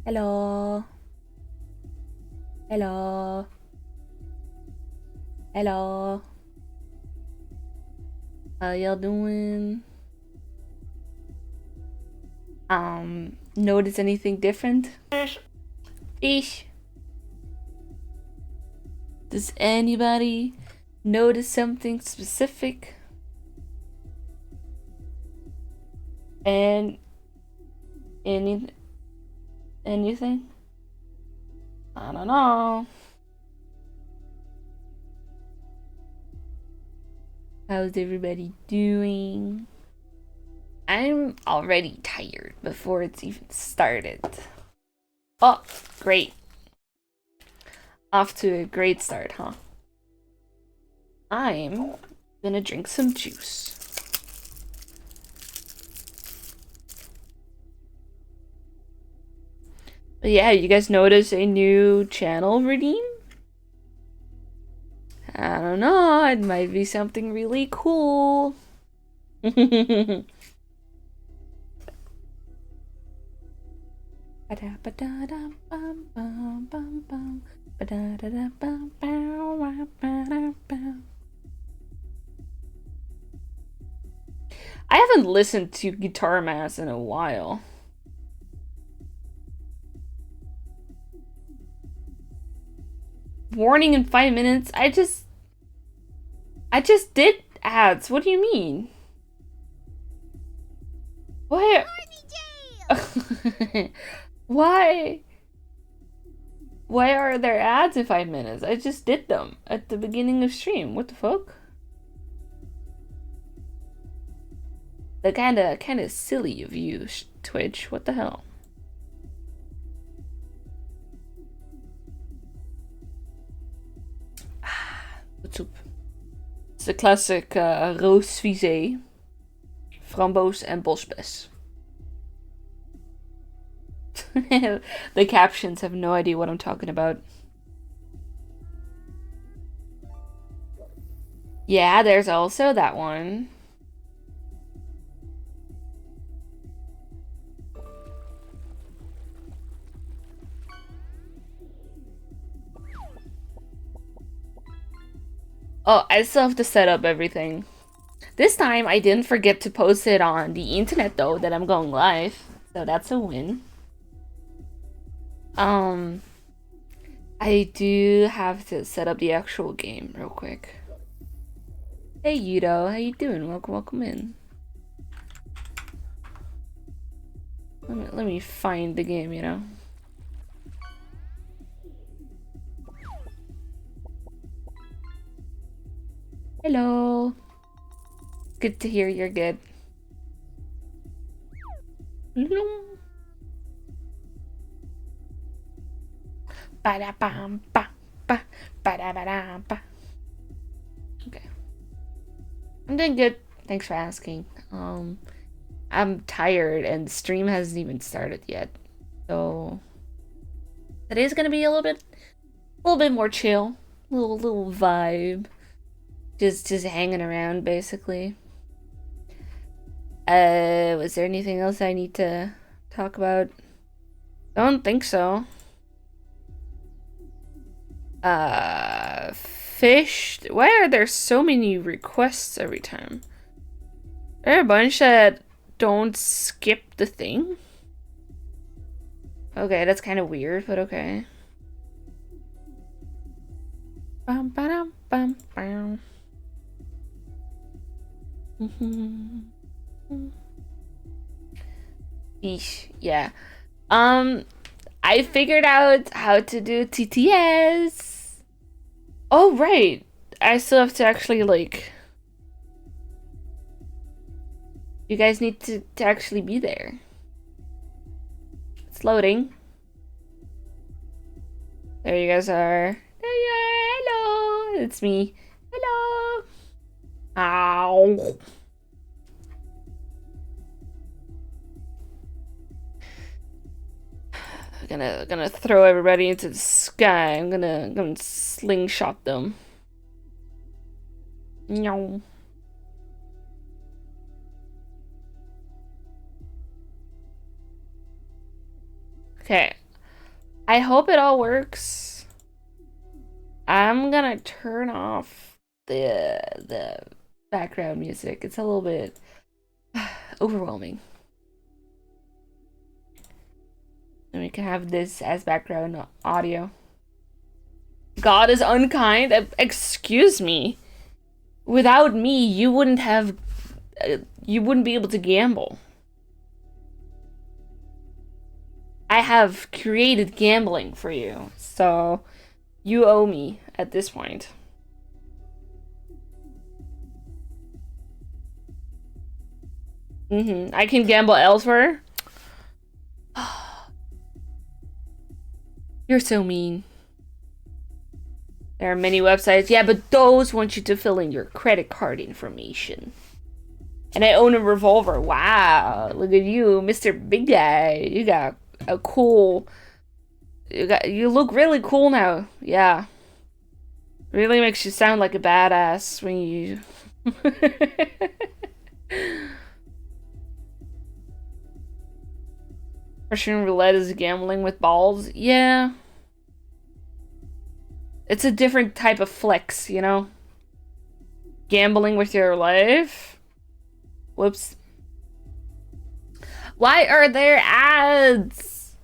Hello. Hello. Hello. How y'all doing? Notice anything different? Fish. Does anybody notice something specific? And anything? I don't know. How's everybody doing? I'm already tired before it's even started. Oh, great. Off to a great start, huh? I'm gonna drink some juice. But yeah, you guys notice a new channel redeem? I don't know, it might be something really cool. I haven't listened to Guitar Mass in a while. Warning in 5 minutes? I just did ads. What do you mean? Why? Why? Why are there ads in 5 minutes? I just did them at the beginning of stream. What the fuck? The kinda silly of you, Twitch. What the hell? What's up? It's the classic roosvisé, framboos en bosbes. The captions have no idea what I'm talking about. Yeah, there's also that one. Oh, I still have to set up everything. This time, I didn't forget to post it on the internet, though, that I'm going live. So that's a win. I do have to set up the actual game real quick. Hey, Yudo, how you doing? Welcome in. Let me find the game, you know? Hello. Good to hear you're good. Okay. I'm doing good. Thanks for asking. I'm tired and the stream hasn't even started yet. So today's gonna be a little bit more chill. Little vibe. Just hanging around basically. Was there anything else I need to talk about? Don't think so. Fish. Why are there so many requests every time? Are there a bunch that don't skip the thing? Okay, that's kind of weird, but okay. Bum, ba-dum, bum, bum. Eesh, yeah. I figured out how to do TTS. Oh, right. I still have to actually, like... You guys need to actually be there. It's loading. There you guys are. There you are. Hello. It's me. Hello. Ow. Gonna throw everybody into the sky. I'm gonna slingshot them. No. Okay. I hope it all works. I'm gonna turn off the background music. It's a little bit overwhelming. And we can have this as background audio. God is unkind? Excuse me. Without me, you wouldn't have... you wouldn't be able to gamble. I have created gambling for you, so you owe me at this point. I can gamble elsewhere? You're so mean. There are many websites. Yeah, but those want you to fill in your credit card information. And I own a revolver. Wow, look at you, Mr. Big Guy. You got a cool... You look really cool now. Yeah. Really makes you sound like a badass when you... Russian roulette is gambling with balls. Yeah. It's a different type of flex, you know? Gambling with your life. Whoops. Why are there ads?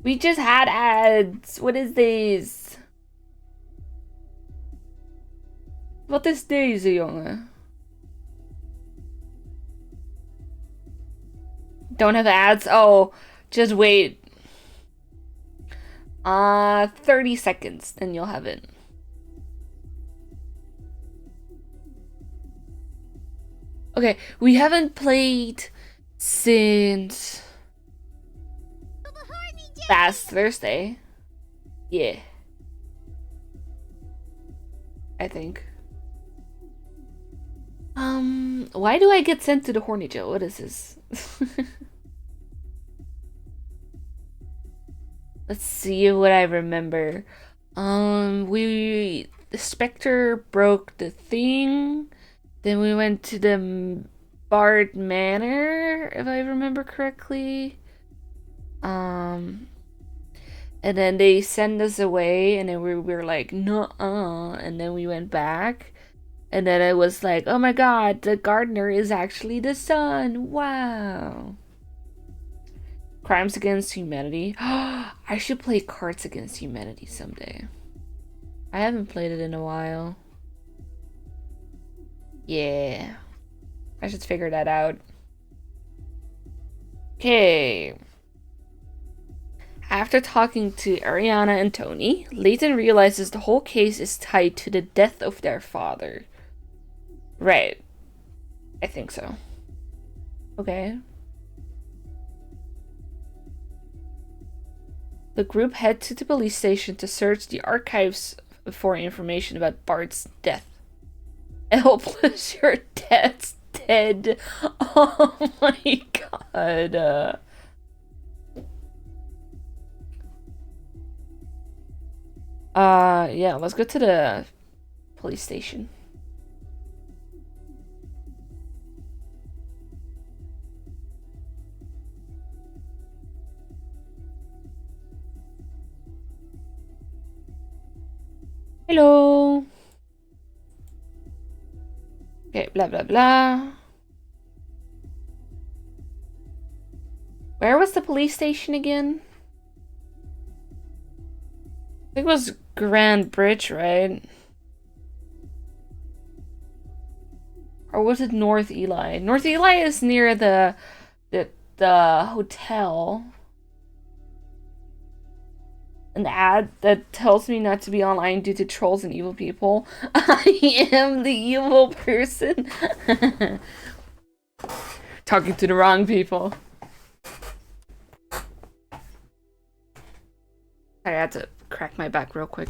We just had ads. What is this? Wat is deze, jongen? Don't have ads? Oh, just wait. 30 seconds, then you'll have it. Okay, we haven't played since last Thursday. Yeah. I think. Why do I get sent to the Horny Joe? What is this? Let's see what I remember. The Spectre broke the thing. Then we went to the Bard Manor, if I remember correctly. And then they send us away, and then we were like, nuh-uh, and then we went back. And then it was like, oh my god, the gardener is actually the sun. Wow. Crimes Against Humanity. I should play Cards Against Humanity someday. I haven't played it in a while. Yeah. I should figure that out. Okay. After talking to Ariana and Tony, Layton realizes the whole case is tied to the death of their father. Right. I think so. Okay. The group head to the police station to search the archives for information about Bart's death. Helpless, your dad's dead. Oh my god. Yeah, let's go to the police station. Hello. Okay, blah blah blah. Where was the police station again? I think it was Grand Bridge, right? Or was it North Ely? North Ely is near the hotel. An ad that tells me not to be online due to trolls and evil people. I am the evil person. Talking to the wrong people. I had to crack my back real quick.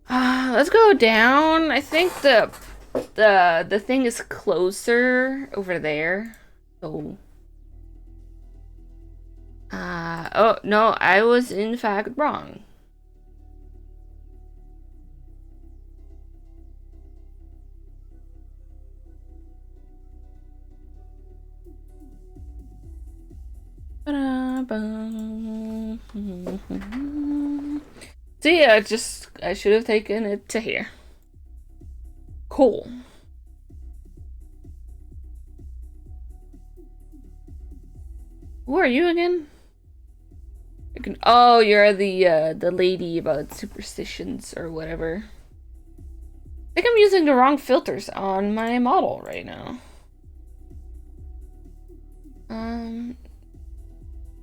Let's go down. I think the thing is closer over there. So oh no, I was in fact wrong. So yeah, I should have taken it to here. Cool. Who are you again? Oh, you're the lady about superstitions or whatever. I think I'm using the wrong filters on my model right now.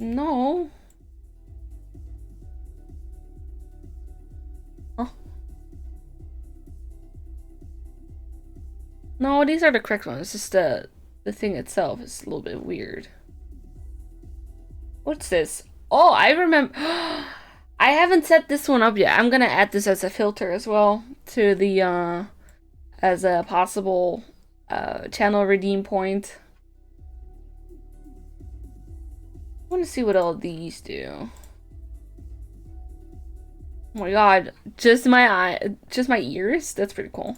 No. Oh. No, these are the correct ones. It's just the thing itself is a little bit weird. What's this? Oh, I remember. I haven't set this one up yet. I'm gonna add this as a filter as well to the as a possible channel redeem point. I want to see what all these do. Oh my god, just my ears? That's pretty cool.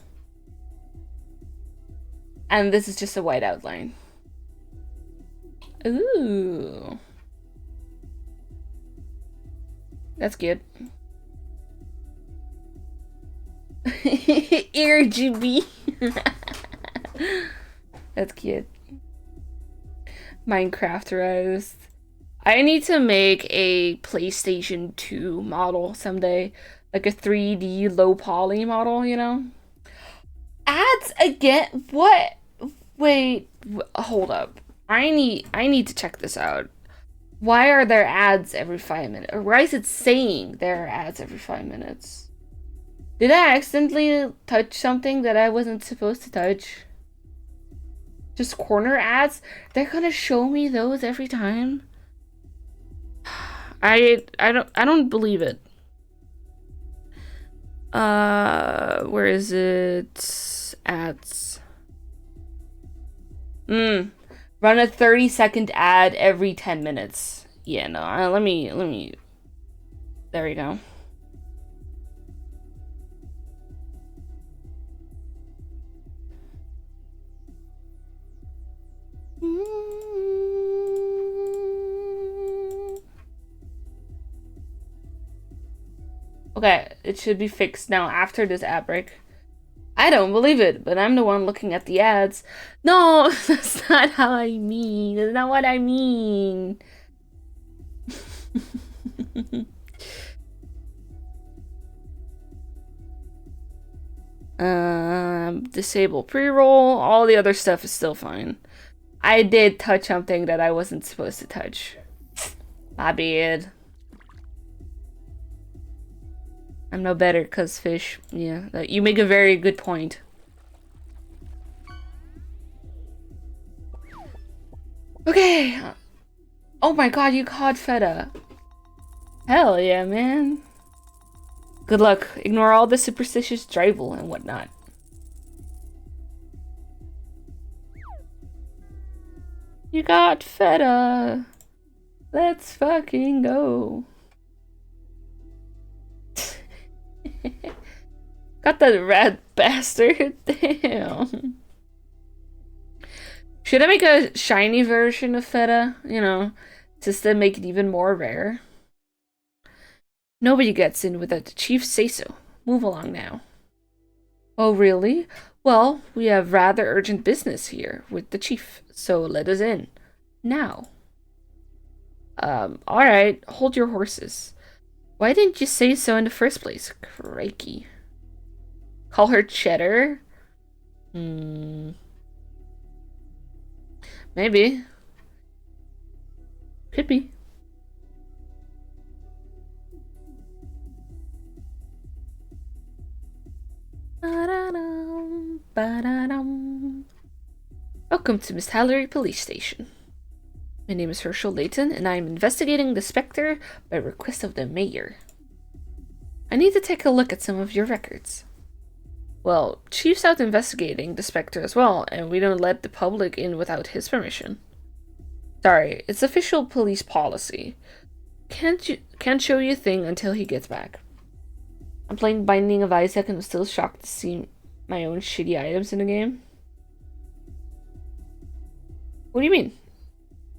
And this is just a white outline. Ooh. That's good. RGB. That's cute. Minecrafterized. I need to make a PlayStation 2 model someday. Like a 3D low poly model, you know? Ads again? What? Wait, hold up. I need to check this out. Why are there ads every 5 minutes? Or why is it saying there are ads every 5 minutes? Did I accidentally touch something that I wasn't supposed to touch? Just corner ads? They're gonna show me those every time? I don't believe it. Where is it? Ads. Run a 30-second ad every 10 minutes. Yeah, no, let me. There we go. Okay, it should be fixed now after this ad break. I don't believe it, but I'm the one looking at the ads. No, that's not how I mean. That's not what I mean. Disable pre-roll. All the other stuff is still fine. I did touch something that I wasn't supposed to touch. My bad. I'm no better, cuz fish. Yeah, you make a very good point. Okay. Oh my god, you caught feta. Hell yeah, man. Good luck. Ignore all the superstitious drivel and whatnot. You got feta. Let's fucking go. Got that red bastard. Damn. Should I make a shiny version of feta? You know, just to make it even more rare. Nobody gets in without the chief's say-so. Move along now. Oh, really? Well, we have rather urgent business here with the chief, so let us in. Now. Alright, hold your horses. Why didn't you say so in the first place? Crikey. Call her Cheddar? Maybe. Could be. Welcome to Miss Hallery Police Station. My name is Herschel Layton, and I am investigating the Spectre by request of the mayor. I need to take a look at some of your records. Well, Chief's out investigating the Spectre as well, and we don't let the public in without his permission. Sorry, it's official police policy. Can't show you a thing until he gets back. I'm playing Binding of Isaac and I'm still shocked to see my own shitty items in the game. What do you mean?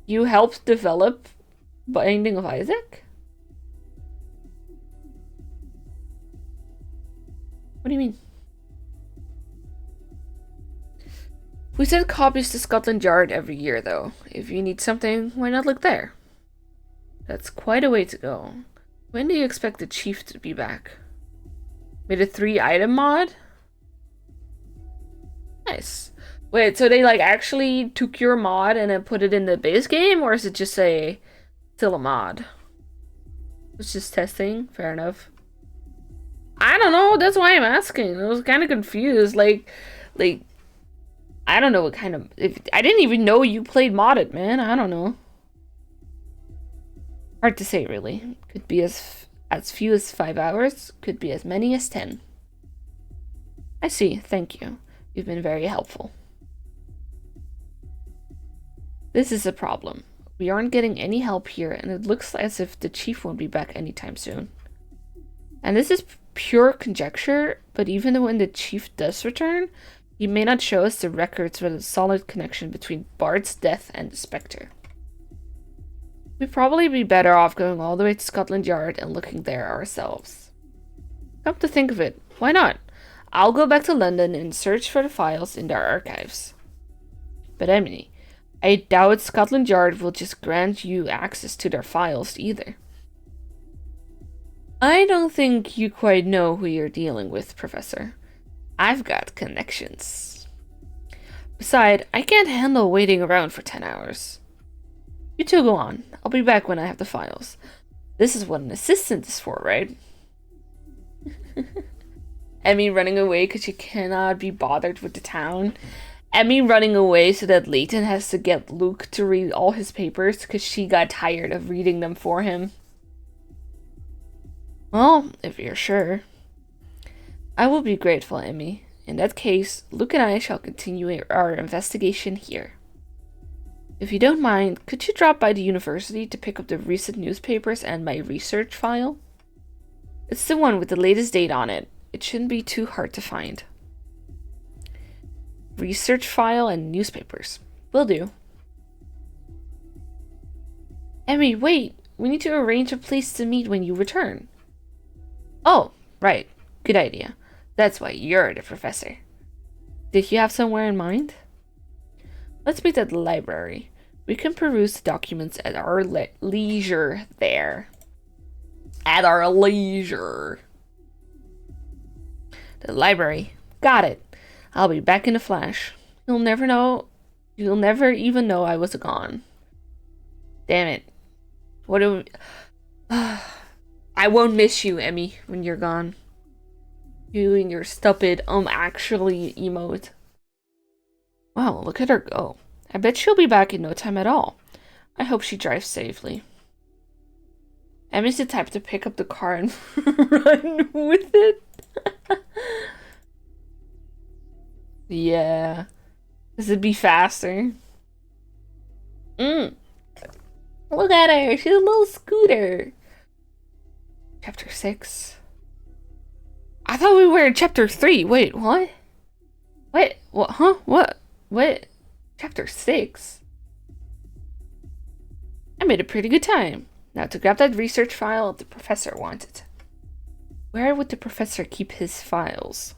You helped develop Binding of Isaac? What do you mean? We send copies to Scotland Yard every year, though. If you need something, why not look there? That's quite a way to go. When do you expect the chief to be back? Made a 3-item mod? Nice. Wait, so they like actually took your mod and then put it in the base game, or is it just still a mod? It's just testing. Fair enough. I don't know. That's why I'm asking. I was kind of confused. Like, I don't know what kind of. I didn't even know you played modded, man. I don't know. Hard to say, really. Could be as few as 5 hours. Could be as many as 10. I see. Thank you. You've been very helpful. This is a problem. We aren't getting any help here, and it looks as if the chief won't be back anytime soon. And this is pure conjecture, but even when the chief does return, he may not show us the records with a solid connection between Bard's death and the Spectre. We'd probably be better off going all the way to Scotland Yard and looking there ourselves. Come to think of it, why not? I'll go back to London and search for the files in their archives. But Emily, I doubt Scotland Yard will just grant you access to their files either. I don't think you quite know who you're dealing with, Professor. I've got connections. Besides, I can't handle waiting around for 10 hours. You two go on. I'll be back when I have the files. This is what an assistant is for, right? Emmy running away because she cannot be bothered with the town. Emmy running away so that Layton has to get Luke to read all his papers because she got tired of reading them for him. Well, if you're sure. I will be grateful, Emmy. In that case, Luke and I shall continue our investigation here. If you don't mind, could you drop by the university to pick up the recent newspapers and my research file? It's the one with the latest date on it. It shouldn't be too hard to find. Research file and newspapers. Will do. Emmy, wait! We need to arrange a place to meet when you return. Oh, right. Good idea. That's why you're the professor. Did you have somewhere in mind? Let's meet at the library. We can peruse the documents at our leisure there. At our leisure. The library. Got it. I'll be back in a flash. You'll never even know I was gone. Damn it. What do we... I won't miss you, Emmy, when you're gone. You and your stupid, actually emote. Wow, look at her go. I bet she'll be back in no time at all. I hope she drives safely. Emmy's the type to pick up the car and run with it. Yeah. Does it be faster? Look at her. She's a little scooter. Chapter 6. I thought we were in chapter 3. Wait, what? What? What? Huh? What? What? Chapter 6? I made a pretty good time. Now to grab that research file the professor wanted. Where would the professor keep his files?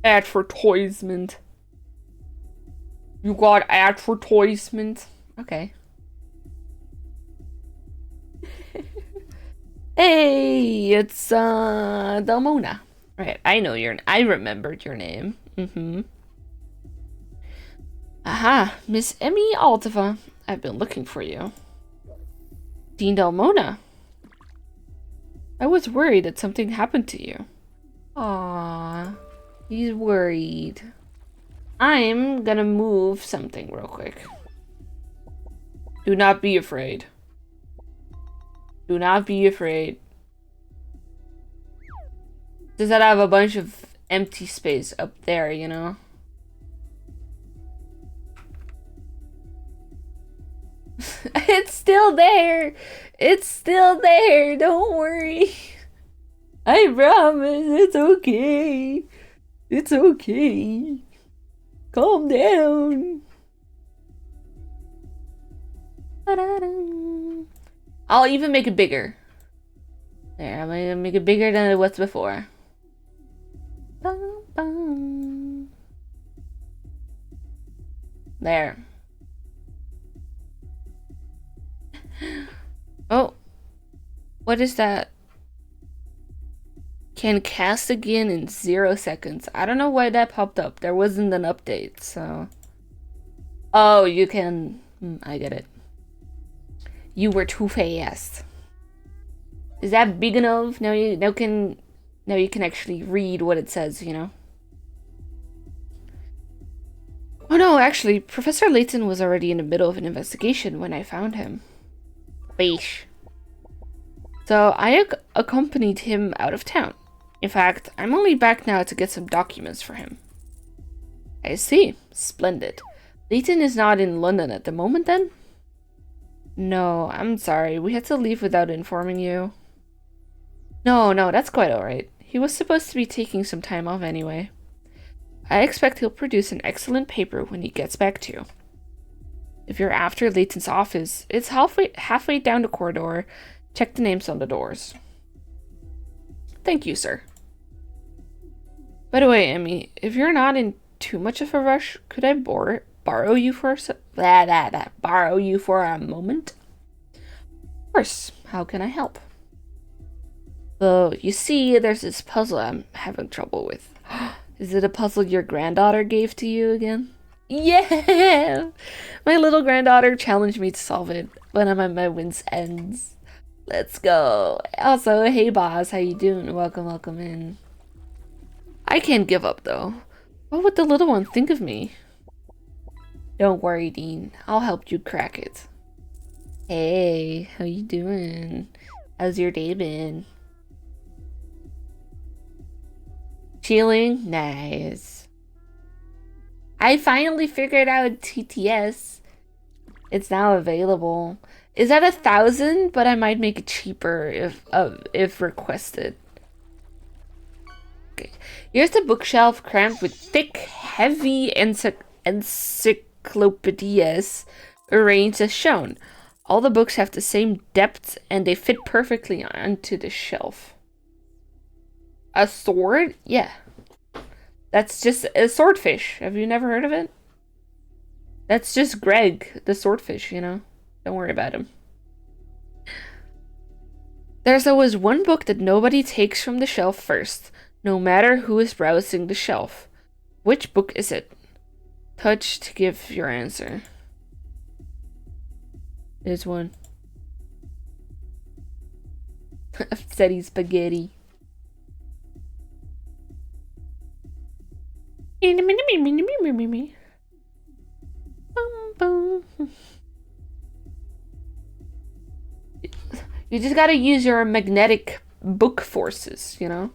Advertisement. You got advertisement? Okay. Hey, it's Delmona. Right, I remembered your name. Aha, Miss Emmy Altava. I've been looking for you. Dean Delmona. I was worried that something happened to you. Aww, he's worried. I'm gonna move something real quick. Do not be afraid. Do not be afraid. Does that have a bunch of empty space up there, you know? It's still there. It's still there. Don't worry. I promise. It's okay. It's okay. Calm down. I'll even make it bigger. There, I'm gonna make it bigger than it was before. There. Oh. What is that? Can cast again in 0 seconds. I don't know why that popped up. There wasn't an update, so... Oh, you can... I get it. You were too fast. Is that big enough? Now you can actually read what it says, you know? Oh no, actually, Professor Layton was already in the middle of an investigation when I found him. Beesh. So I accompanied him out of town. In fact, I'm only back now to get some documents for him. I see. Splendid. Layton is not in London at the moment then? No, I'm sorry. We had to leave without informing you. No, that's quite alright. He was supposed to be taking some time off anyway. I expect he'll produce an excellent paper when he gets back to you. If you're after Layton's office, it's halfway down the corridor. Check the names on the doors. Thank you, sir. By the way, Emmy, if you're not in too much of a rush, could I borrow you for a moment? Of course. How can I help? Well, you see, there's this puzzle I'm having trouble with. Is it a puzzle your granddaughter gave to you again? Yeah! My little granddaughter challenged me to solve it when I'm at my wit's ends. Let's go. Also, hey boss, how you doing? Welcome in. I can't give up though. What would the little one think of me? Don't worry, Dean. I'll help you crack it. Hey, how you doing? How's your day been? Chilling? Nice. I finally figured out TTS. It's now available. Is that 1,000? But I might make it cheaper if requested. Okay. Here's the bookshelf crammed with thick, heavy encyclopedias arranged as shown. All the books have the same depth and they fit perfectly onto the shelf. A sword? Yeah. That's just a swordfish. Have you never heard of it? That's just Greg, the swordfish, you know? Don't worry about him. There's always one book that nobody takes from the shelf first, no matter who is browsing the shelf. Which book is it? Touch to give your answer. There's one. Upsetty spaghetti. You just gotta use your magnetic book forces, you know?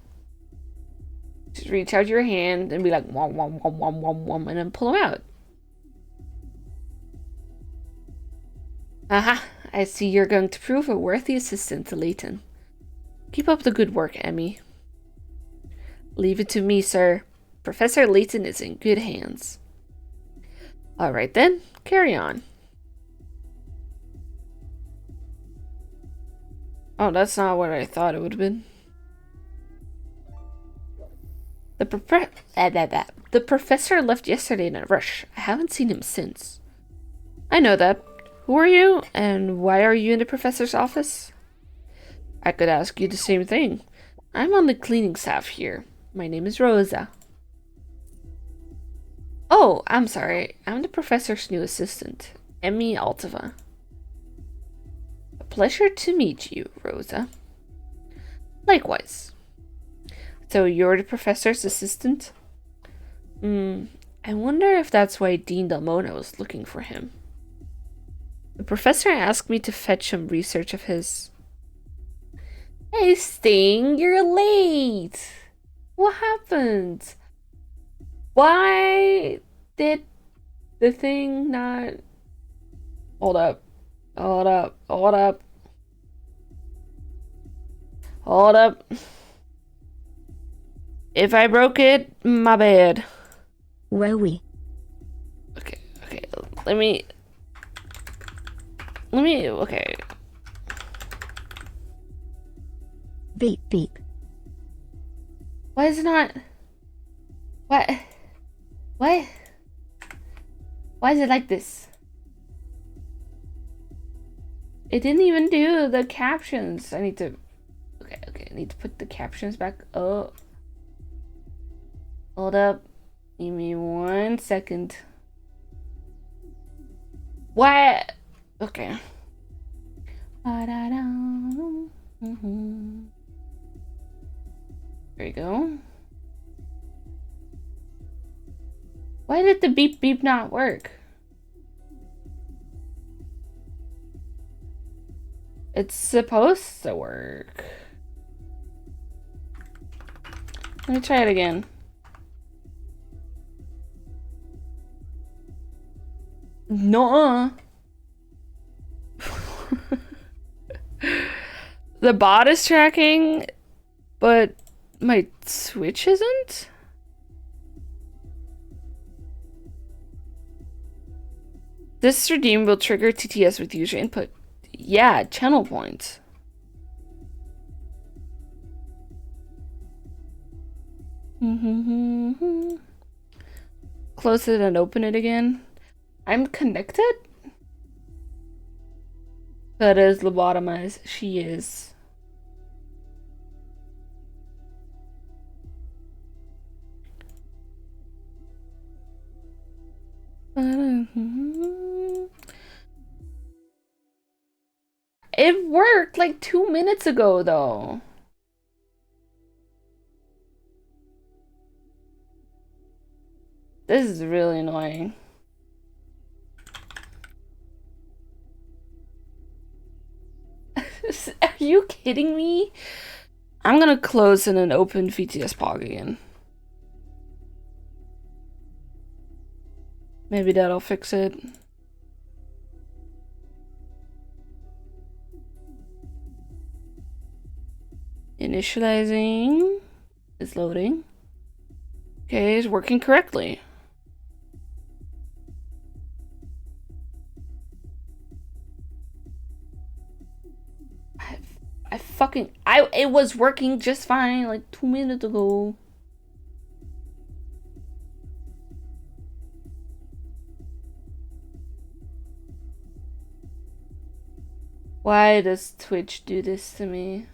Just reach out your hand and be like, wom, wom, wom, wom, wom, wom, and then pull them out. Aha, I see you're going to prove a worthy assistant to Layton. Keep up the good work, Emmy. Leave it to me, sir. Professor Layton is in good hands. Alright then, carry on. Oh, that's not what I thought it would have been. The professor left yesterday in a rush. I haven't seen him since. I know that. Who are you, and why are you in the professor's office? I could ask you the same thing. I'm on the cleaning staff here. My name is Rosa. Oh, I'm sorry. I'm the professor's new assistant, Emmy Altava. A pleasure to meet you, Rosa. Likewise. So you're the professor's assistant? I wonder if that's why Dean Dalmona was looking for him. The professor asked me to fetch some research of his. Hey, Sting, you're late! What happened? Why did the thing not... Hold up. Hold up. Hold up. Hold up. If I broke it, my bad. Where we? Okay. Let me... let me, okay. Beep beep. Why is it not, what? What? Why is it like this? It didn't even do the captions. I need to, okay, I need to put the captions back up. Hold up. Give me 1 second. What? Okay. There you go. Why did the beep beep not work? It's supposed to work. Let me try it again. No. The bot is tracking, but my Switch isn't? This redeem will trigger TTS with user input. Yeah, channel points. Close it and open it again. I'm connected? That is lobotomized. She is. It worked like 2 minutes ago, though. This is really annoying. Are you kidding me? I'm gonna close and then open VTS Pog again. Maybe that'll fix it. Initializing. It's loading. Okay, it's working correctly. It was working just fine like 2 minutes ago. Why does Twitch do this to me?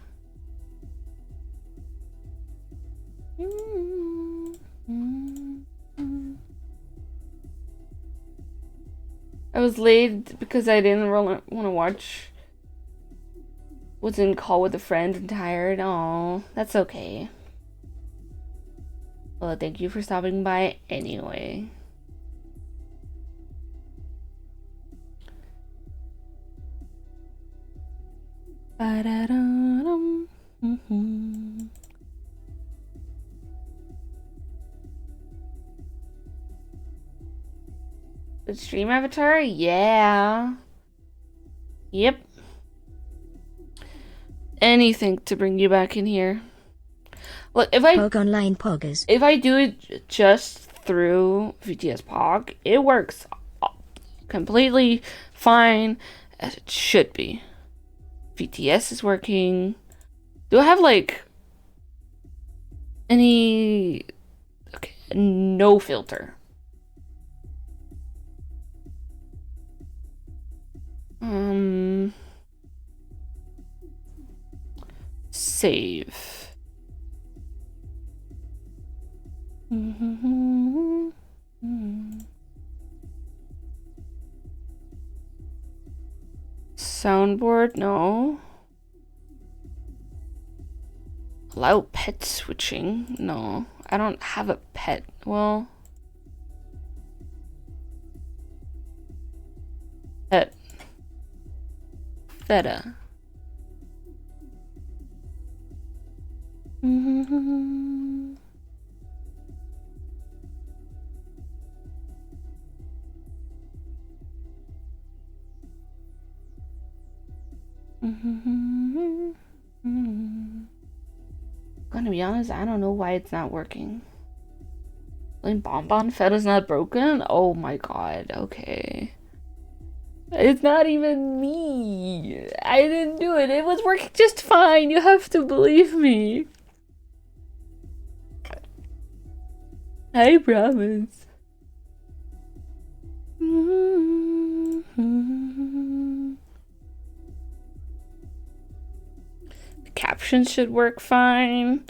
I was late because I didn't really want to watch. Was in call with a friend and tired. Oh, that's okay. Well, thank you for stopping by anyway. The stream avatar? Yeah. Yep. Anything to bring you back in here. Look, if I Pog online poggers. If I do it just through VTS Pog, it works completely fine as it should be. VTS is working. Do I have like any no filter? Save. Soundboard, no. Allow pet switching, no. I don't have a pet. Well, pet. Theta. Gonna be honest, I don't know why it's not working. Like Bonbon Fed is not broken? Oh my god, okay. It's not even me. I didn't do it. It was working just fine. You have to believe me. I promise. The captions should work fine.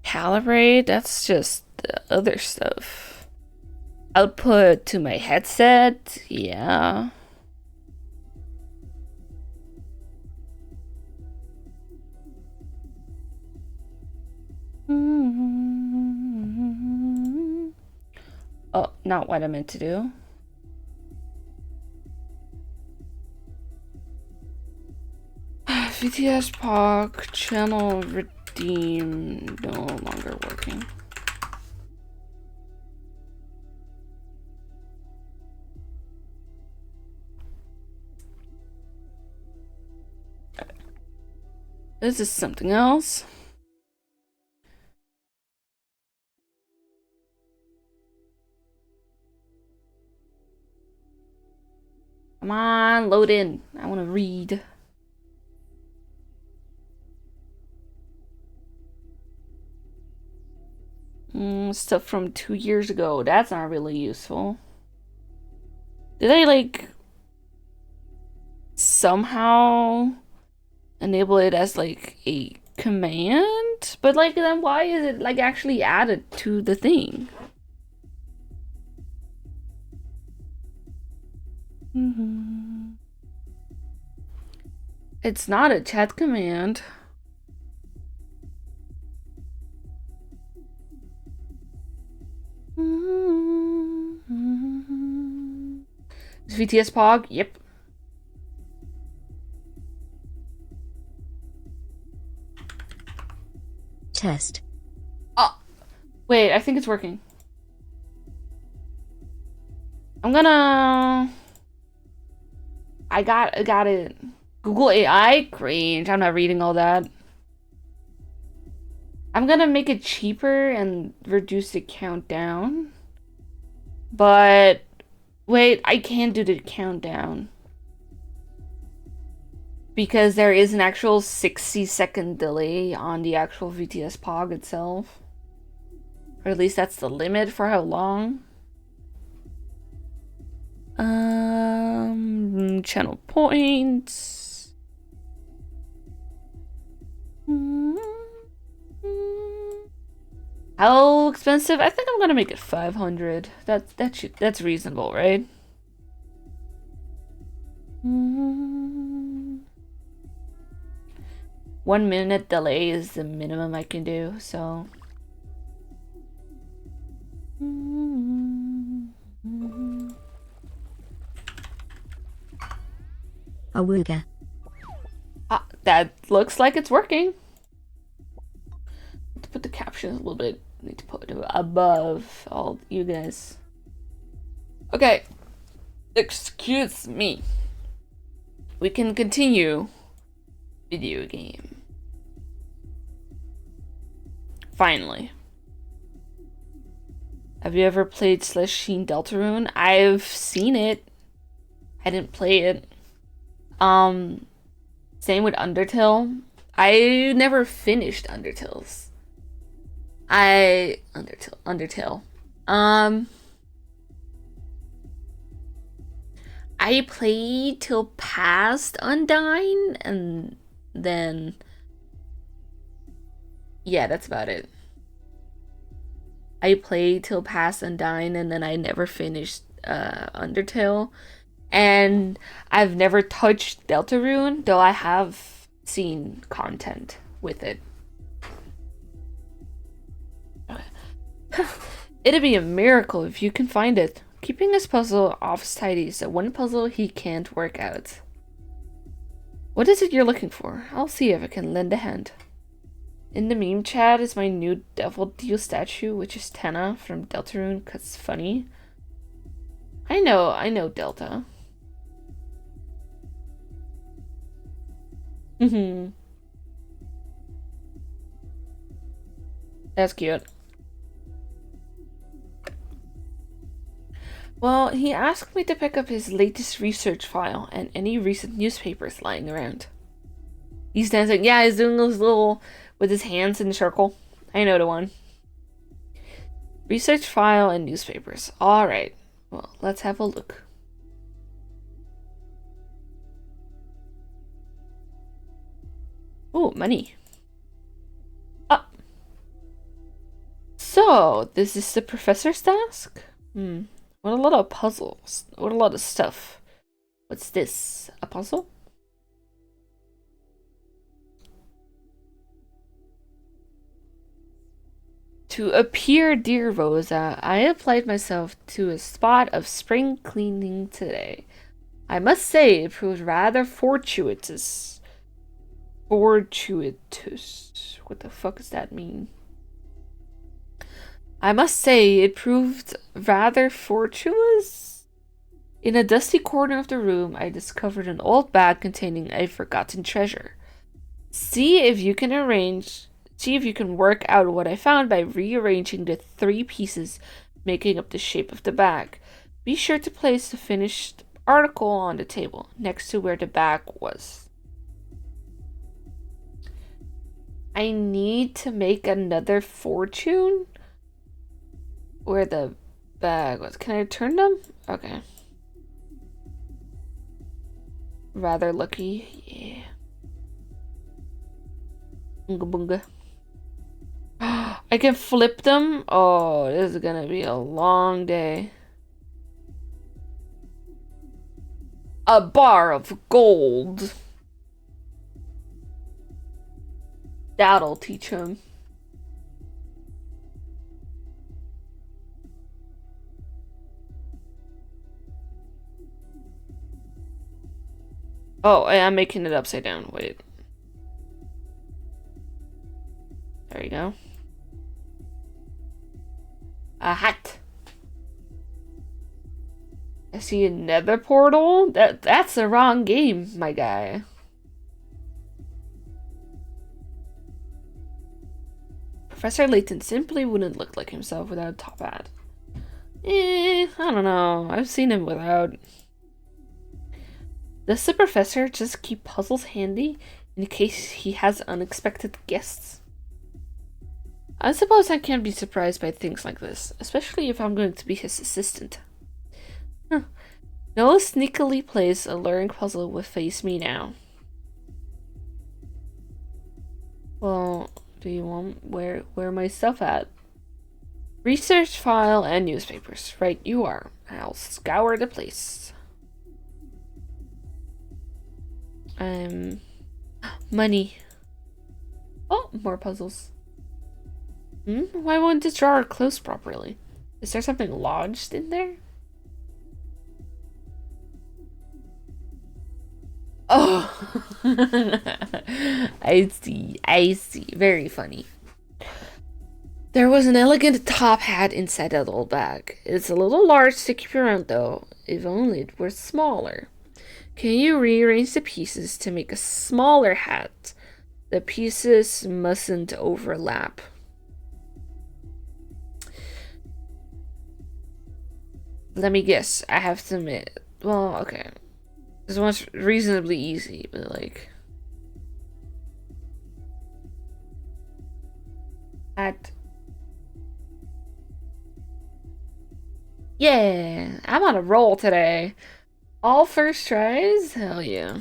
Calibrate, that's just the other stuff. Output to my headset, yeah. Oh, not what I meant to do. VTS POC channel redeem no longer working. This is something else. Come on, load in. I want to read. Stuff from 2 years ago. That's not really useful. Did I, like, somehow enable it as, like, a command? But, like, then why is it, like, actually added to the thing? It's not a chat command. VTS Pog? Yep. Test. Oh, wait, I think it's working. I'm gonna... I got it. Google AI? Cringe. I'm not reading all that. I'm gonna make it cheaper and reduce the countdown. But wait, I can't do the countdown. Because there is an actual 60-second delay on the actual VTS POG itself. Or at least that's the limit for how long. Channel points. How expensive? I think I'm gonna make it 500. That's reasonable, right? 1 minute delay is the minimum I can do, so. Awooga. Ah, that looks like it's working. To put the captions a little bit, need to put it above all you guys. Okay, excuse me. We can continue. Video game. Finally. Have you ever played Sheen Deltarune? I've seen it. I didn't play it. Same with Undertale. I never finished Undertale. I played till past Undyne, and then yeah, that's about it. I played till past Undyne, and then I never finished Undertale. And I've never touched Deltarune, though I have seen content with it. It'd be a miracle if you can find it. Keeping this puzzle off tidy is the one puzzle he can't work out. What is it you're looking for? I'll see if I can lend a hand. In the meme chat is my new Devil Deal statue, which is Tenna from Deltarune, cause it's funny. I know Delta. That's cute. Well, he asked me to pick up his latest research file and any recent newspapers lying around. He's dancing. Yeah, he's doing those little with his hands in a circle. I know the one. Research file and newspapers. Alright. Well, let's have a look. Oh, money. Ah. So, this is the professor's desk? What a lot of puzzles. What a lot of stuff. What's this? A puzzle? To appear, dear Rosa, I applied myself to a spot of spring cleaning today. I must say it proved rather fortuitous. Fortuitous. What the fuck does that mean? I must say it proved rather fortuitous. In a dusty corner of the room, I discovered an old bag containing a forgotten treasure. See if you can work out what I found by rearranging the 3 pieces making up the shape of the bag. Be sure to place the finished article on the table next to where the bag was. I need to make another fortune where the bag was. Can I turn them? Okay. Rather lucky. Yeah. Bunga bunga. I can flip them? Oh, this is gonna be a long day. A bar of gold. That'll teach him. Oh, I'm making it upside down. Wait. There you go. A hat. I see a nether portal? That's the wrong game, my guy. Professor Layton simply wouldn't look like himself without a top hat. I don't know. I've seen him without. Does the professor just keep puzzles handy in case he has unexpected guests? I suppose I can't be surprised by things like this, especially if I'm going to be his assistant. Noah sneakily plays a luring puzzle with Face Me Now. Well, do you want where my stuff at? Research file and newspapers. Right, you are. I'll scour the place. Money. Oh, more puzzles. Why won't this drawer close properly? Is there something lodged in there? Oh, I see. Very funny. There was an elegant top hat inside that old bag. It's a little large to keep around though, if only it were smaller. Can you rearrange the pieces to make a smaller hat? The pieces mustn't overlap. Let me guess. I have to admit. Well, okay. This one's reasonably easy, but like. Hat. Yeah, I'm on a roll today. All first tries? Hell yeah.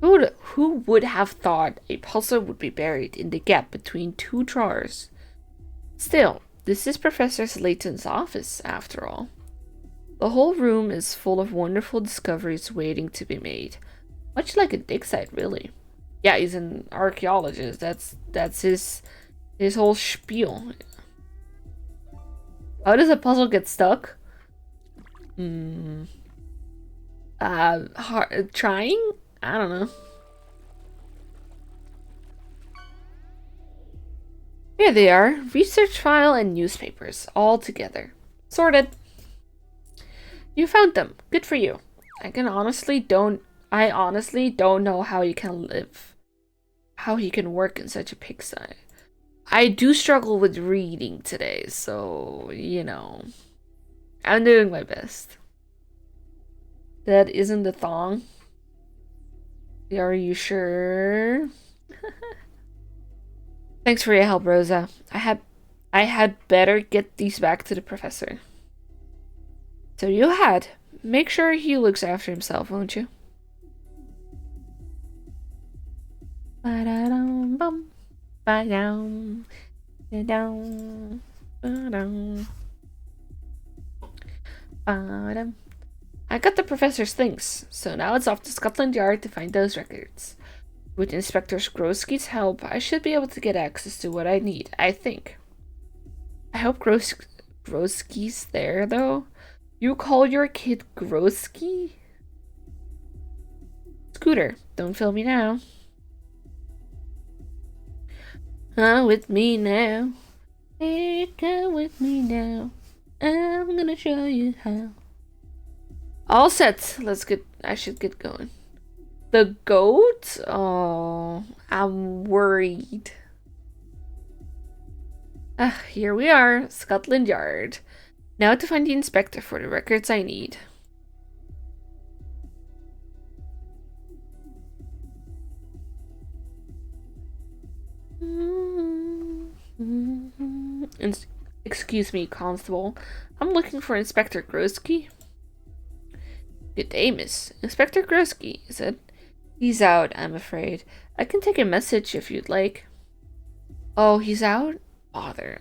Who would have thought a puzzle would be buried in the gap between 2 drawers? Still, this is Professor Layton's office, after all. The whole room is full of wonderful discoveries waiting to be made. Much like a dig site, really. Yeah, he's an archaeologist. That's his whole spiel. How does a puzzle get stuck? Trying? I don't know. Here they are. Research file and newspapers. All together. Sorted. You found them. Good for you. I honestly don't know how he can work in such a pigsty. I do struggle with reading today, so, you know, I'm doing my best. That isn't the thong. Are you sure? Thanks for your help, Rosa. I had better get these back to the professor. So you had. Make sure he looks after himself, won't you? Ba-da-dum, bum. Ba-dum. Ba-dum. Ba-dum. Ba-dum. I got the professor's things, so now it's off to Scotland Yard to find those records. With Inspector Grosky's help, I should be able to get access to what I need, I think. I hope Grosky's there, though. You call your kid Grosky? Scooter, don't fail me now. Come with me now. Hey, come with me now. I'm gonna show you how. All set. I should get going. The goat? Oh, I'm worried. Here we are, Scotland Yard. Now to find the inspector for the records I need. Excuse me, Constable. I'm looking for Inspector Grosky. Good day, miss. Inspector Grosky, is it? He's out, I'm afraid. I can take a message if you'd like. Oh, he's out? Bother.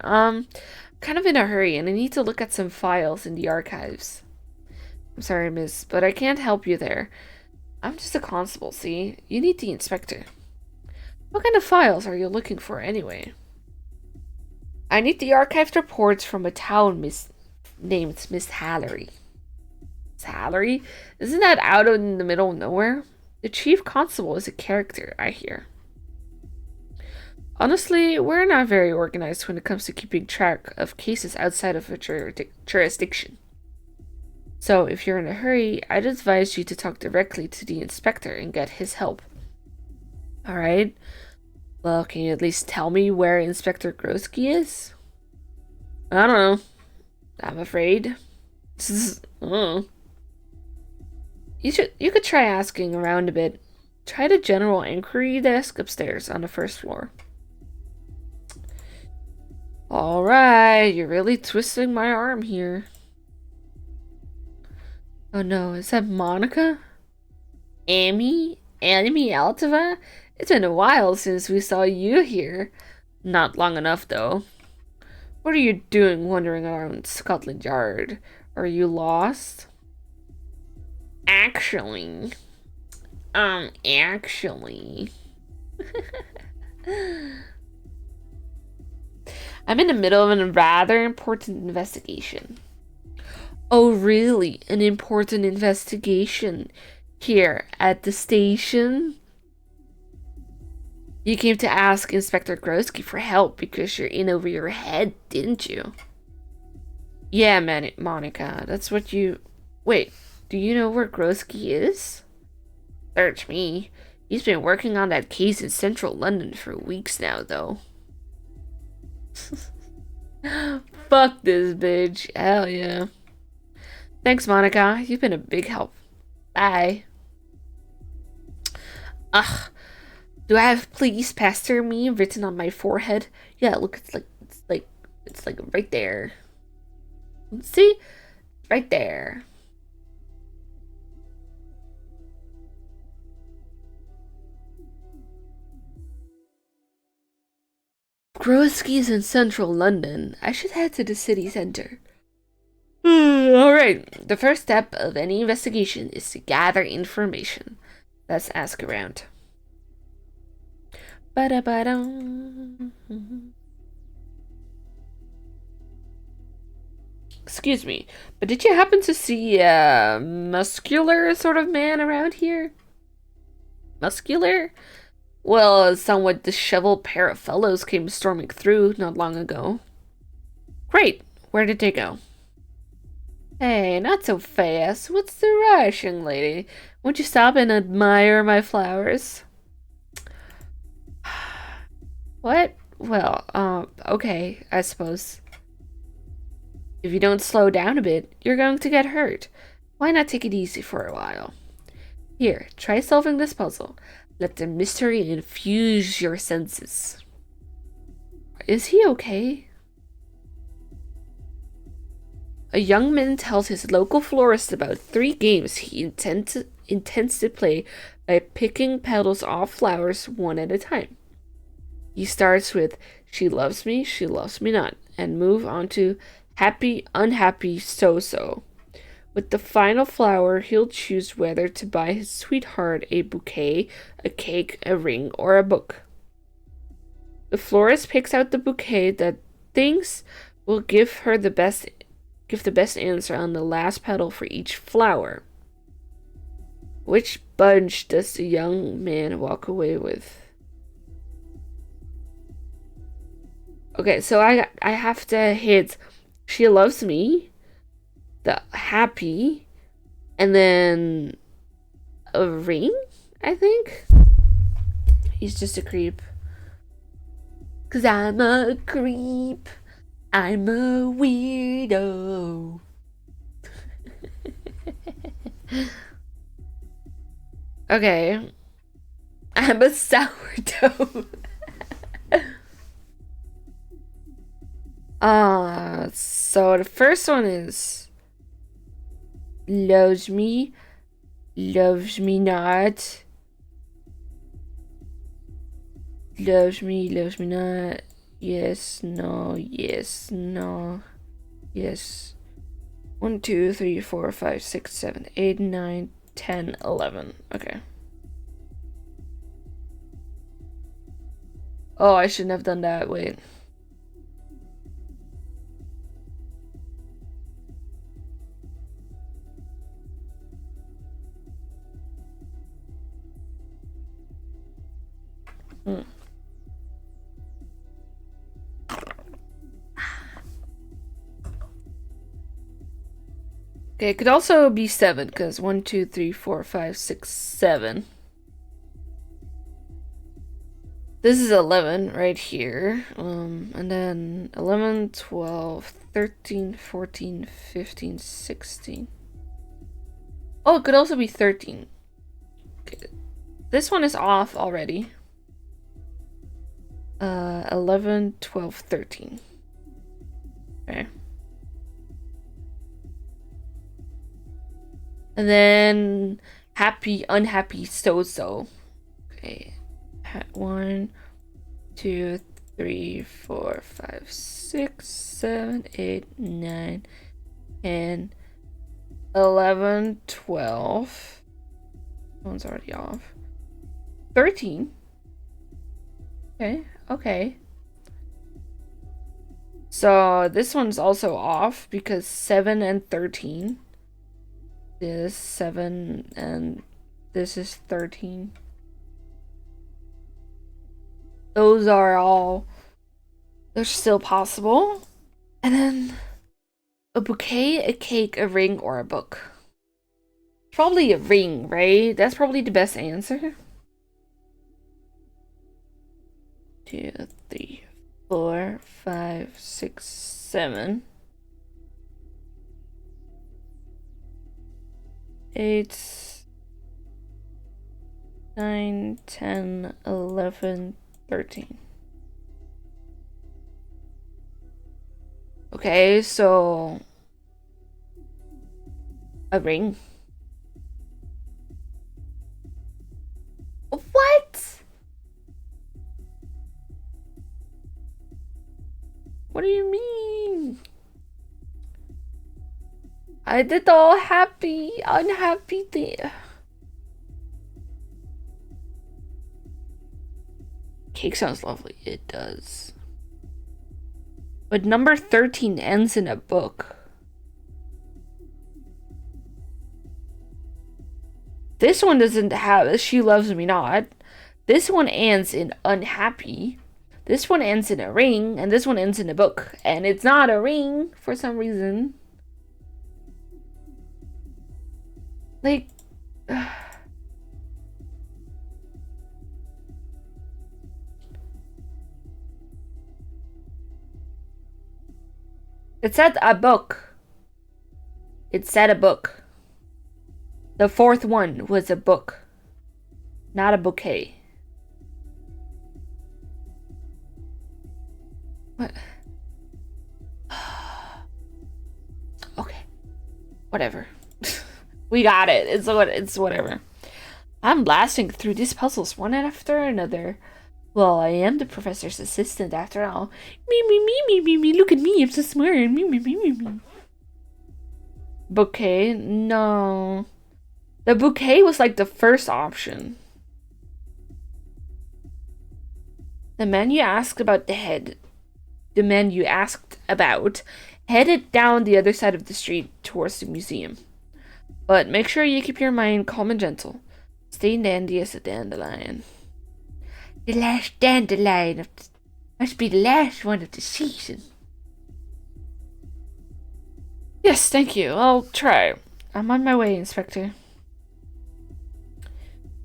Kind of in a hurry and I need to look at some files in the archives. I'm sorry, miss, but I can't help you there. I'm just a constable, see? You need the inspector. What kind of files are you looking for anyway? I need the archived reports from a town named Miss Hallery. Miss Hallery? Isn't that out in the middle of nowhere? The chief constable is a character, I hear. Honestly, we're not very organized when it comes to keeping track of cases outside of a jurisdiction. So, if you're in a hurry, I'd advise you to talk directly to the inspector and get his help. Alright. Well, can you at least tell me where Inspector Grosky is? I don't know. I'm afraid. You could try asking around a bit. Try the general inquiry desk upstairs on the first floor. Alright, you're really twisting my arm here. Oh no, is that Monica? Amy? Amy Altava? It's been a while since we saw you here. Not long enough, though. What are you doing wandering around Scotland Yard? Are you lost? Actually. Actually. I'm in the middle of a rather important investigation. Oh, really? An important investigation? Here, at the station? You came to ask Inspector Grosky for help because you're in over your head, didn't you? Yeah, man, Monica, that's what you... Wait, do you know where Grosky is? Search me. He's been working on that case in central London for weeks now, though. Fuck this bitch. Hell yeah. Thanks, Monica. You've been a big help. Bye. Ugh. Do I have please pester me written on my forehead? Yeah, look, it's like right there. See? Right there. Grosky's in central London. I should head to the city center. Alright, the first step of any investigation is to gather information. Let's ask around. Ba-da-ba-dum. Excuse me, but did you happen to see a muscular sort of man around here? Muscular? Well, a somewhat disheveled pair of fellows came storming through not long ago. Great, where did they go? Hey, not so fast. What's the rush, young lady? Won't you stop and admire my flowers? What? Well, okay, I suppose. If you don't slow down a bit, you're going to get hurt. Why not take it easy for a while? Here, try solving this puzzle. Let the mystery infuse your senses. Is he okay? A young man tells his local florist about 3 games he intends to play by picking petals off flowers one at a time. He starts with she loves me not, and move on to happy, unhappy, so-so. With the final flower, he'll choose whether to buy his sweetheart a bouquet, a cake, a ring, or a book. The florist picks out the bouquet that thinks will give the best answer on the last petal for each flower. Which bunch does the young man walk away with? Okay, so I have to hit she loves me, the happy, and then a ring, I think. He's just a creep. 'Cause I'm a creep. I'm a weirdo. Okay. I'm a sourdough. So the first one is loves me not. Loves me not. Yes, no, yes, no, yes. 1, 2, 3, 4, 5, 6, 7, 8, 9, 10, 11. Okay. Oh, I shouldn't have done that. Wait. Okay, it could also be 7, because 1, 2, 3, 4, 5, 6, 7. This is 11 right here. And then 11, 12, 13, 14, 15, 16. Oh, it could also be 13. Okay. This one is off already. 11, 12, 13. Okay. And then happy, unhappy, so-so. Okay. 1, 2, 3, 4, 5, 6, 7, 8, 9, 10, 11, 12. That one's already off. 13. Okay, okay. So this one's also off because 7 and 13. This 7 and this is 13. Those are all, they're still possible. And then a bouquet, a cake, a ring, or a book. Probably a ring, right? That's probably the best answer. 2, 3, 4, 5, 6, 7, 8, 9, 10, 11, 13. Okay, so a ring. What? What do you mean? I did the all happy, unhappy thing. Cake sounds lovely. It does. But number 13 ends in a book. This one doesn't have she loves me not. This one ends in unhappy. This one ends in a ring, and this one ends in a book. And it's not a ring for some reason. Like, It said a book. It said a book. The fourth one was a book, not a bouquet. What? Okay. Whatever. We got it. It's whatever. I'm blasting through these puzzles one after another. Well, I am the professor's assistant after all. Me. Look at me. I'm so smart. Me. Bouquet? No. The bouquet was like the first option. The man you asked about headed down the other side of the street towards the museum. But make sure you keep your mind calm and gentle. Stay dandy as a dandelion. The last dandelion must be the last one of the season. Yes, thank you. I'll try. I'm on my way, Inspector.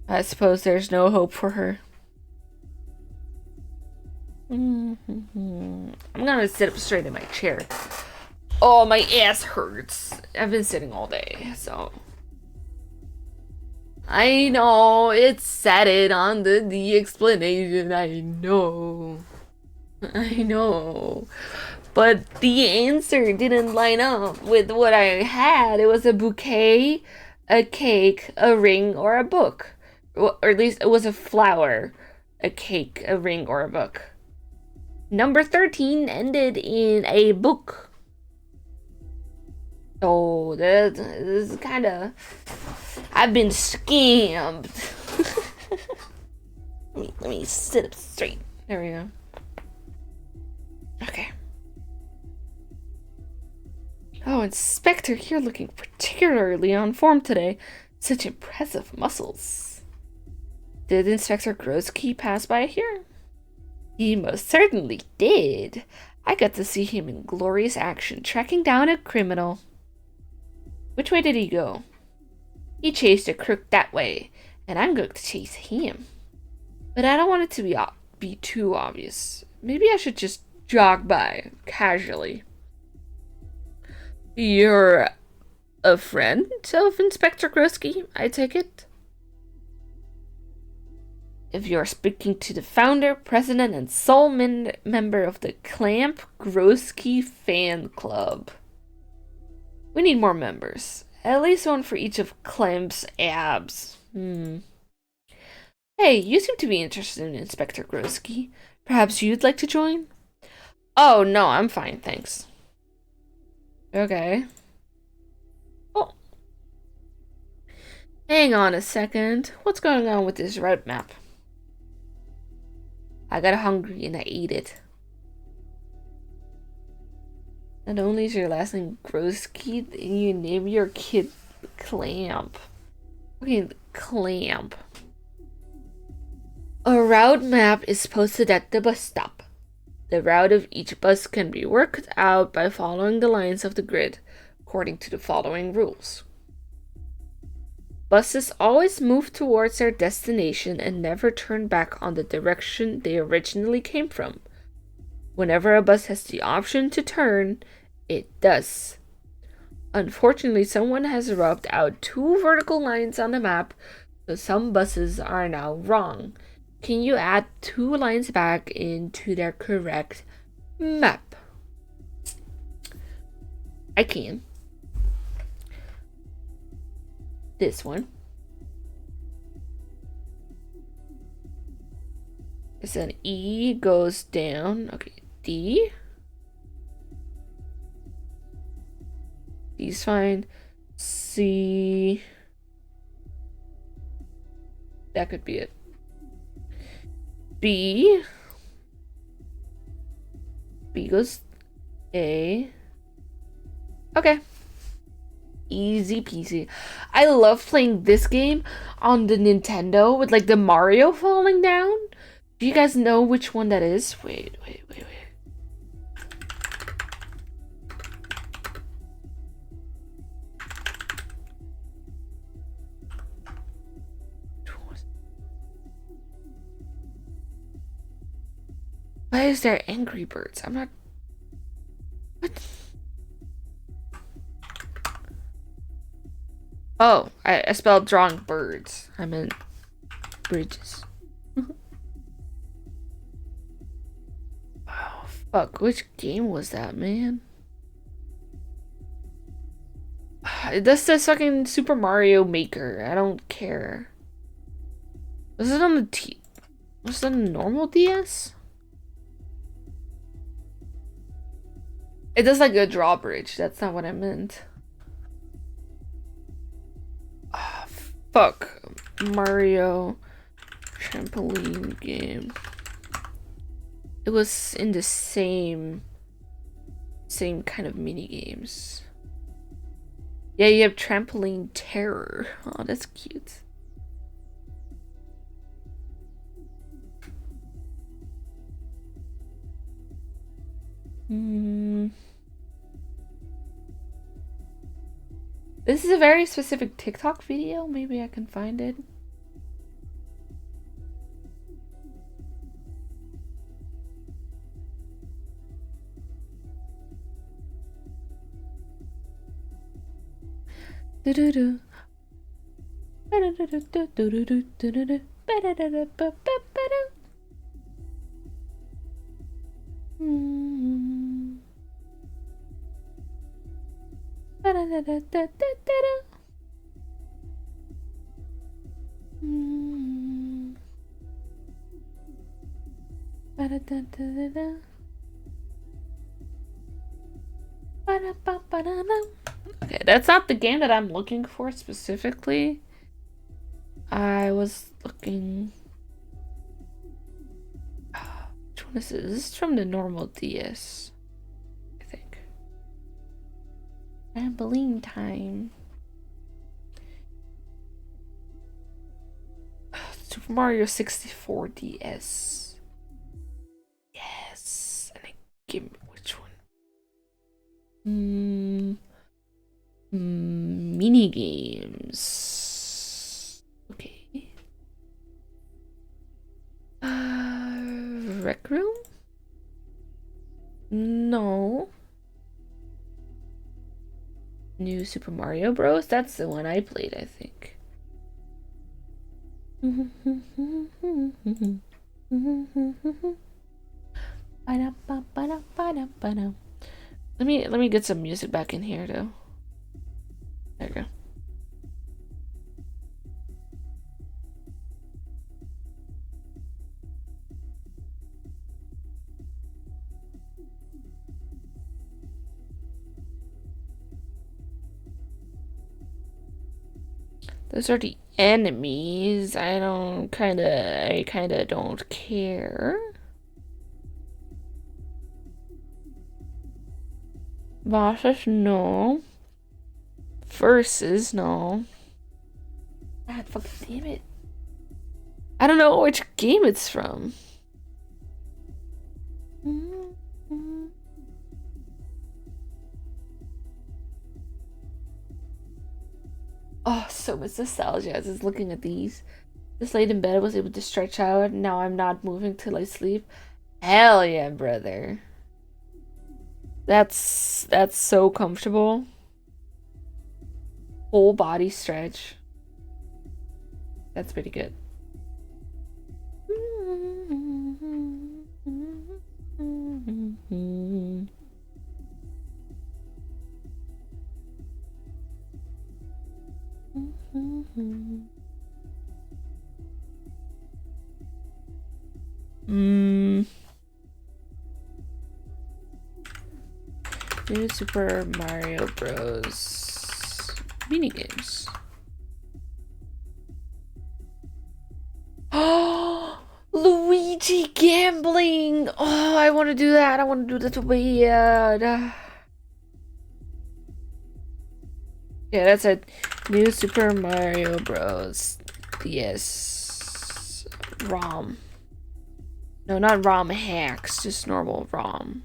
I suppose there's no hope for her. I'm gonna sit up straight in my chair. Oh, my ass hurts. I've been sitting all day, so. I know, it said it on the explanation. I know. But the answer didn't line up with what I had. It was a bouquet, a cake, a ring, or a book. Or at least it was a flower, a cake, a ring, or a book. Number 13 ended in a book. So this is kind of... I've been scammed. let me sit up straight. There we go. Okay. Oh, Inspector, you're looking particularly on form today. Such impressive muscles. Did Inspector Grosky pass by here? He most certainly did. I got to see him in glorious action, tracking down a criminal. Which way did he go? He chased a crook that way, and I'm going to chase him. But I don't want it to be too obvious. Maybe I should just jog by, casually. You're a friend of Inspector Grosky, I take it? If you're speaking to the founder, president, and sole member of the Clamp Grosky fan club. We need more members. At least one for each of Clamp's abs. Hey, you seem to be interested in Inspector Grosky. Perhaps you'd like to join? Oh, no, I'm fine, thanks. Okay. Oh. Hang on a second. What's going on with this route map? I got hungry and I ate it. Not only is your last name Grosky, you name your kid Clamp. Okay, Clamp. A route map is posted at the bus stop. The route of each bus can be worked out by following the lines of the grid, according to the following rules. Buses always move towards their destination and never turn back on the direction they originally came from. Whenever a bus has the option to turn, it does. Unfortunately, someone has rubbed out 2 vertical lines on the map, so some buses are now wrong. Can you add 2 lines back into their correct map? I can. This one. It's an E goes down. Okay, D. D's fine. C. That could be it. B. B goes A. Okay. Easy peasy. I love playing this game on the Nintendo with like the Mario falling down. Do you guys know which one that is? Wait. Why is there Angry Birds? I'm not... What? Oh, I spelled drawing birds. I meant bridges. Oh, fuck. Which game was that, man? That's the fucking Super Mario Maker. I don't care. Was it on the Was it a normal DS? It does like a drawbridge. That's not what I meant. Ah, fuck. Mario trampoline game. It was in the same kind of mini games. Yeah, you have trampoline terror. Oh, that's cute. This is a very specific TikTok video. Maybe I can find it. Do-do-do. Okay, that's not the game that I'm looking for specifically. I was looking. Which one is this? This is from the normal DS, I think. Trampoline time. Super Mario 64 DS. Yes. And give me which one? Mini games. Okay. Rec room? No. New Super Mario Bros. That's the one I played, I think. Let me get some music back in here though. There we go. Those are the enemies. I kinda don't care. Bosses, no. Versus, no. God, fucking damn it. I don't know which game it's from. Oh, so much nostalgia as I was looking at these. Just laid in bed, I was able to stretch out. Now I'm not moving till I sleep. Hell yeah, brother. That's so comfortable. Whole body stretch. That's pretty good. New Super Mario Bros. Minigames. Oh, Luigi gambling. Oh, I want to do that. I want to do that so bad. Yeah, that's a New Super Mario Bros. DS ROM. No, not ROM hacks, just normal ROM.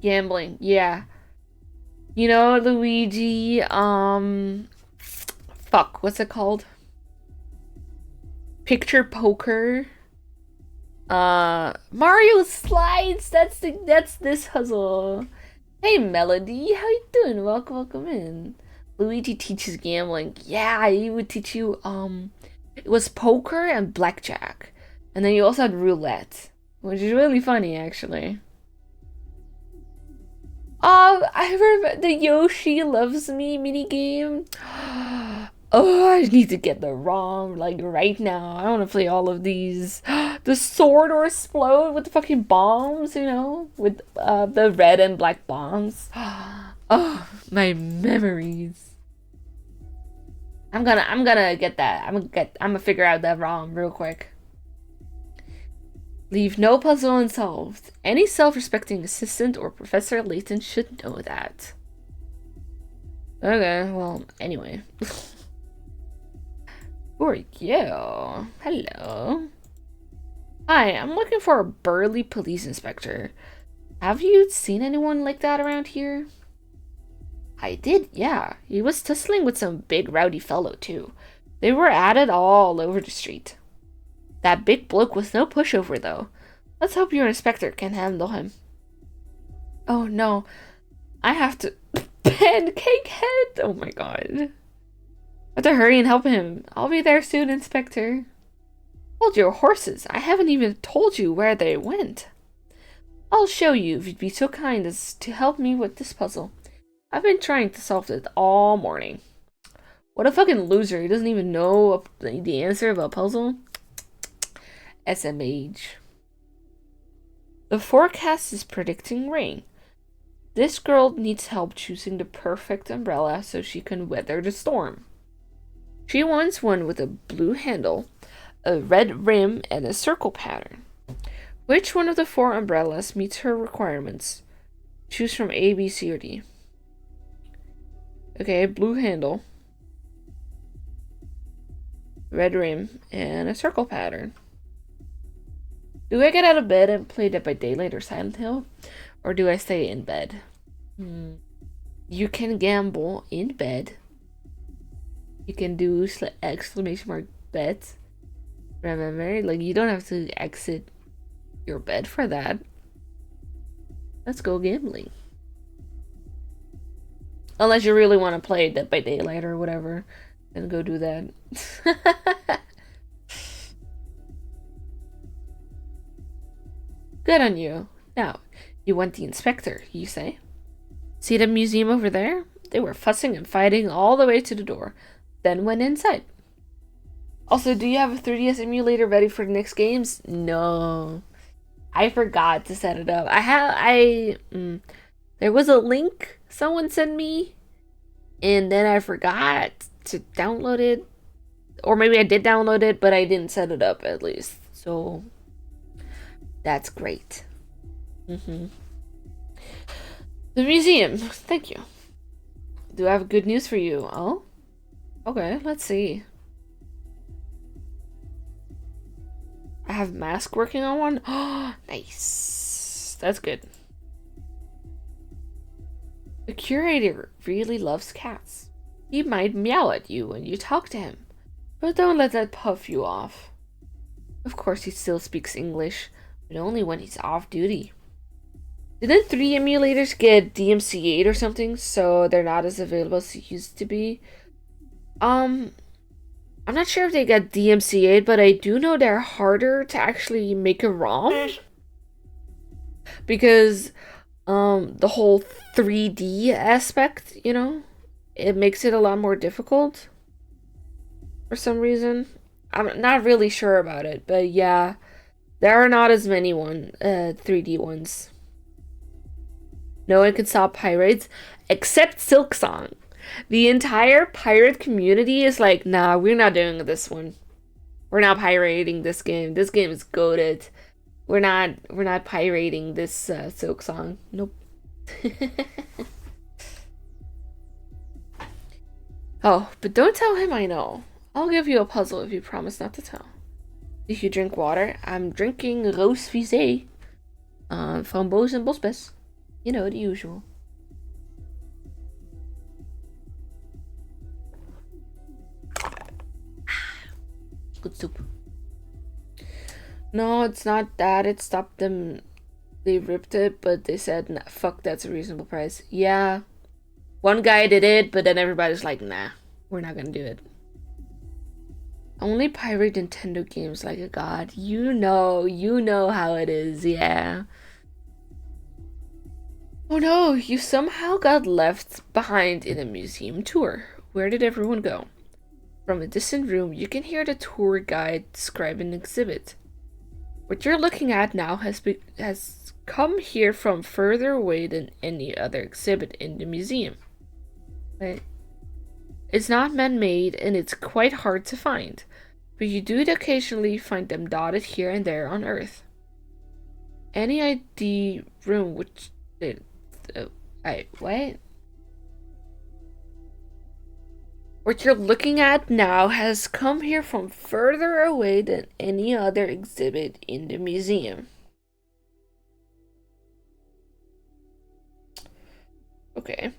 Gambling, yeah. You know, Luigi, fuck, what's it called? Picture poker. Mario slides, that's this puzzle. Hey Melody, how you doing? Welcome in. Luigi teaches gambling. Yeah, he would teach you, it was poker and blackjack. And then you also had roulette, which is really funny, actually. Oh, I remember the Yoshi Loves Me minigame. Oh, I need to get the ROM, like, right now. I want to play all of these. The sword or explode with the fucking bombs, you know? With the red and black bombs. Oh, my memories. I'm gonna get that. I'm gonna figure out that ROM real quick. Leave no puzzle unsolved. Any self-respecting assistant or Professor Layton should know that. Okay, well, anyway. Who are you? Hello. Hi, I'm looking for a burly police inspector. Have you seen anyone like that around here? I did, yeah. He was tussling with some big rowdy fellow, too. They were at it all over the street. That big bloke was no pushover, though. Let's hope your inspector can handle him. Oh no, I have to... Pancake head! Oh my god. I have to hurry and help him. I'll be there soon, Inspector. Hold your horses. I haven't even told you where they went. I'll show you if you'd be so kind as to help me with this puzzle. I've been trying to solve it all morning. What a fucking loser. He doesn't even know the answer of a puzzle. SMH. The forecast is predicting rain. This girl needs help choosing the perfect umbrella so she can weather the storm. She wants one with a blue handle, a red rim, and a circle pattern. Which one of the 4 umbrellas meets her requirements? Choose from A, B, C, or D. Okay, blue handle, red rim, and a circle pattern. Do I get out of bed and play Dead by Daylight or Silent Hill? Or do I stay in bed? You can gamble in bed. You can do exclamation mark bets. Remember, like, you don't have to exit your bed for that. Let's go gambling. Unless you really want to play Dead by Daylight or whatever, then go do that. Good on you. Now, you want the inspector, you say? See the museum over there? They were fussing and fighting all the way to the door, then went inside. Also, do you have a 3DS emulator ready for the next games? No. I forgot to set it up. There was a link someone sent me, and then I forgot to download it. Or maybe I did download it, but I didn't set it up at least. So, that's great. The museum. Thank you. Do I have good news for you? Oh? Okay, let's see. I have mask working on one? Oh, nice. That's good. The curator really loves cats. He might meow at you when you talk to him, but don't let that puff you off. Of course, he still speaks English, but only when he's off duty. Didn't 3 emulators get DMCA'd or something, so they're not as available as they used to be? I'm not sure if they got DMCA'd, but I do know they're harder to actually make a ROM. Because, the whole 3D aspect, you know? It makes it a lot more difficult. For some reason. I'm not really sure about it, but yeah. There are not as many 3D ones. No one can stop pirates except Silksong. The entire pirate community is like, nah, we're not doing this one. We're not pirating this game. This game is goated. We're not pirating this Silksong. Nope. Oh, but don't tell him I know. I'll give you a puzzle if you promise not to tell. If you drink water, I'm drinking Rose Visée. Framboos and Bosbes. You know, the usual. Good soup. No, it's not that. It stopped them. They ripped it, but they said, nah, fuck, that's a reasonable price. Yeah. One guy did it, but then everybody's like, nah, we're not gonna do it. Only pirate Nintendo games like a god. You know how it is, yeah. Oh no, you somehow got left behind in a museum tour. Where did everyone go? From a distant room, you can hear the tour guide describe an exhibit. What you're looking at now has come here from further away than any other exhibit in the museum. Right? It's not man-made and it's quite hard to find, but you do occasionally find them dotted here and there on Earth. Any ID room which... what? What you're looking at now has come here from further away than any other exhibit in the museum. Okay.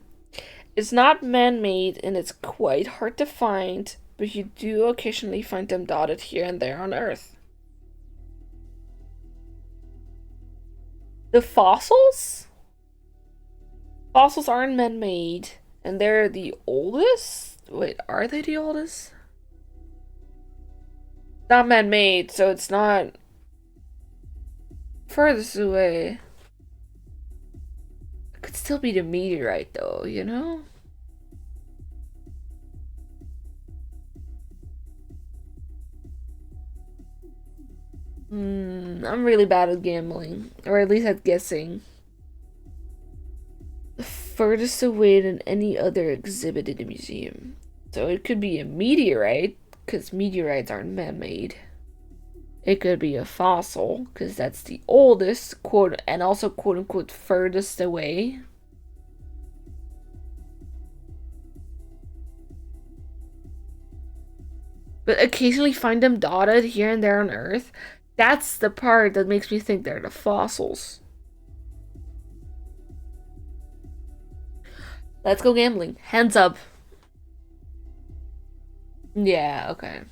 It's not man-made and it's quite hard to find, but you do occasionally find them dotted here and there on Earth. The fossils? Fossils aren't man-made, and they're the oldest? Wait, are they the oldest? Not man-made, so it's not furthest away. It could still be the meteorite, though, you know? I'm really bad at gambling, or at least at guessing. Furthest away than any other exhibit in the museum. So it could be a meteorite, because meteorites aren't man-made. It could be a fossil, because that's the oldest, quote, and also quote-unquote furthest away. But occasionally find them dotted here and there on Earth. That's the part that makes me think they're the fossils. Let's go gambling. Hands up. Yeah, okay.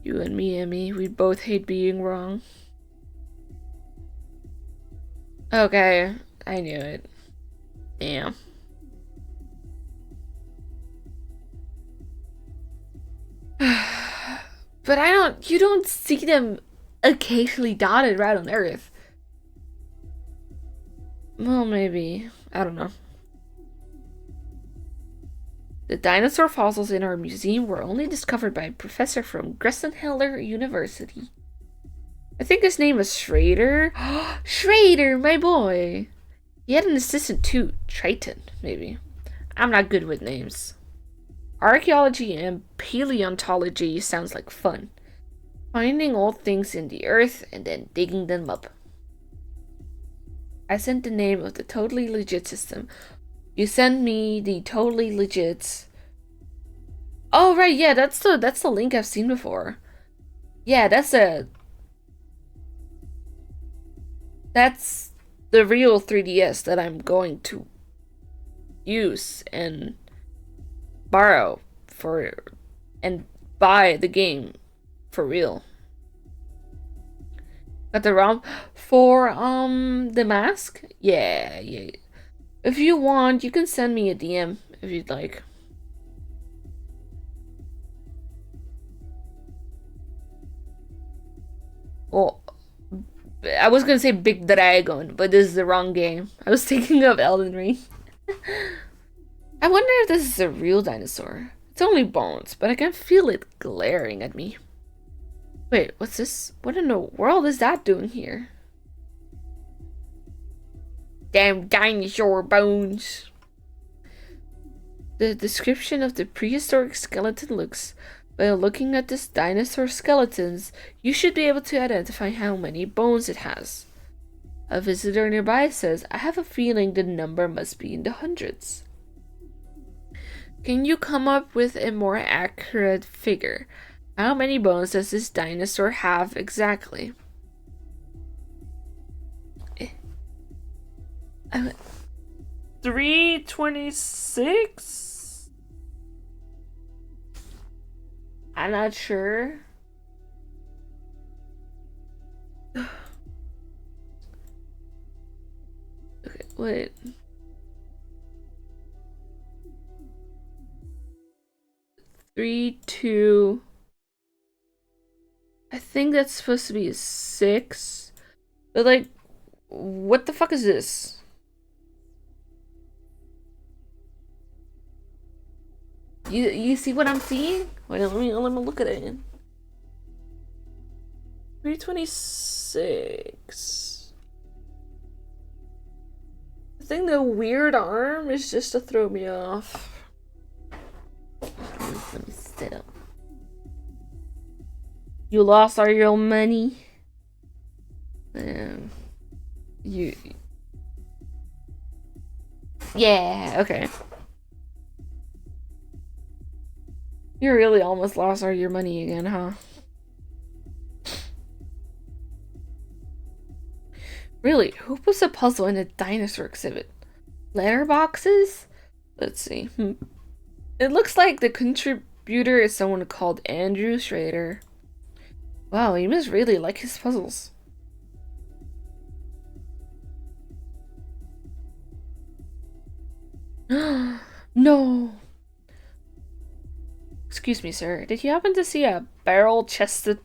You and me, Emmy, we both hate being wrong. Okay, I knew it. Yeah. But you don't see them occasionally dotted right on Earth. Well, maybe. I don't know. The dinosaur fossils in our museum were only discovered by a professor from Gressenheller University. I think his name was Schrader. Schrader, my boy! He had an assistant too, Triton, maybe. I'm not good with names. Archaeology and paleontology sounds like fun. Finding old things in the earth and then digging them up. I sent the name of the totally legit system. You sent me the totally legit. Oh right, yeah, that's the link I've seen before. Yeah, that's the real 3DS that I'm going to use and borrow for and buy the game for real. Got the ROM for the mask? Yeah. If you want, you can send me a DM if you'd like. Well, I was gonna say Big Dragon, but this is the wrong game. I was thinking of Elden Ring. I wonder if this is a real dinosaur. It's only bones, but I can feel it glaring at me. Wait, what's this? What in the world is that doing here? Damn dinosaur bones. The description of the prehistoric skeleton looks, by looking at this dinosaur skeletons, you should be able to identify how many bones it has. A visitor nearby says, I have a feeling the number must be in the hundreds. Can you come up with a more accurate figure? How many bones does this dinosaur have exactly? 326? I'm not sure. Okay, wait. 3, 2. I think that's supposed to be a 6. But like, what the fuck is this? You see what I'm seeing? Wait, let me look at it. 326. I think the weird arm is just to throw me off. Let me sit up. You lost all your money? You... Yeah, okay. You really almost lost all your money again, huh? Really, who puts a puzzle in a dinosaur exhibit? Letterboxes? Let's see. It looks like the contributor is someone called Andrew Schrader. Wow, he must really like his puzzles. No. Excuse me, sir. Did you happen to see a barrel-chested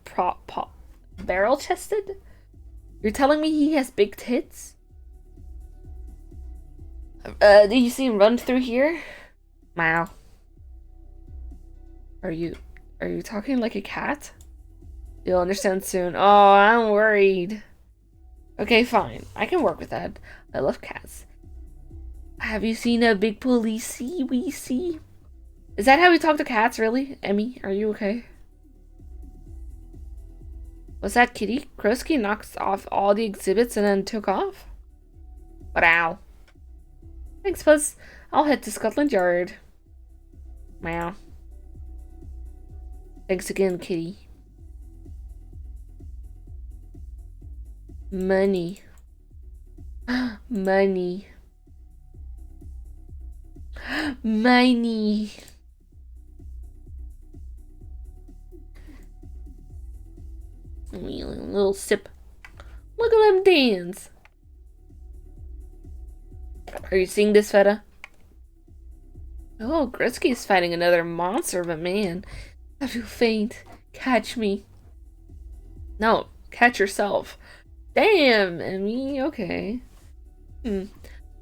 barrel-chested? You're telling me he has big tits? Did you see him run through here? Wow. Are you talking like a cat? You'll understand soon. Oh, I'm worried. Okay, fine. I can work with that. I love cats. Have you seen a big policey weesey? Is that how we talk to cats, really? Emmy, are you okay? Was that Kitty? Krusky knocked off all the exhibits and then took off? Wow. Thanks, Buzz. I'll head to Scotland Yard. Wow. Thanks again, Kitty. Money. Money. Money. A little sip. Look at them dance. Are you seeing this, Feta? Oh, Gretzky's fighting another monster of a man. I feel faint. Catch me. No, catch yourself. Damn, Emmy, okay.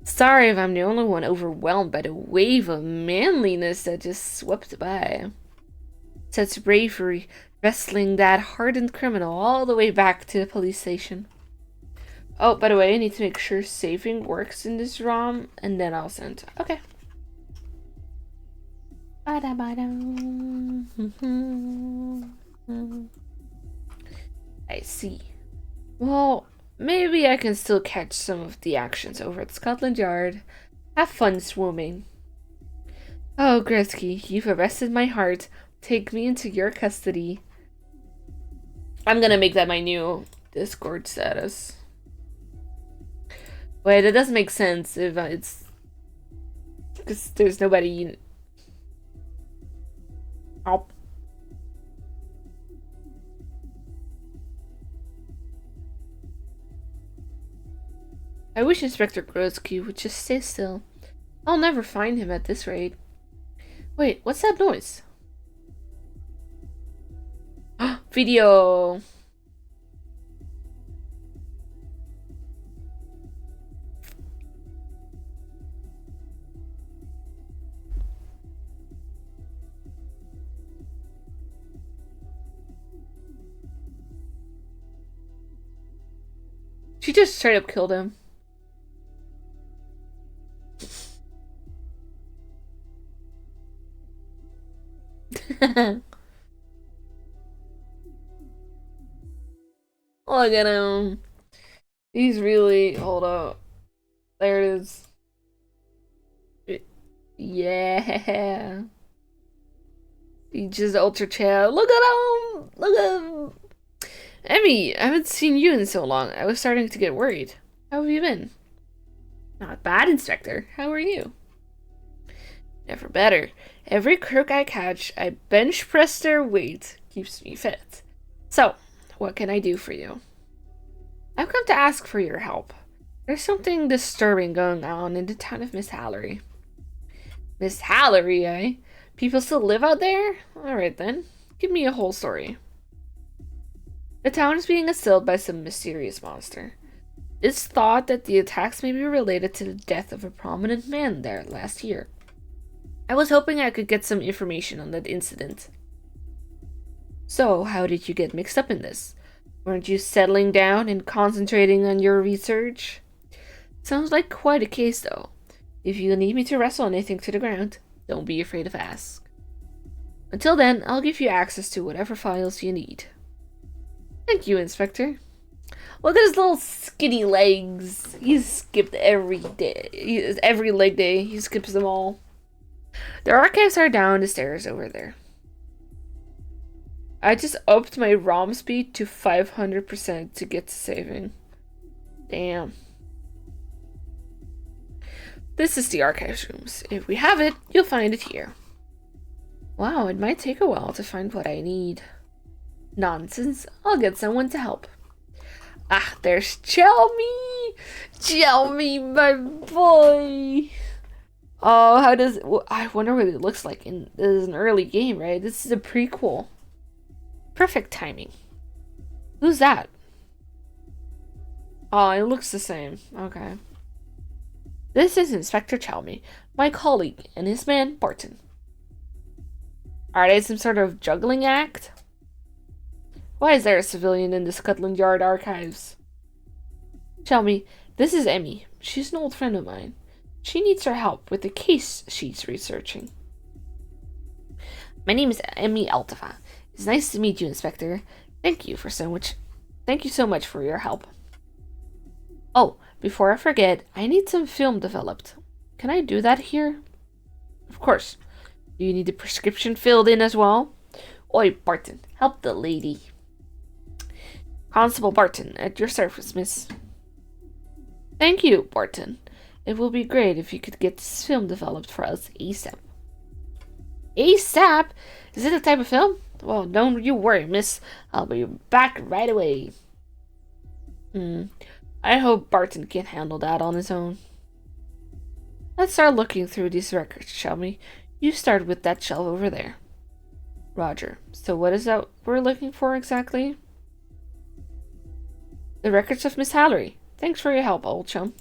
Sorry if I'm the only one overwhelmed by the wave of manliness that just swept by. Such bravery, wrestling that hardened criminal all the way back to the police station. Oh, by the way, I need to make sure saving works in this ROM, and then I'll send. Okay. I see. Well, maybe I can still catch some of the actions over at Scotland Yard. Have fun swimming. Oh, Gretzky, you've arrested my heart. Take me into your custody. I'm gonna make that my new Discord status. Wait, that doesn't make sense if it's... because there's nobody... Oh. I wish Inspector Grodzki would just stay still. I'll never find him at this rate. Wait, what's that noise? Video. She just straight up killed him. Look at him. He's really... hold up. There it is. Yeah. He just ultra chat. Look at him! Look at him! Emmy, I haven't seen you in so long. I was starting to get worried. How have you been? Not bad, Inspector. How are you? Never better. Every crook I catch, I bench press their weight. Keeps me fit. So, what can I do for you? I've come to ask for your help. There's something disturbing going on in the town of Miss Hallery. Miss Hallery, eh? People still live out there? Alright then. Give me a whole story. The town is being assailed by some mysterious monster. It's thought that the attacks may be related to the death of a prominent man there last year. I was hoping I could get some information on that incident. So, how did you get mixed up in this? Weren't you settling down and concentrating on your research? Sounds like quite a case, though. If you need me to wrestle anything to the ground, don't be afraid to ask. Until then, I'll give you access to whatever files you need. Thank you, Inspector. Look at his little skinny legs. He's skipped every day. Every leg day, he skips them all. The archives are down the stairs over there. I just upped my ROM speed to 500% to get to saving. Damn. This is the archives rooms. If we have it, you'll find it here. Wow, it might take a while to find what I need. Nonsense. I'll get someone to help. Ah, there's Chelmy! Chelmy, my boy! Oh, how does... I wonder what it looks like. This is an early game, right? This is a prequel. Perfect timing. Who's that? Oh, it looks the same. Okay. This is Inspector Chelmy, my colleague, and his man, Barton. Are they some sort of juggling act? Why is there a civilian in the Scotland Yard archives? Chelmy, this is Emmy. She's an old friend of mine. She needs our help with the case she's researching. My name is Emmy Altava. It's nice to meet you, Inspector. Thank you so much for your help. Oh, before I forget, I need some film developed. Can I do that here? Of course. Do you need the prescription filled in as well? Oi, Barton, help the lady. Constable Barton, at your service, miss. Thank you, Barton. It will be great if you could get this film developed for us ASAP. ASAP? Is it a type of film? Well, don't you worry, miss. I'll be back right away. I hope Barton can handle that on his own. Let's start looking through these records, shall we? You start with that shelf over there. Roger. So what is that we're looking for exactly? The records of Miss Hallery. Thanks for your help, old chum.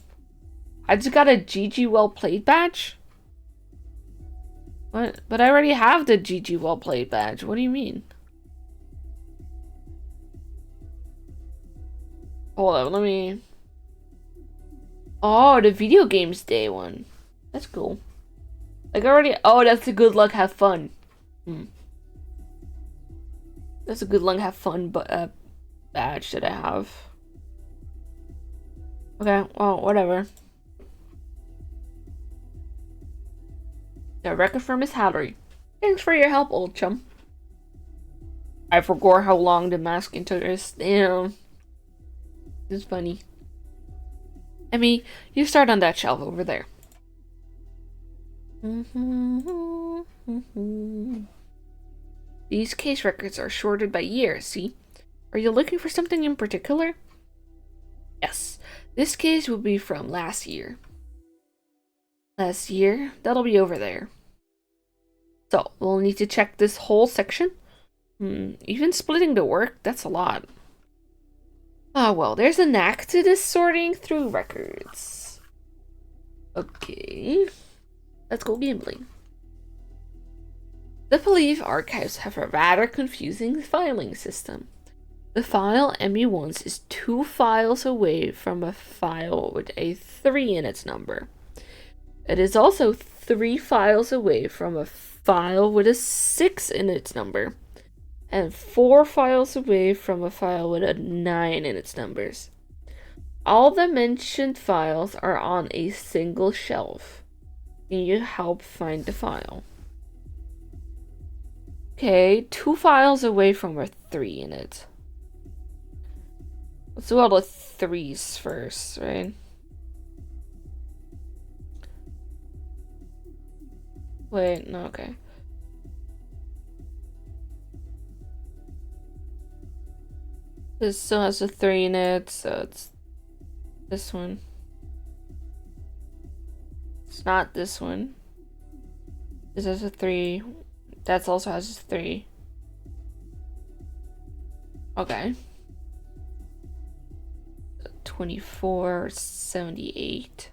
I just got a GG Well Played badge? What? But I already have the GG Well Played badge. What do you mean? Hold on, let me... Oh, the video games day one. That's cool. Like already... Oh, that's a good luck, have fun. That's a good luck, have fun badge that I have. Okay, well, whatever. The record for Miss Hallery. Thanks for your help, old chum. I forgot how long the masking took us. Damn. It's funny. Emmy, you start on that shelf over there. These case records are sorted by year, see? Are you looking for something in particular? Yes. This case will be from last year. Last year? That'll be over there. So, we'll need to check this whole section. Even splitting the work, that's a lot. Ah, well, there's a knack to this sorting through records. Okay. Let's go gambling. The police archives have a rather confusing filing system. The file Emmy wants is 2 files away from a file with a 3 in its number. It is also 3 files away from a file with a 6 in its number, and 4 files away from a file with a 9 in its numbers. All the mentioned files are on a single shelf. Can you help find the file? Okay, 2 files away from a 3 in it. Let's do all the 3s first, right? Wait, no, okay. This still has a 3 in it, so it's this one. It's not this one. This has a 3. That also has a 3. Okay. 2478.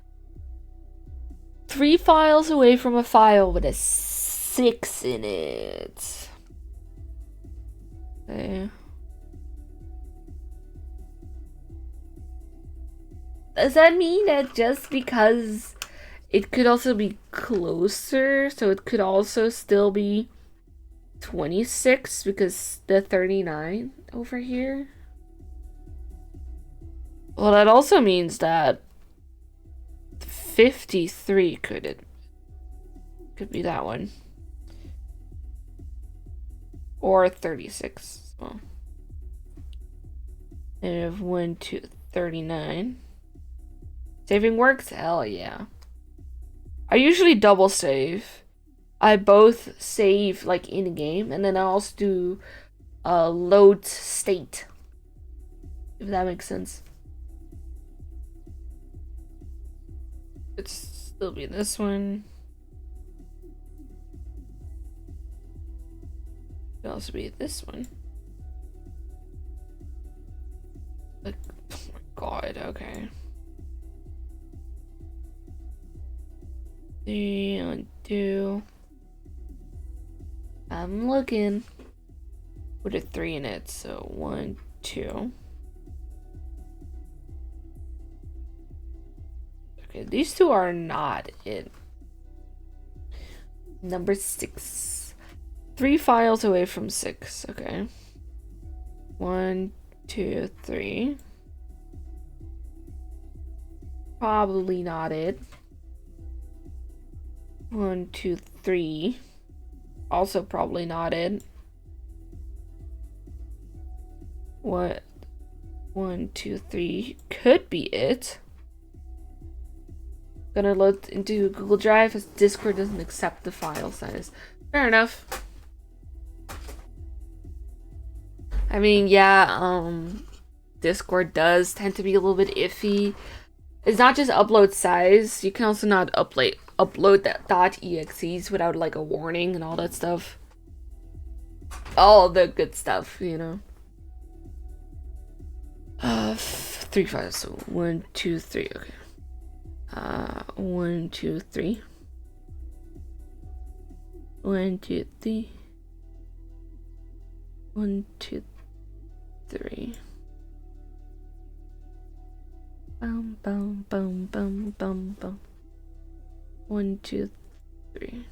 3 files away from a file with a 6 in it. Okay. Does that mean that just because it could also be closer, so it could also still be 26 because the 39 over here? Well, that also means that 53 could be that one. Or 36. Well. And 1, 2, 39. Saving works? Hell yeah. I usually double save. I both save like in game, and then I also do load state. If that makes sense. It's still be this one. It'll also be this one. Like, oh my god, okay. 3 and 2. I'm looking. With a 3 in it, so 1, 2. Okay, these two are not it. Number 6. 3 files away from 6. Okay. 1, 2, 3. Probably not it. 1, 2, 3. Also probably not it. What? 1, 2, 3 could be it. Gonna load into Google Drive as Discord doesn't accept the file size. Fair enough. I mean, yeah, Discord does tend to be a little bit iffy. It's not just upload size. You can also not upload that .exes without like a warning and all that stuff. All the good stuff, you know. 3 files. So 1, 2, 3. Okay. 1, 2, 3. 1, 2, 3. 1, 2, 3. Bum bum bum bum bum bum. 1, 2, 3.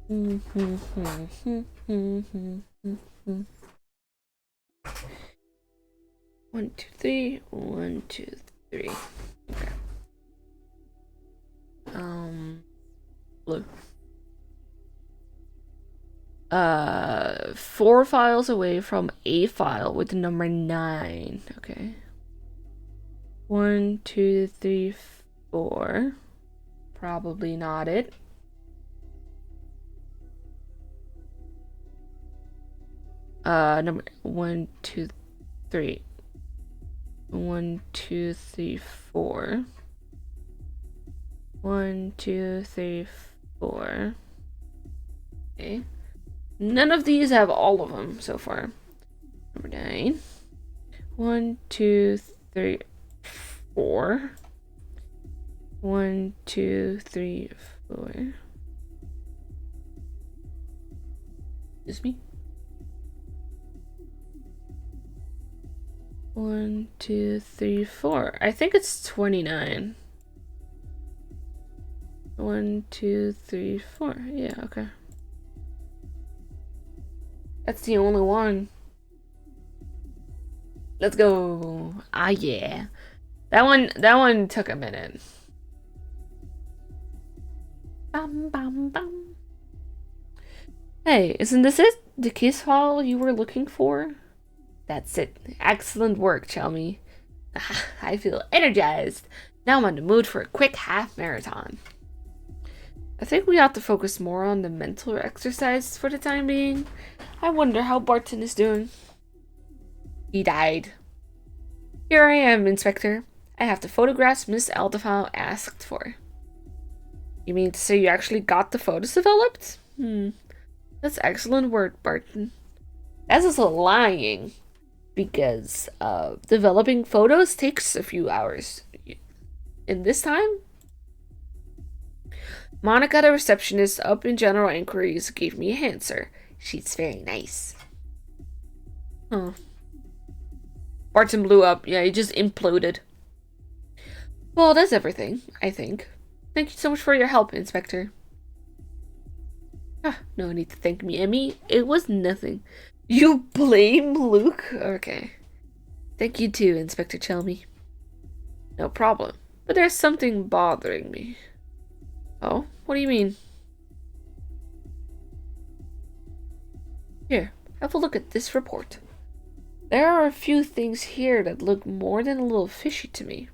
1, 2, 3. 1, 2, 3. Okay. Blue. 4 files away from a file with the number 9. Okay. 1, 2, 3, 4. Probably not it. Number 1, 2, 3. 1, 2, 3, 4. 1, 2, 3, 4. Okay. None of these have all of them so far. Number 9. 1, 2, 3, 4. 1, 2, 3, 4. Excuse me. 1, 2, 3, 4. I think it's 29. 1, 2, 3, 4. Yeah, okay. That's the only one. Let's go. Ah, yeah. That one took a minute. Bum, bum, bum. Hey, isn't this it? The case file you were looking for? That's it. Excellent work, Chelmy. I feel energized. Now I'm in the mood for a quick half marathon. I think we ought to focus more on the mental exercise for the time being. I wonder how Barton is doing. He died. Here I am, Inspector. I have the photographs Miss Elderfile asked for. You mean to say you actually got the photos developed? That's excellent work, Barton. That's also lying, because developing photos takes a few hours. In this time, Monica, the receptionist, up in general inquiries, gave me an answer. She's very nice. Huh. Barton blew up. Yeah, he just imploded. Well, that's everything, I think. Thank you so much for your help, Inspector. No need to thank me, Emmy. It was nothing. You blame Luke? Okay. Thank you too, Inspector Chelmy. No problem. But there's something bothering me. Oh, what do you mean? Here, have a look at this report. There are a few things here that look more than a little fishy to me.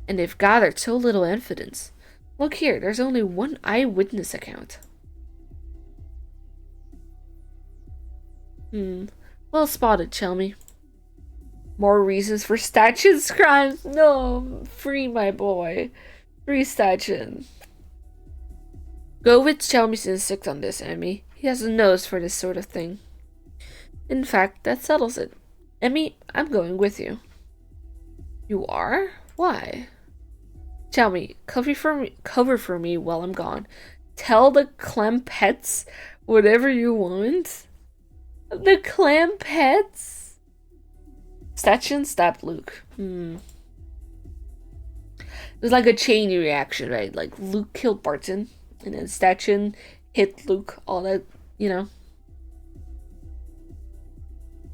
And they've gathered so little evidence. Look here, there's only one eyewitness account. Well spotted, Chelmy. More reasons for Stachen's crimes? No, free my boy. Free Stachen. Go with Chelmy's instinct on this, Emmy. He has a nose for this sort of thing. In fact, that settles it. Emmy, I'm going with you. You are? Why? Chelmy, cover for me while I'm gone. Tell the Clampets whatever you want. The Clampets? Stachen stabbed Luke. It was like a chain reaction, right? Like Luke killed Barton, and then Stachen hit Luke. All that, you know.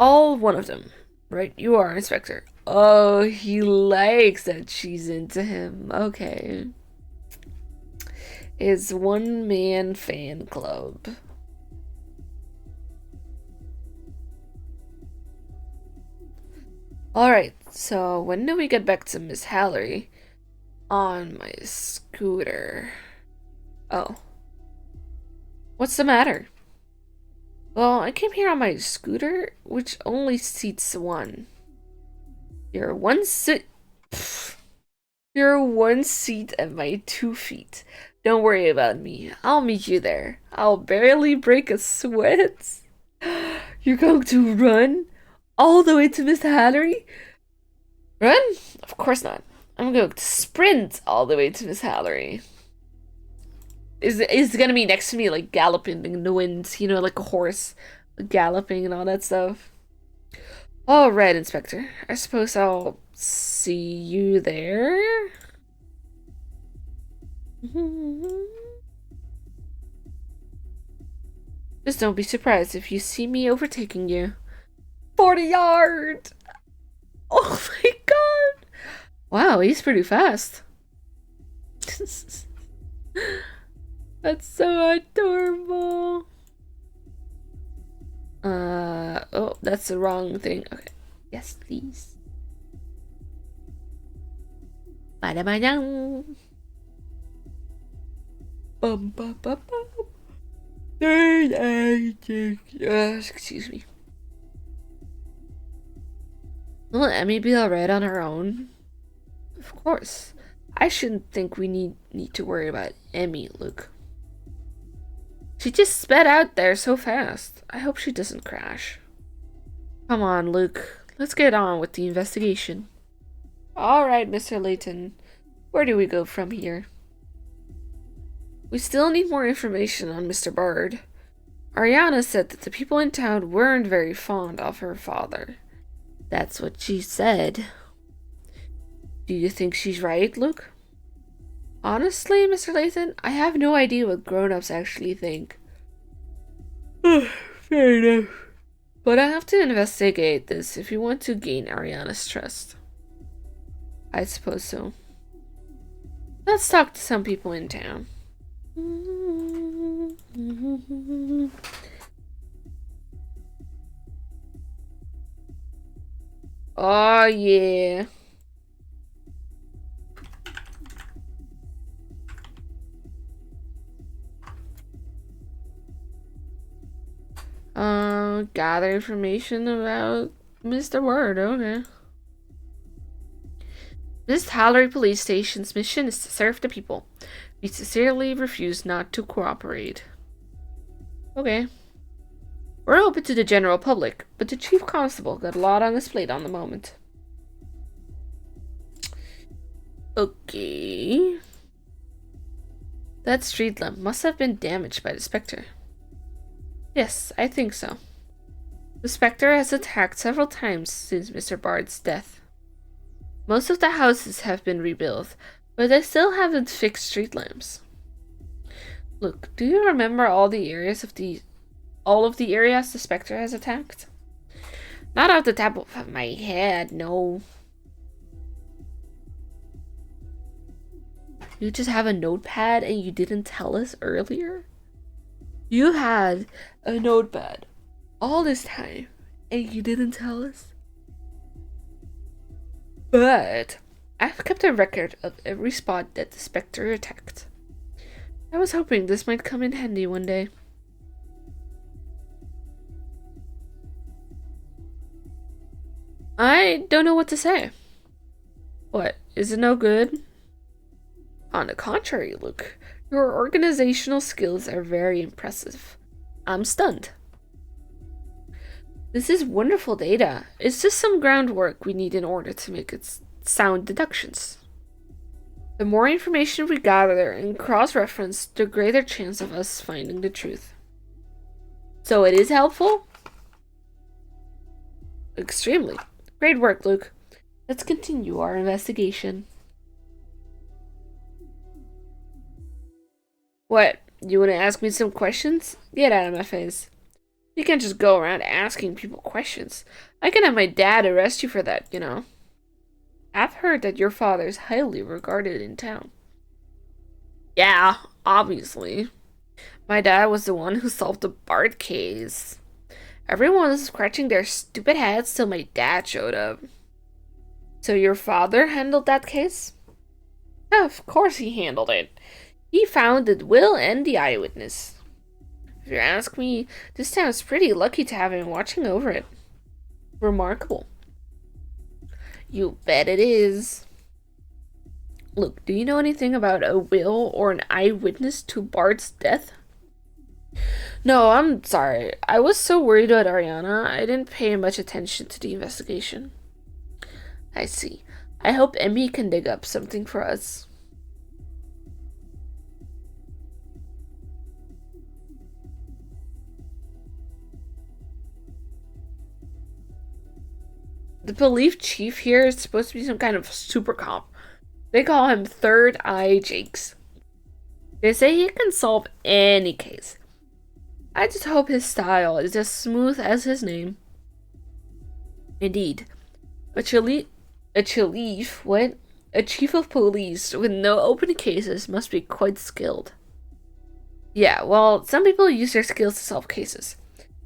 All one of them, right? You are Inspector. Oh, he likes that she's into him. Okay. His one-man fan club. Alright, so when do we get back to Miss Hallery? On my scooter. Oh. What's the matter? Well, I came here on my scooter, which only seats one. You're one seat at my 2 feet. Don't worry about me. I'll meet you there. I'll barely break a sweat. You're going to run all the way to Miss Hallery? Run? Of course not. I'm going to sprint all the way to Miss Hallery. Is gonna be next to me, like galloping in the wind, you know, like a horse galloping and all that stuff. All right, Inspector. I suppose I'll see you there. Just don't be surprised if you see me overtaking you. 40 yards! Oh my god! Wow, he's pretty fast. That's so adorable. Oh, that's the wrong thing. Okay. Yes, please. Ba-da-ba-dum. Bum bum bum bum. Excuse me. Will Emmy be alright on her own? Of course. I shouldn't think we need to worry about Emmy, Luke. She just sped out there so fast. I hope she doesn't crash. Come on, Luke. Let's get on with the investigation. Alright, Mr. Layton. Where do we go from here? We still need more information on Mr. Bird. Ariana said that the people in town weren't very fond of her father. That's what she said. Do you think she's right, Luke? Honestly, Mr. Layton, I have no idea what grown-ups actually think. Fair enough. But I have to investigate this if you want to gain Ariana's trust. I suppose so. Let's talk to some people in town. Oh, yeah. Gather information about Mr. Word, okay. This Hallery police station's mission is to serve the people. We sincerely refuse not to cooperate. Okay. We're open to the general public, but the chief constable got a lot on his plate on the moment. Okay. That street lamp must have been damaged by the Spectre. Yes, I think so. The Spectre has attacked several times since Mr. Bard's death. Most of the houses have been rebuilt, but they still haven't fixed street lamps. Look, do you remember all of the areas the Spectre has attacked? Not off the top of my head, no. You just have a notepad and you didn't tell us earlier? You had a notepad all this time and you didn't tell us? But I've kept a record of every spot that the Spectre attacked. I was hoping this might come in handy one day. I don't know what to say. What, is it no good? On the contrary, Luke, your organizational skills are very impressive. I'm stunned. This is wonderful data. It's just some groundwork we need in order to make it sound deductions. The more information we gather and cross-reference, the greater chance of us finding the truth. So it is helpful? Extremely. Great work, Luke. Let's continue our investigation. What? You want to ask me some questions? Get out of my face. You can't just go around asking people questions. I can have my dad arrest you for that, you know. I've heard that your father's highly regarded in town. Yeah, obviously. My dad was the one who solved the Bard case. Everyone was scratching their stupid heads till my dad showed up. So your father handled that case? Of course he handled it. He found the will and the eyewitness. If you ask me, this town's pretty lucky to have him watching over it. Remarkable. You bet it is. Look, do you know anything about a will or an eyewitness to Bard's death? No, I'm sorry. I was so worried about Ariana, I didn't pay much attention to the investigation. I see. I hope Emmy can dig up something for us. The police chief here is supposed to be some kind of super cop. They call him Third Eye Jakes. They say he can solve any case. I just hope his style is as smooth as his name. Indeed. A chief of police with no open cases must be quite skilled. Yeah, well, some people use their skills to solve cases.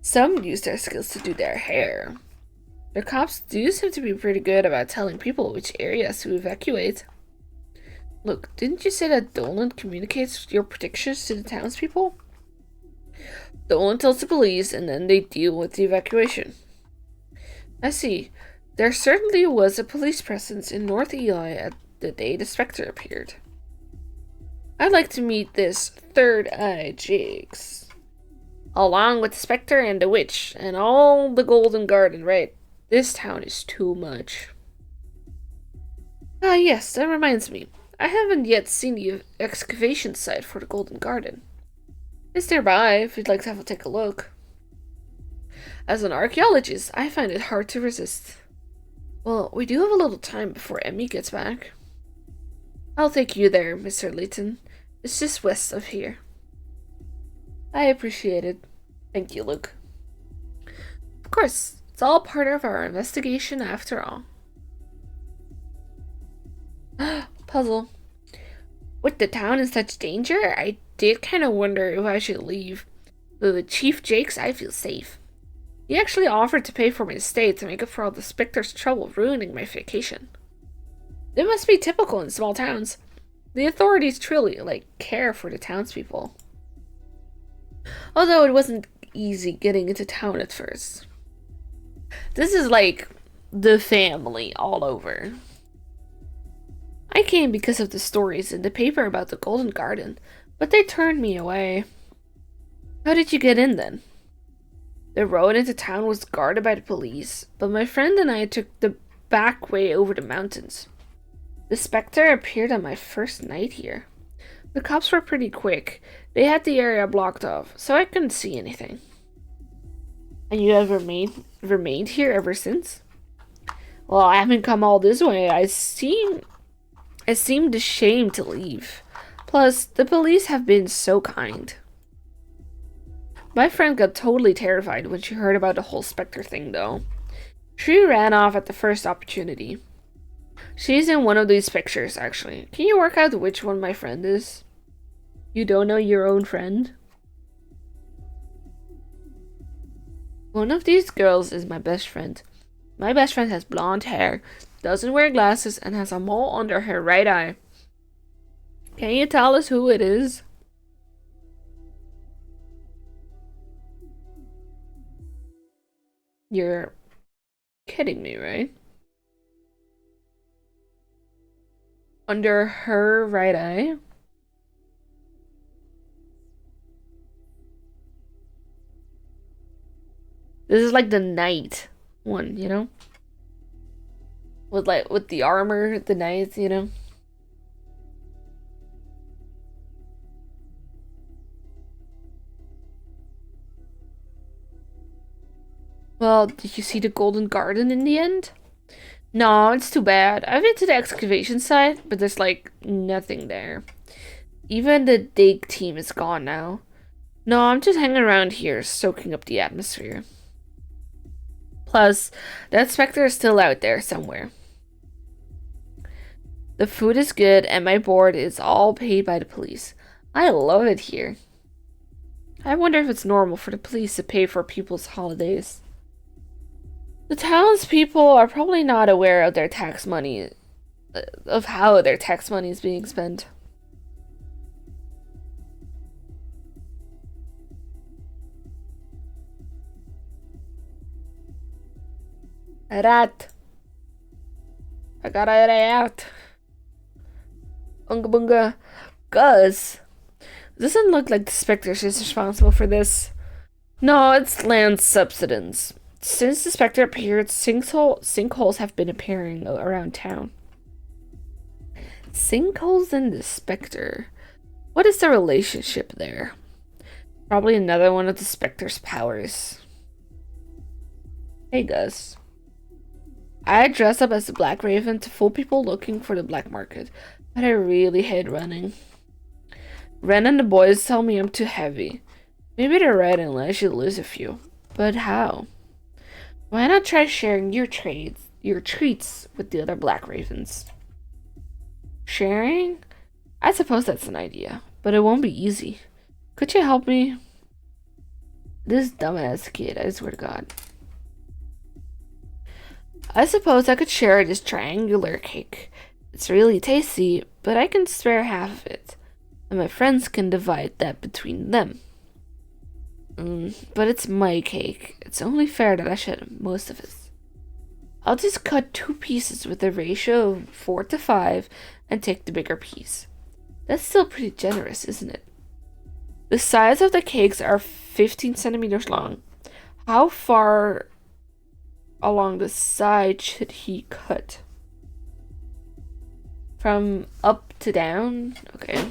Some use their skills to do their hair. The cops do seem to be pretty good about telling people which areas to evacuate. Look, didn't you say that Dolan communicates your predictions to the townspeople? Dolan tells the police and then they deal with the evacuation. I see. There certainly was a police presence in North Eli at the day the Spectre appeared. I'd like to meet this Third Eye Jakes. Along with the Spectre and the Witch and all the Golden Garden, right? This town is too much. Ah, yes, that reminds me. I haven't yet seen the excavation site for the Golden Garden. It's nearby if you'd like to take a look. As an archaeologist, I find it hard to resist. Well, we do have a little time before Emmy gets back. I'll take you there, Mr. Layton. It's just west of here. I appreciate it. Thank you, Luke. Of course. It's all part of our investigation after all. Puzzle. With the town in such danger, I did kind of wonder if I should leave. Though the Chief Jakes, I feel safe. He actually offered to pay for my stay to make up for all the Spectre's trouble ruining my vacation. It must be typical in small towns. The authorities truly, care for the townspeople. Although it wasn't easy getting into town at first. This is like the family all over. I came because of the stories in the paper about the Golden Garden, but they turned me away. How did you get in then? The road into town was guarded by the police, but my friend and I took the back way over the mountains. The Spectre appeared on my first night here. The cops were pretty quick. They had the area blocked off, so I couldn't see anything. And you have remained here ever since? Well, I haven't come all this way. I seemed ashamed to leave. Plus, the police have been so kind. My friend got totally terrified when she heard about the whole Spectre thing, though. She ran off at the first opportunity. She's in one of these pictures, actually. Can you work out which one my friend is? You don't know your own friend? One of these girls is my best friend. My best friend has blonde hair, doesn't wear glasses, and has a mole under her right eye. Can you tell us who it is? You're kidding me, right? Under her right eye? This is like the knight one, you know? With the armor, the knights, you know? Well, did you see the Golden Garden in the end? No, it's too bad. I've been to the excavation site, but there's like nothing there. Even the dig team is gone now. No, I'm just hanging around here, soaking up the atmosphere. Plus, that Spectre is still out there somewhere. The food is good, and my board is all paid by the police. I love it here. I wonder if it's normal for the police to pay for people's holidays. The townspeople are probably not aware of their tax money, of how their tax money is being spent. A rat. I got a rat. Unga bunga. Gus. Doesn't look like the Spectre is responsible for this. No, it's land subsidence. Since the Spectre appeared, sinkholes have been appearing around town. Sinkholes and the Spectre. What is the relationship there? Probably another one of the Spectre's powers. Hey, Gus. I dress up as the Black Raven to fool people looking for the black market, but I really hate running. Ren and the boys tell me I'm too heavy. Maybe they're right and I should lose a few. But how? Why not try sharing your treats with the other Black Ravens? Sharing? I suppose that's an idea, but it won't be easy. Could you help me? This dumbass kid, I swear to God. I suppose I could share this triangular cake. It's really tasty, but I can spare half of it, and my friends can divide that between them. But it's my cake. It's only fair that I should have most of it. I'll just cut 2 pieces with a ratio of 4 to 5 and take the bigger piece. That's still pretty generous, isn't it? The sides of the cakes are 15 centimeters long. How far along the side should he cut? From up to down? Okay.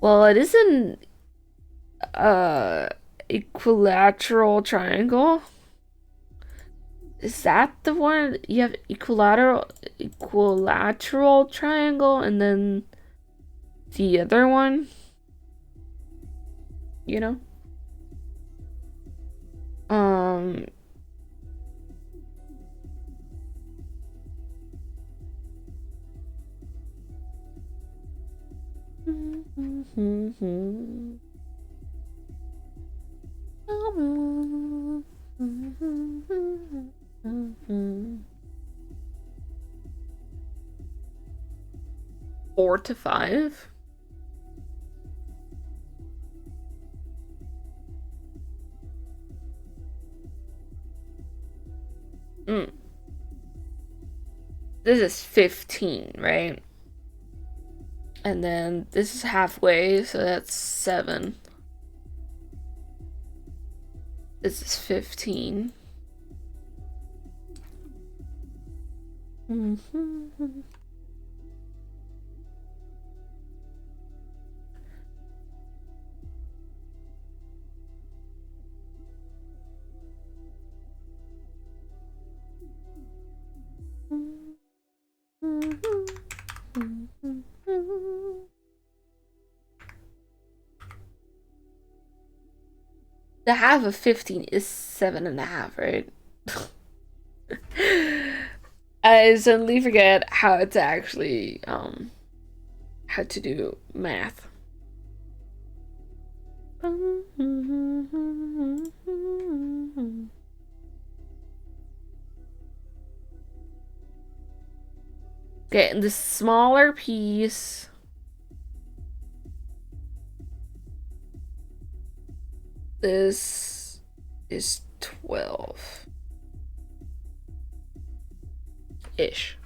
Well, it is an equilateral triangle. Is that the one? You have equilateral triangle and then the other one, you know? Four to 5. This is 15, right? And then this is halfway, so that's 7. This is 15. The half of 15 is 7.5, right? I suddenly forget how to actually how to do math. Okay, and the smaller piece this is 12 ish.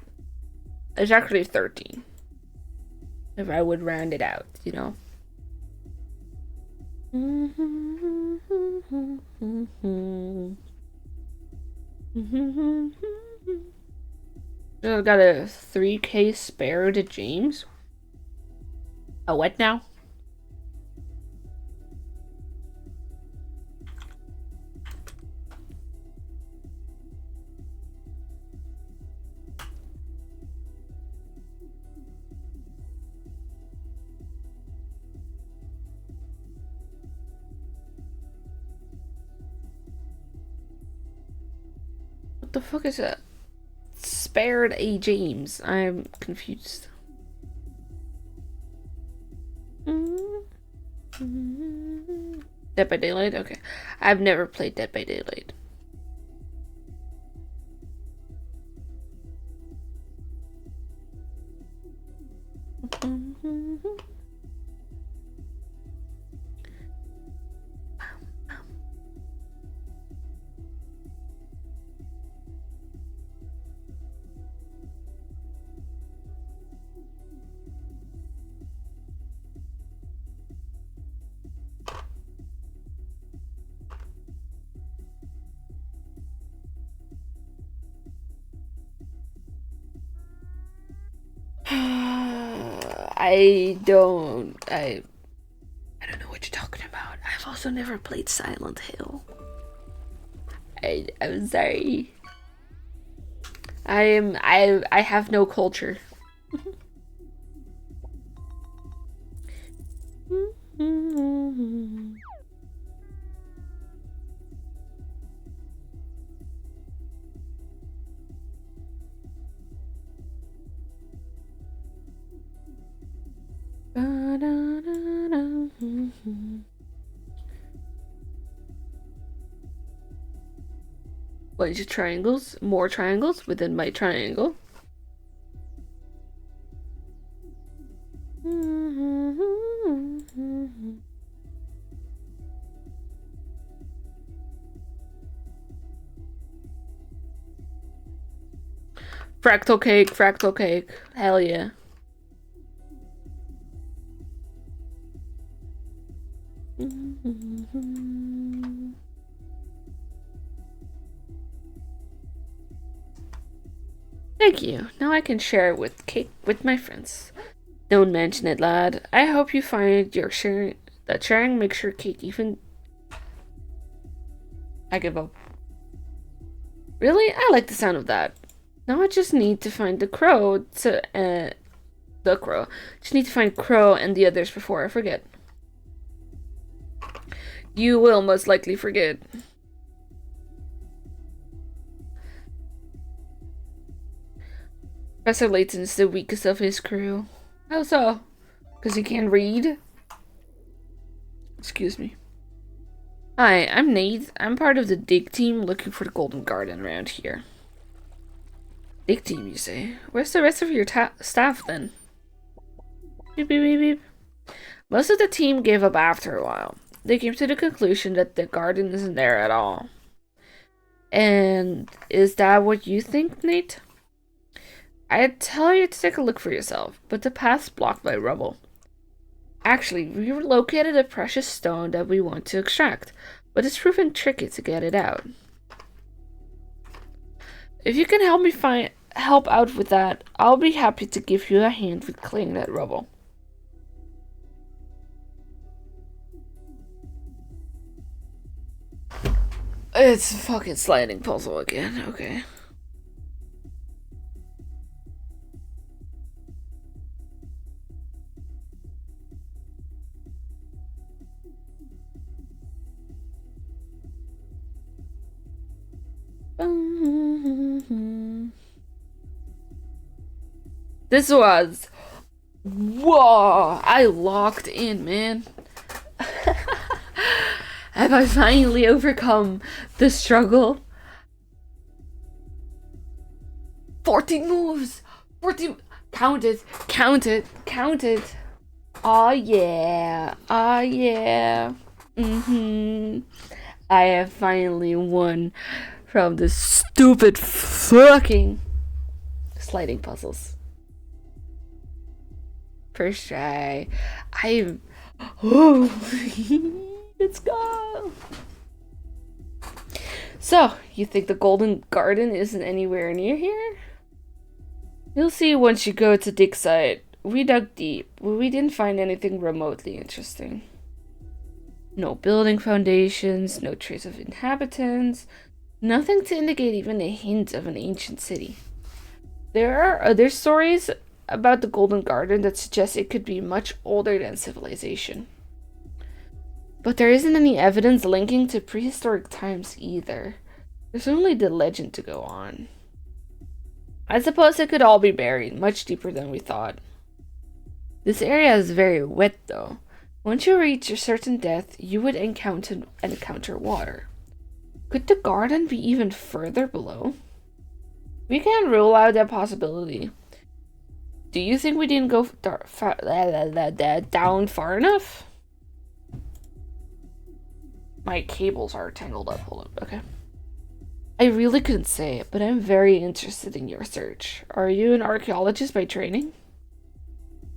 It's actually 13 if I would round it out, you know. I got a 3K spare to James. A what now? What the fuck is that? Spared a James. I'm confused. Dead by Daylight? Okay. I've never played Dead by Daylight. I don't know what you're talking about. I've also never played Silent Hill. I'm sorry. I have no culture. Bunch of triangles, more triangles within my triangle. Fractal cake, hell yeah. Thank you. Now I can share it with cake with my friends. Don't mention it, lad. I hope you find your sharing makes your cake even. I give up. Really? I like the sound of that. Now I just need to find the crow to the crow. Just need to find Crow and the others before I forget. You will most likely forget. Professor Layton is the weakest of his crew. How so? Because he can't read? Excuse me. Hi, I'm Nate. I'm part of the dig team looking for the golden garden around here. Dig team, you say? Where's the rest of your staff then? Beep, beep, beep, beep. Most of the team gave up after a while. They came to the conclusion that the garden isn't there at all. And is that what you think, Nate? I'd tell you to take a look for yourself, but the path's blocked by rubble. Actually, we located a precious stone that we want to extract, but it's proven tricky to get it out. If you can help out with that, I'll be happy to give you a hand with clearing that rubble. It's a fucking sliding puzzle again, okay. This was... Whoa! I locked in, man. Have I finally overcome the struggle? 14 moves! 14... Count it, count it, count it. Aw, yeah. Aw, yeah. I have finally won from the stupid fucking sliding puzzles. First try. Let's go. So, you think the Golden Garden isn't anywhere near here? You'll see once you go to dig site. We dug deep, but we didn't find anything remotely interesting. No building foundations, no trace of inhabitants, nothing to indicate even a hint of an ancient city. There are other stories about the Golden Garden that suggest it could be much older than civilization. But there isn't any evidence linking to prehistoric times either. There's only the legend to go on. I suppose it could all be buried much deeper than we thought. This area is very wet though. Once you reach a certain depth, you would encounter water. Could the garden be even further below? We can't rule out that possibility. Do you think we didn't go down far enough? My cables are tangled up. Hold up. Okay. I really couldn't say, but I'm very interested in your search. Are you an archaeologist by training?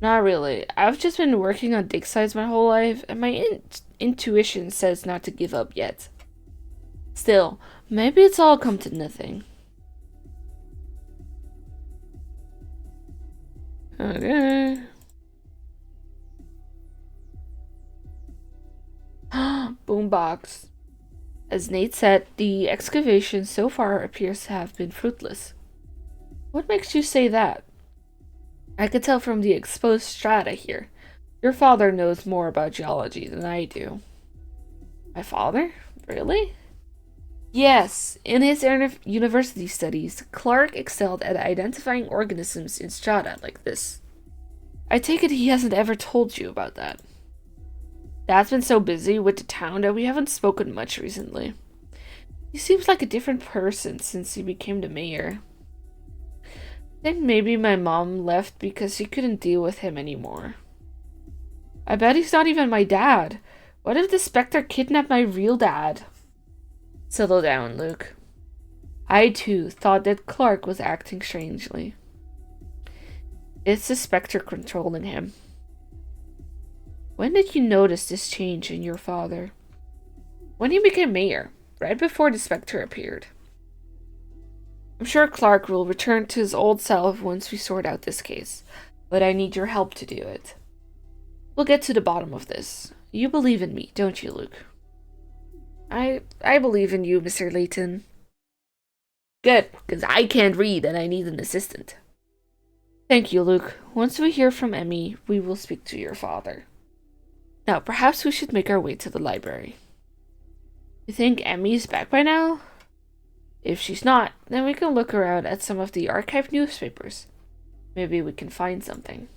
Not really. I've just been working on dig sites my whole life, and my intuition says not to give up yet. Still, maybe it's all come to nothing. Okay. Boombox. As Nate said, the excavation so far appears to have been fruitless. What makes you say that? I could tell from the exposed strata here. Your father knows more about geology than I do. My father? Really? Yes, in his university studies, Clark excelled at identifying organisms in strata like this. I take it he hasn't ever told you about that. Dad's been so busy with the town that we haven't spoken much recently. He seems like a different person since he became the mayor. I think maybe my mom left because she couldn't deal with him anymore. I bet he's not even my dad. What if the Spectre kidnapped my real dad? Settle down, Luke. I too thought that Clark was acting strangely. It's the Spectre controlling him. When did you notice this change in your father? When he became mayor, right before the Spectre appeared. I'm sure Clark will return to his old self once we sort out this case, but I need your help to do it. We'll get to the bottom of this. You believe in me, don't you, Luke? I believe in you, Mr. Layton. Good, because I can't read and I need an assistant. Thank you, Luke. Once we hear from Emmy, we will speak to your father. Now, perhaps we should make our way to the library. You think Emmy's back by now? If she's not, then we can look around at some of the archived newspapers. Maybe we can find something.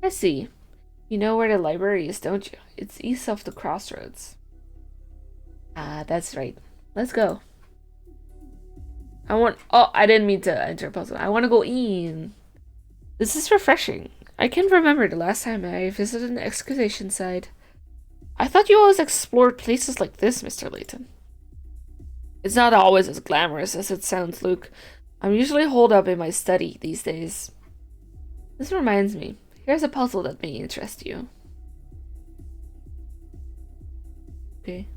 I see. You know where the library is, don't you? It's east of the crossroads. Ah, that's right. Let's go. I didn't mean to enter a puzzle. I want to go in. This is refreshing. I can't remember the last time I visited an excavation site. I thought you always explored places like this, Mr. Layton. It's not always as glamorous as it sounds, Luke. I'm usually holed up in my study these days. This reminds me. Here's a puzzle that may interest you. Okay.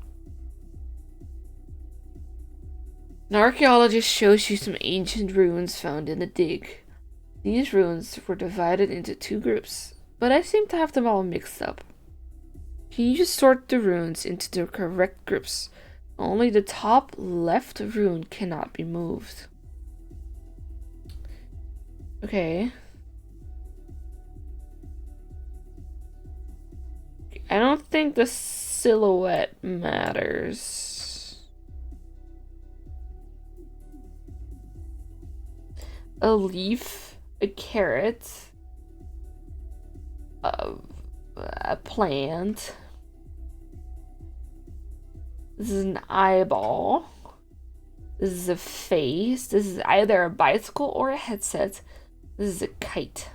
An archaeologist shows you some ancient ruins found in the dig. These ruins were divided into two groups, but I seem to have them all mixed up. Can you just sort the runes into the correct groups? Only the top left rune cannot be moved. Okay. I don't think the silhouette matters. A leaf, a carrot, a plant. This is an eyeball. This is a face. This is either a bicycle or a headset. This is a kite.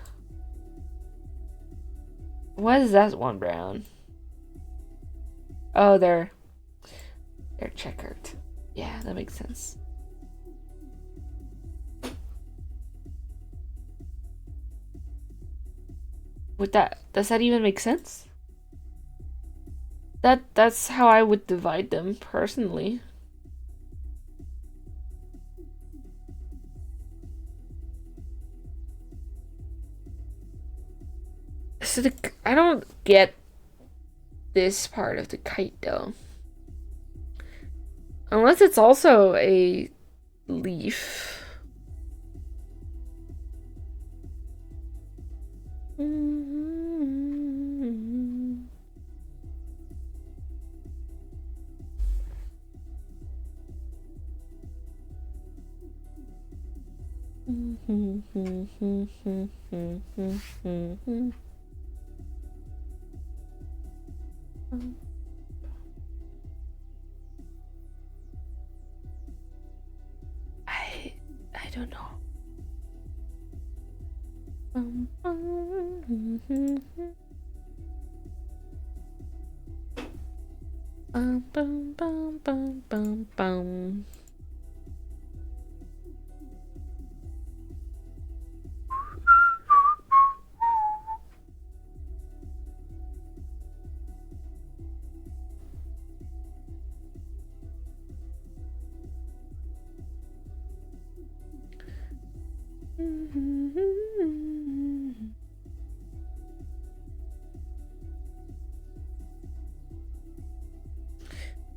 Why is that one brown? Oh, they're checkered. Yeah, that makes sense. With that, does that even make sense? That's how I would divide them personally. So I don't get this part of the kite though. Unless it's also a leaf. I don't know.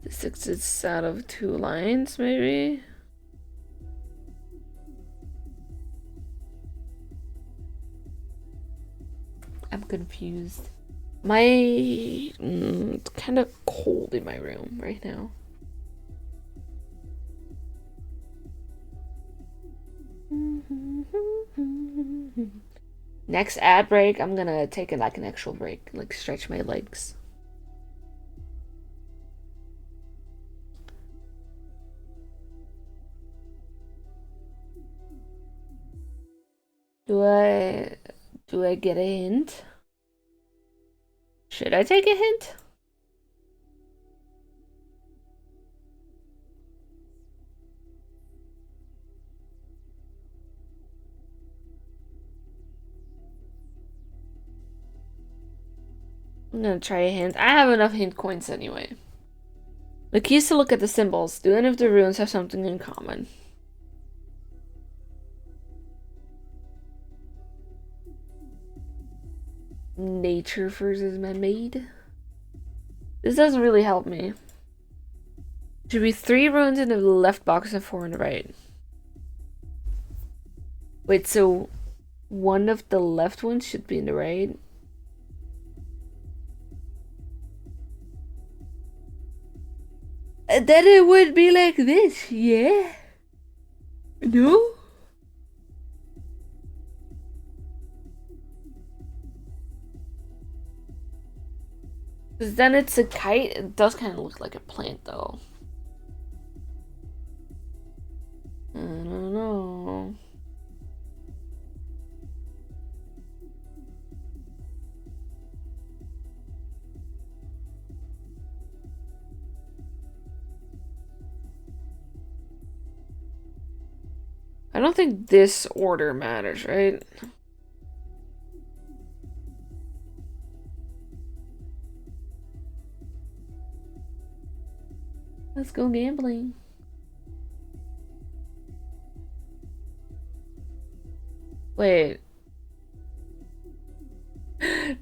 This exists out of two lines, maybe? I'm confused. It's kind of cold in my room right now. Next ad break, I'm gonna take an actual break, like stretch my legs. Do I get a hint? Should I take a hint? I'm gonna try a hint. I have enough hint coins anyway. The key is to look at the symbols. Do any of the runes have something in common? Nature versus man-made. This doesn't really help me. Should be 3 runes in the left box and 4 in the right. Wait, so one of the left ones should be in the right? Then it would be like this, yeah? No? Because then it's a kite. It does kind of look like a plant, though. I don't know. I don't think this order matters, right? Let's go gambling. Wait.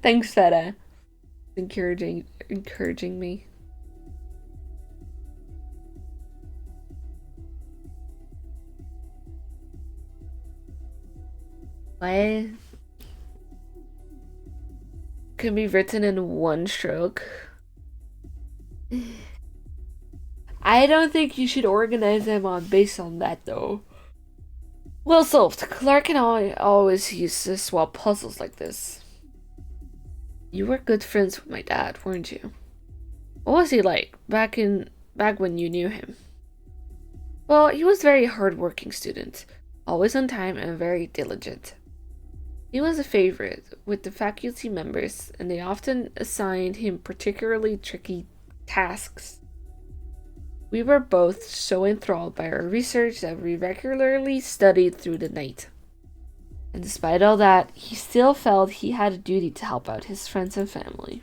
Thanks, Feta. Encouraging me. What? Can be written in one stroke. I don't think you should organize them based on that, though. Well solved. Clark and I always used to swap puzzles like this. You were good friends with my dad, weren't you? What was he like back when you knew him? Well, he was a very hard-working student, always on time and very diligent. He was a favorite with the faculty members, and they often assigned him particularly tricky tasks. We were both so enthralled by our research that we regularly studied through the night. And despite all that, he still felt he had a duty to help out his friends and family.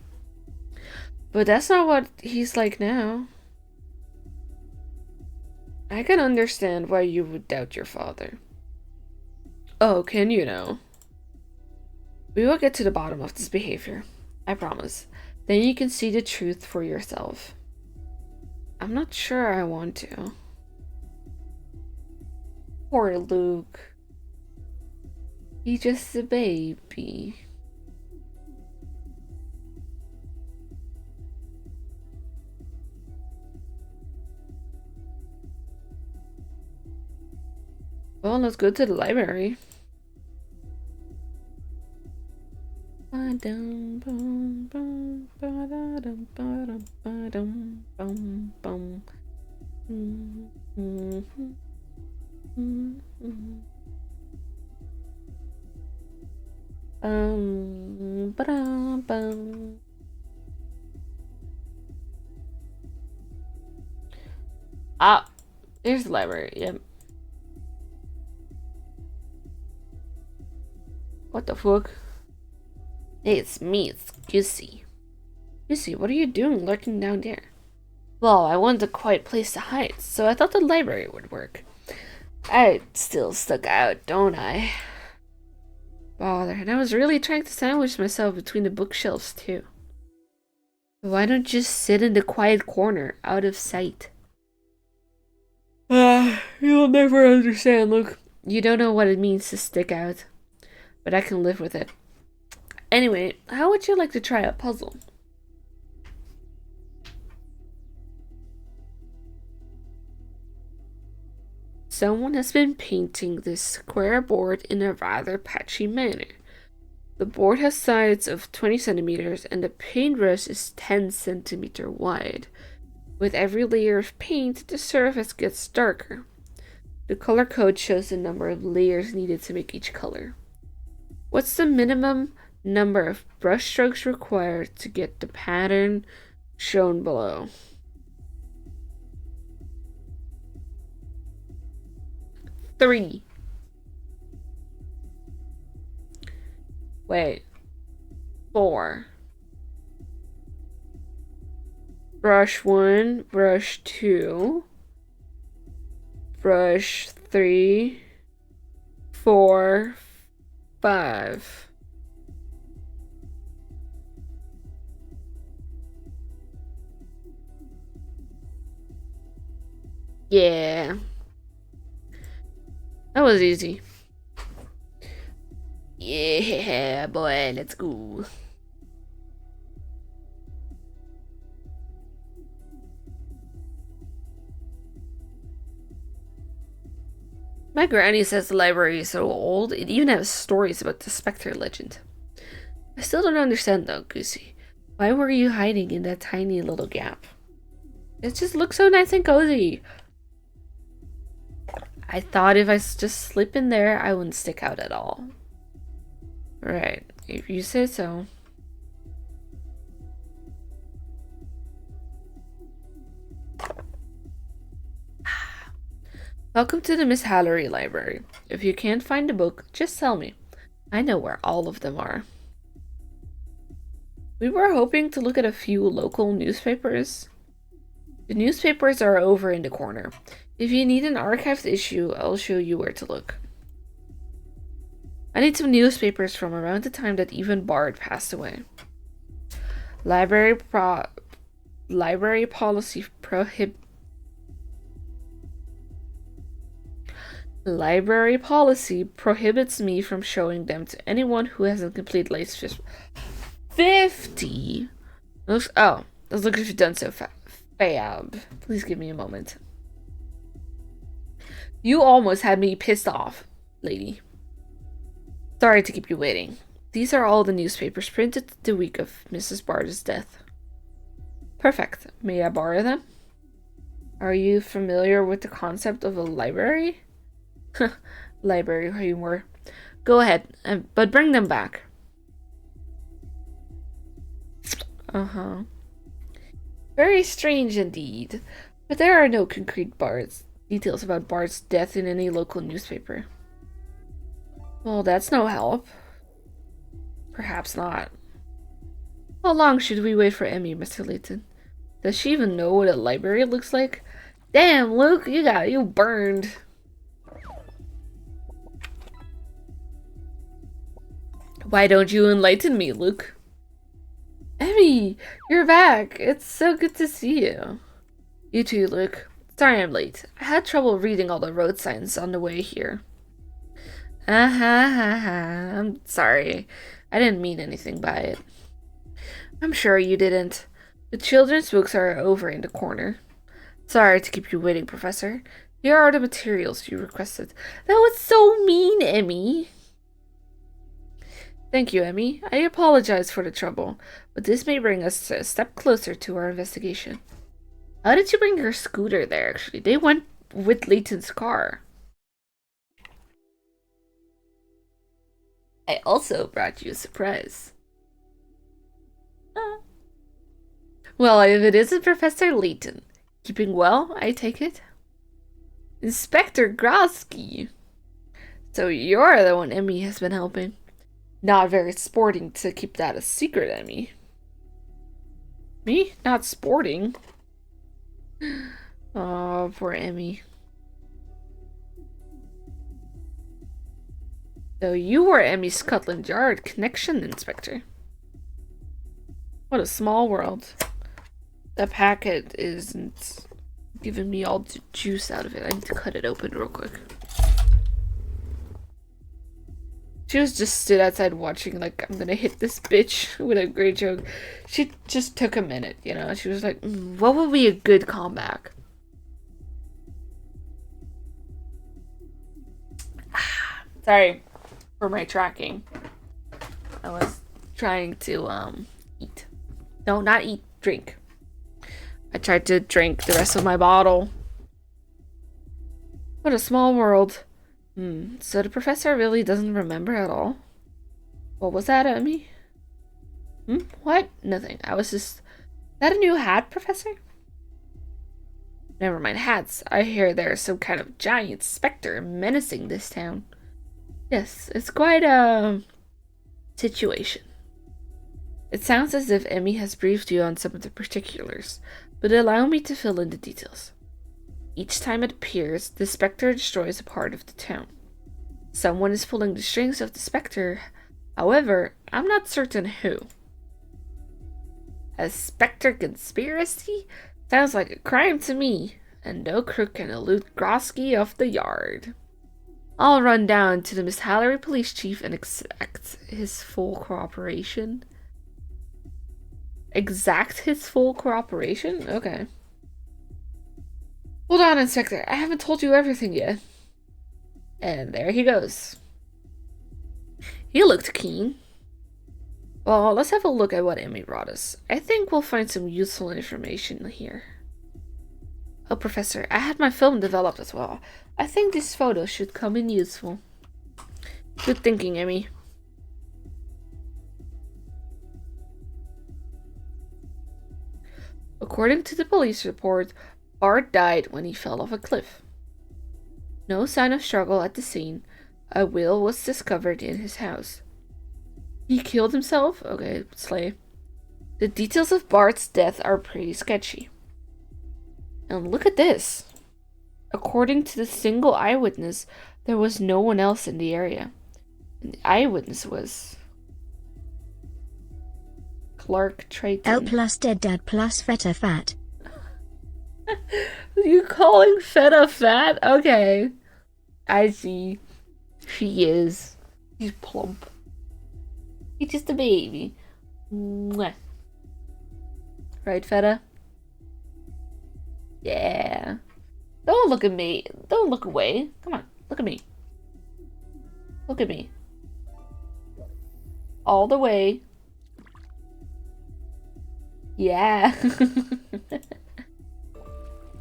But that's not what he's like now. I can understand why you would doubt your father. Oh, can you now? We will get to the bottom of this behavior. I promise. Then you can see the truth for yourself. I'm not sure I want to. Poor Luke. He's just a baby. Well, let's go to the library. Ah, there's the library. Yep. What the fuck? Hey, it's me. It's Goosey. Goosey, what are you doing lurking down there? Well, I wanted a quiet place to hide, so I thought the library would work. I still stuck out, don't I? Bother, and I was really trying to sandwich myself between the bookshelves, too. Why don't you just sit in the quiet corner, out of sight? You'll never understand, Luke. You don't know what it means to stick out. But I can live with it. Anyway, how would you like to try a puzzle? Someone has been painting this square board in a rather patchy manner. The board has sides of 20 centimeters and the paintbrush is 10 centimeters wide. With every layer of paint, the surface gets darker. The color code shows the number of layers needed to make each color. What's the minimum number of brush strokes required to get the pattern shown below? 3. Wait. 4. Brush 1, brush 2, brush 3, 4, 5. Yeah. That was easy. Yeah, boy, let's go. My granny says the library is so old, it even has stories about the Spectre legend. I still don't understand though, Goosey. Why were you hiding in that tiny little gap? It just looks so nice and cozy. I thought if I just slip in there, I wouldn't stick out at all. Right, if you say so. Welcome to the Miss Hallory Library. If you can't find the book, just tell me. I know where all of them are. We were hoping to look at a few local newspapers. The newspapers are over in the corner. If you need an archived issue, I'll show you where to look. I need some newspapers from around the time that even Bard passed away. Library policy prohibits me from showing them to anyone who hasn't completed at least 50. Those look if you've done so fab. Please give me a moment. You almost had me pissed off, lady. Sorry to keep you waiting. These are all the newspapers printed the week of Mrs. Bard's death. Perfect. May I borrow them? Are you familiar with the concept of a library? Library humor. Go ahead, but bring them back. Uh-huh. Very strange indeed. But there are no concrete details about Bard's death in any local newspaper. Well, that's no help. Perhaps not. How long should we wait for Emmy, Mr. Layton? Does she even know what a library looks like? Damn, Luke, you burned. Why don't you enlighten me, Luke? Emmy, you're back. It's so good to see you. You too, Luke. Sorry I'm late. I had trouble reading all the road signs on the way here. I'm sorry. I didn't mean anything by it. I'm sure you didn't. The children's books are over in the corner. Sorry to keep you waiting, Professor. Here are the materials you requested. That was so mean, Emmy. Thank you, Emmy. I apologize for the trouble, but this may bring us a step closer to our investigation. How did you bring your scooter there, actually? They went with Layton's car. I also brought you a surprise. Well, if it isn't Professor Layton. Keeping well, I take it? Inspector Grosky. So you're the one Emmy has been helping. Not very sporting to keep that a secret, Emmy. Me? Not sporting. Oh, poor Emmy. So you were Emmy's Scotland Yard connection, Inspector. What a small world. The packet isn't giving me all the juice out of it. I need to cut it open real quick. She was just stood outside watching, like, I'm gonna hit this bitch with a great joke. She just took a minute, you know? She was like, what would be a good comeback? Sorry for my tracking. I was trying to, eat. No, not eat, drink. I tried to drink the rest of my bottle. What a small world. So the professor really doesn't remember at all? What was that, Emmy? What? Nothing. I was just... Is that a new hat, Professor? Never mind hats. I hear there's some kind of giant spectre menacing this town. Yes, it's quite a... situation. It sounds as if Emmy has briefed you on some of the particulars, but allow me to fill in the details. Each time it appears, the Spectre destroys a part of the town. Someone is pulling the strings of the Spectre, however, I'm not certain who. A Spectre conspiracy? Sounds like a crime to me, and no crook can elude Grosky of the yard. I'll run down to the Miss Hallery police chief and exact his full cooperation. Exact his full cooperation? Okay. Hold on, Inspector. I haven't told you everything yet. And there he goes. He looked keen. Well, let's have a look at what Emmy brought us. I think we'll find some useful information here. Oh, Professor, I had my film developed as well. I think these photos should come in useful. Good thinking, Emmy. According to the police report, Bart died when he fell off a cliff. No sign of struggle at the scene, A will was discovered in his house. He killed himself? Okay, slay. The details of Bart's death are pretty sketchy. And look at this. According to the single eyewitness, there was no one else in the area. And the eyewitness was Clark Trayton. L plus dead dad plus feta fat. You calling Feta fat? Okay. I see. She is. She's plump. He's just a baby. Mwah. Right, Feta? Yeah. Don't look at me. Don't look away. Come on. Look at me. Look at me. All the way. Yeah.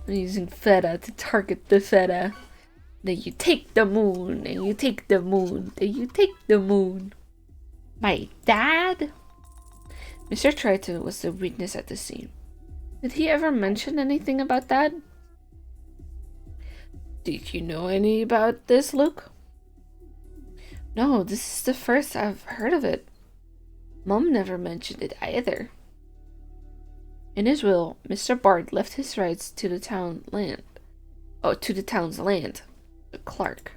I'm using Feta to target the Feta. Then you take the moon, and you take the moon, then you take the moon. My dad? Mr. Triton was the witness at the scene. Did he ever mention anything about that? Did you know any about this, Luke? No, this is the first I've heard of it. Mom never mentioned it either. In his will, Mr. Bard left his rights to the town's land. Clark.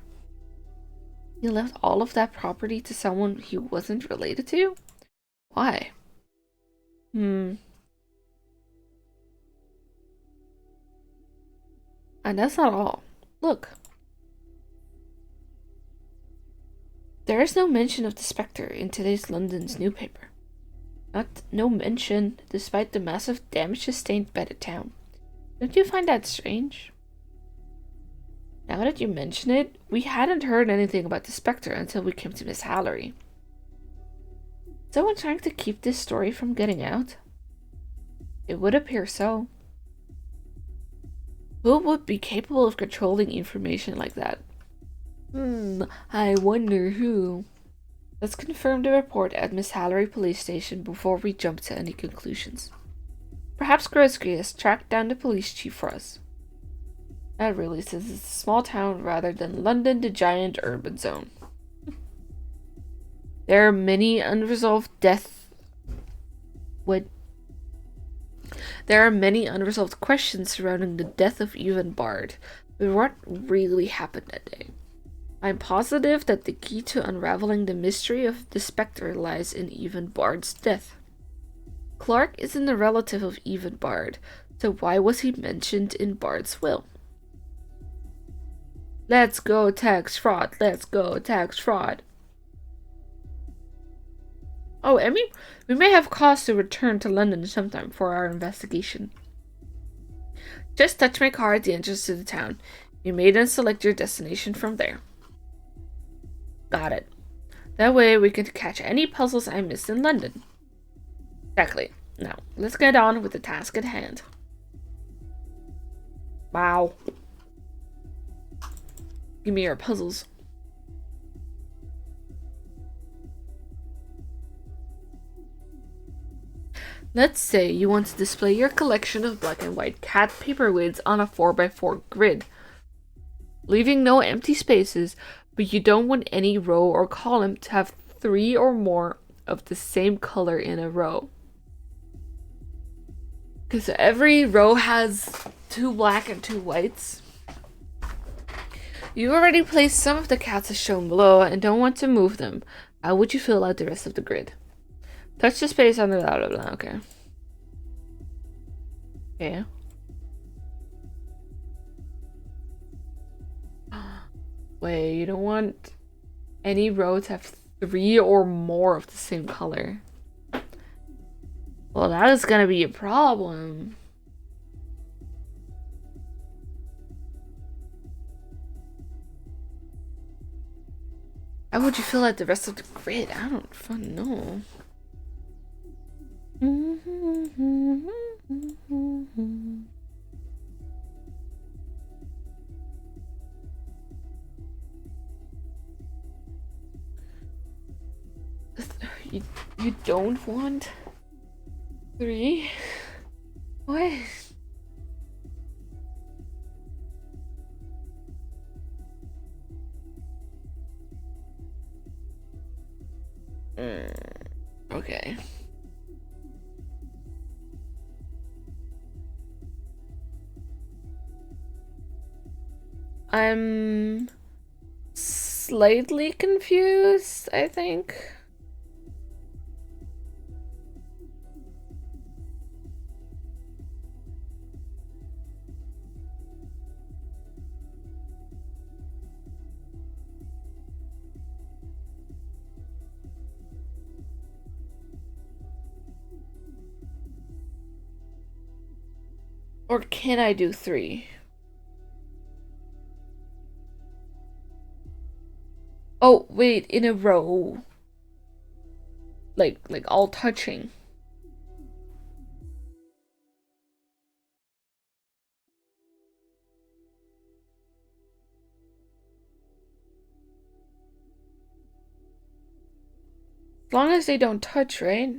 He left all of that property to someone he wasn't related to? Why? And that's not all. Look. There is no mention of the Spectre in today's London's newspaper. No mention, despite the massive damage sustained by the town. Don't you find that strange? Now that you mention it, we hadn't heard anything about the Spectre until we came to Miss Hallory. Is someone trying to keep this story from getting out? It would appear so. Who would be capable of controlling information like that? I wonder who. Let's confirm the report at Miss Hallory Police Station before we jump to any conclusions. Perhaps Grotsky has tracked down the police chief for us. That really says it's a small town rather than London, the giant urban zone. There are many unresolved questions surrounding the death of Evan Bard, but what really happened that day? I'm positive that the key to unraveling the mystery of the Spectre lies in Evan Bard's death. Clark isn't a relative of Evan Bard, so why was he mentioned in Bard's will? Let's go tax fraud, let's go tax fraud. Oh, Emmy, we may have cause to return to London sometime for our investigation. Just touch my car at the entrance to the town. You may then select your destination from there. Got it. That way we can catch any puzzles I missed in London. Exactly. Now, let's get on with the task at hand. Wow. Give me your puzzles. Let's say you want to display your collection of black and white cat paperweights on a 4x4 grid, leaving no empty spaces, but you don't want any row or column to have 3 or more of the same color in a row. Because every row has 2 black and 2 whites. You've already placed some of the cats as shown below and don't want to move them. How would you fill out the rest of the grid? Touch the space under blah blah blah. Okay. Okay. Wait, you don't want any row to have 3 or more of the same color. Well, that is gonna be a problem. How would you fill out the rest of the grid? I don't fucking know. You don't want 3? What? I'm slightly confused, I think. Or can I do 3? Oh, wait, in a row. Like all touching. As long as they don't touch, right?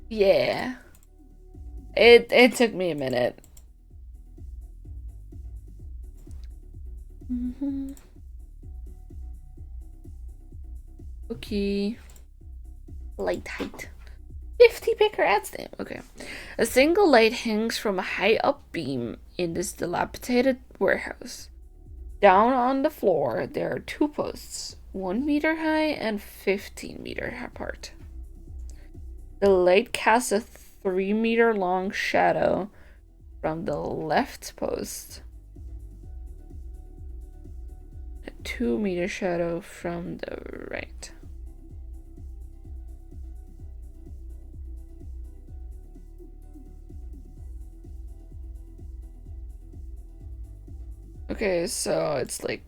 Yeah. It took me a minute. Okay. Light height. 50 picker ad stamp. Okay. A single light hangs from a high up beam in this dilapidated warehouse. Down on the floor, there are 2 posts, 1 meter high and 15-meter apart. The light casts a 3-meter long shadow from the left post, a 2-meter shadow from the right. Okay, so it's like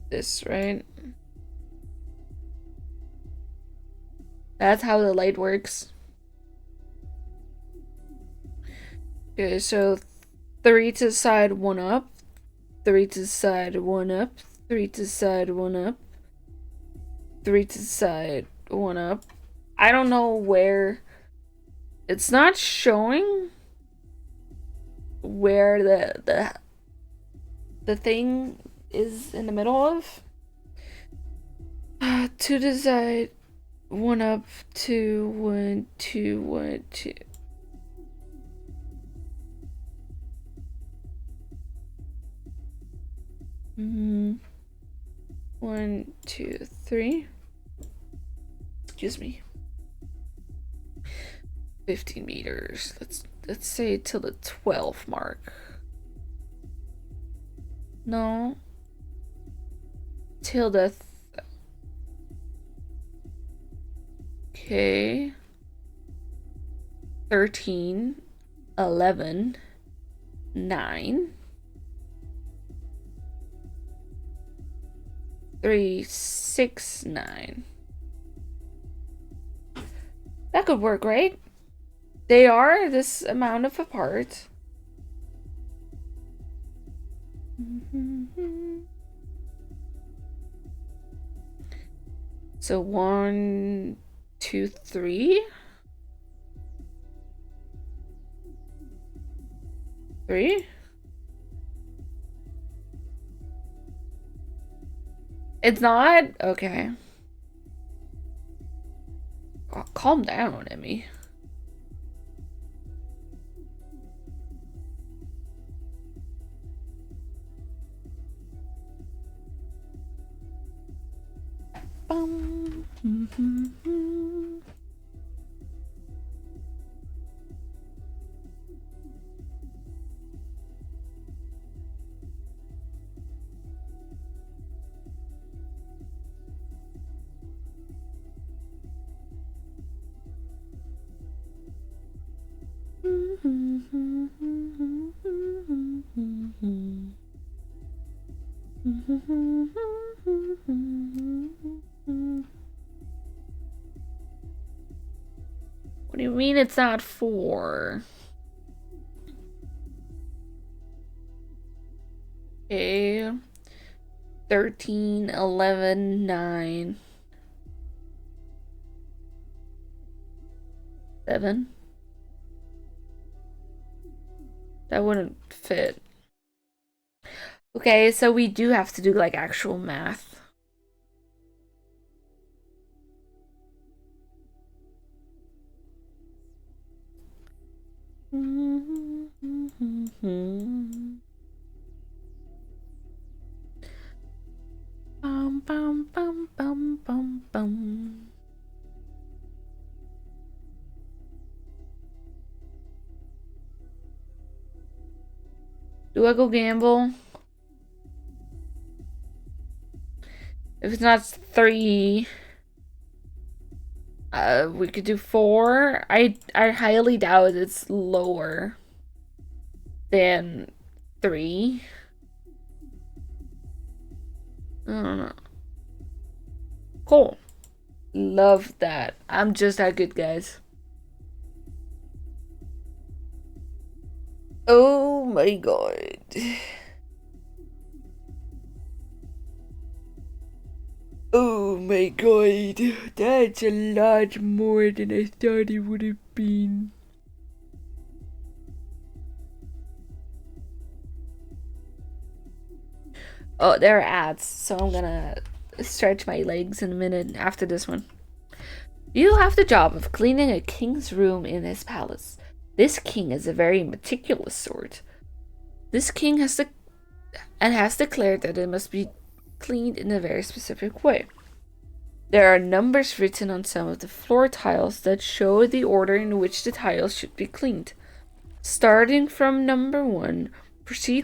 this, right? That's how the light works. Okay, so 3 to the side, 1 up. 3 to the side, 1 up. 3 to the side, 1 up. 3 to the side, 1 up. I don't know where. It's not showing where the thing is in the middle of. 2 to the side, 1 up, 2, 1, 2, 1, 2. Mm-hmm. 1, 2, 3. Excuse me. 15 meters. Let's say till the 12 mark. No. Till the okay. 13, 11, 9, 3, 6, 9. That could work, right? They are this amount of apart. So 1, 2, 3. 3. It's not? Okay. Oh, calm down, Emmy. Bum. What do you mean it's not 4? Okay. 13, 11, 9. 7. That wouldn't fit. Okay, so we do have to do like actual math. Bum, bum, bum, bum, bum, bum. Do I go gamble? If it's not 3, we could do 4. I highly doubt it's lower than 3. I don't know. Cool. Love that. I'm just that good, guys. Oh my god. Oh my god. That's a lot more than I thought it would have been. Oh, there are ads, so I'm gonna stretch my legs in a minute after this one. You have the job of cleaning a king's room in his palace. This king is a very meticulous sort. This king has declared that it must be cleaned in a very specific way. There are numbers written on some of the floor tiles that show the order in which the tiles should be cleaned. Starting from number 1, proceed.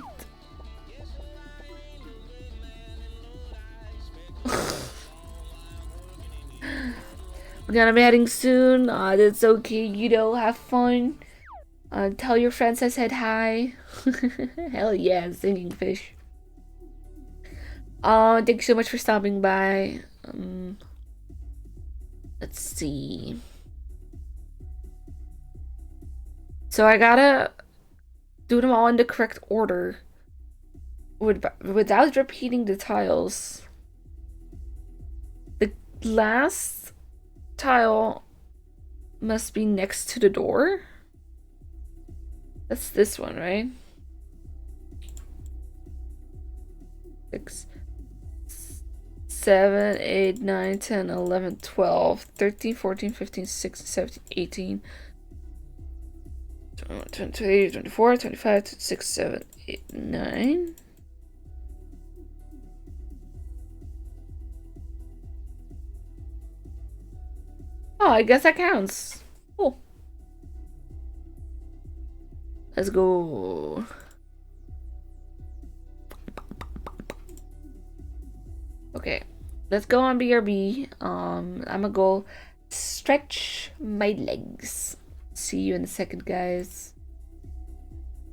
We're gonna be heading soon. That's okay, you know, have fun. Tell your friends I said hi. Hell yeah, singing fish. Thank you so much for stopping by. Let's see. So I gotta do them all in the correct order without repeating the tiles. The last tile must be next to the door. That's this one, right? 6, 7, 8, 9, 10, 11, 12, 13, 14, 15, 16, 17, 18, 21, 22, 24, 25, 26, 7, 8, 9. Oh, I guess that counts. Cool. Let's go. Okay, let's go on BRB. I'm gonna go stretch my legs. See you in a second, guys.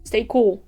Stay cool.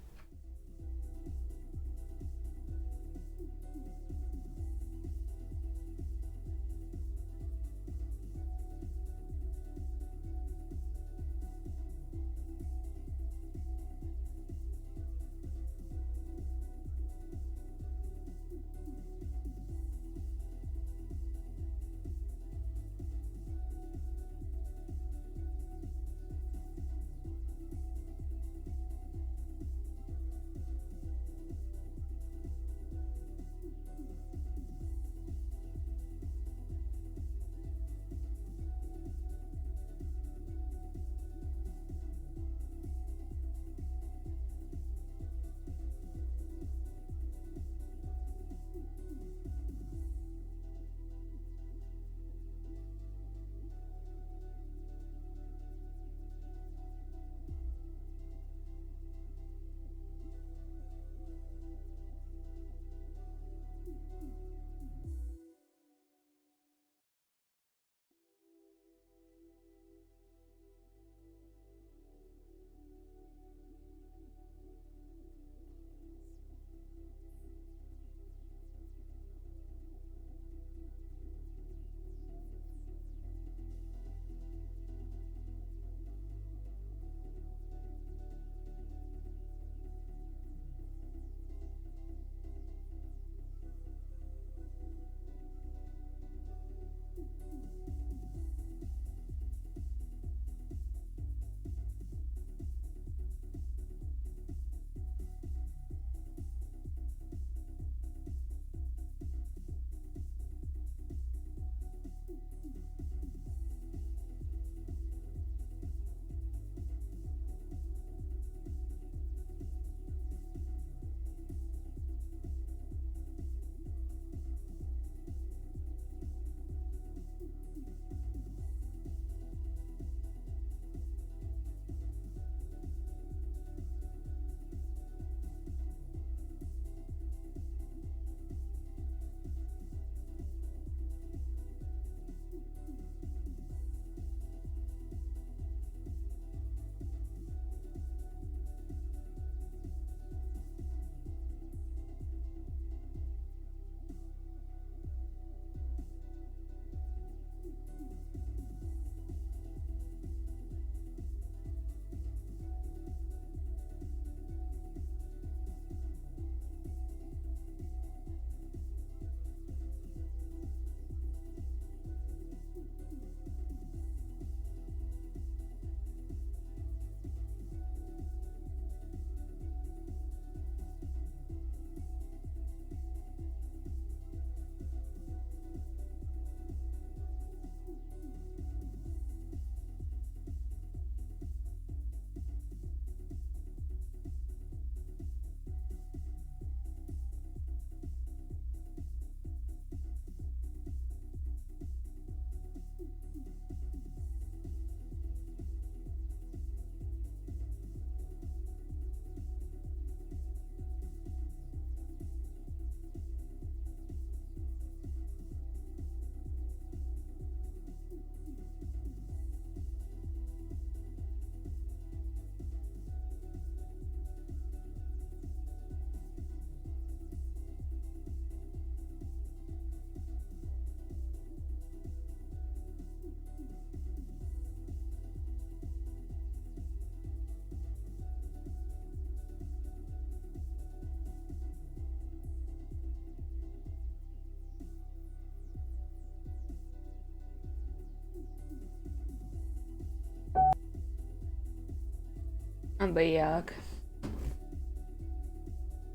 But yeah.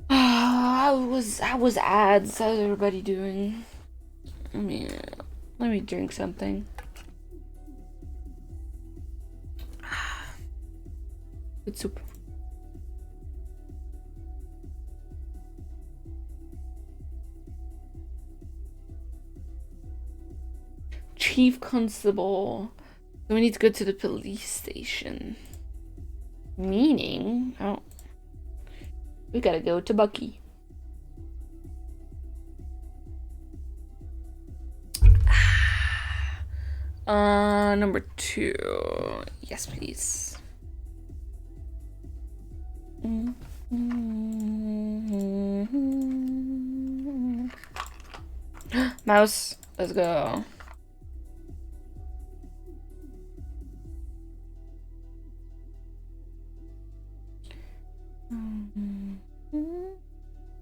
How was ads? How's everybody doing? Let me drink something. Good soup. Chief Constable. So we need to go to the police station. Meaning, oh, we gotta go to Bucky. Number 2. Yes, please. Mouse, let's go.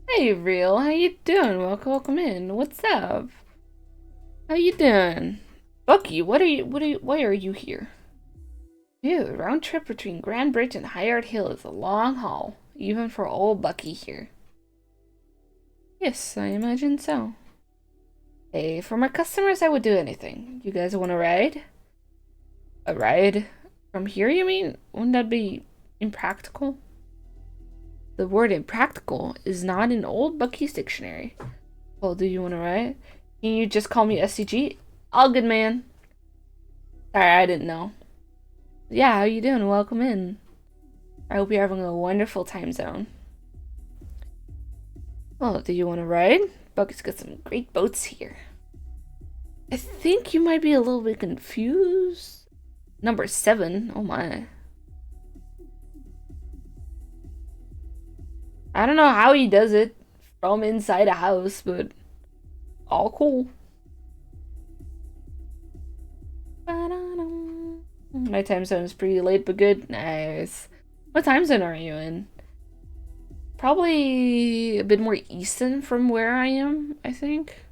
Hey, Real, how you doing? Welcome in. What's up? How you doing? Bucky, why are you here? Dude, round trip between Grand Bridge and Highard Hill is a long haul, even for old Bucky here. Yes, I imagine so. Hey, for my customers, I would do anything. You guys want a ride? A ride? From here, you mean? Wouldn't that be impractical? The word impractical is not in old Bucky's dictionary. Well, do you want to ride? Can you just call me SCG? All good, man. Sorry, I didn't know. Yeah, how you doing? Welcome in. I hope you're having a wonderful time zone. Well, do you want to ride? Bucky's got some great boats here. I think you might be a little bit confused. Number 7. Oh my. I don't know how he does it from inside a house, but all cool. My time zone is pretty late, but good. Nice. What time zone are you in? Probably a bit more eastern from where I am, I think.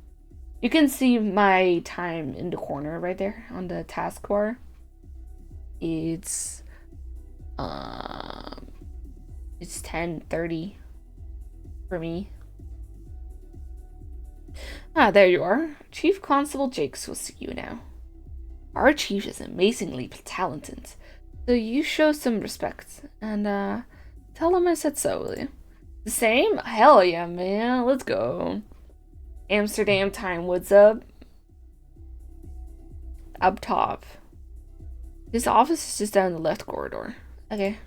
You can see my time in the corner right there on the taskbar. It's 10:30 for me. Ah, there you are. Chief Constable Jakes will see you now. Our chief is amazingly talented, so you show some respect, and tell him I said so, will you? The same? Hell yeah, man. Let's go. Amsterdam time, what's up? Up top. His office is just down the left corridor. Okay.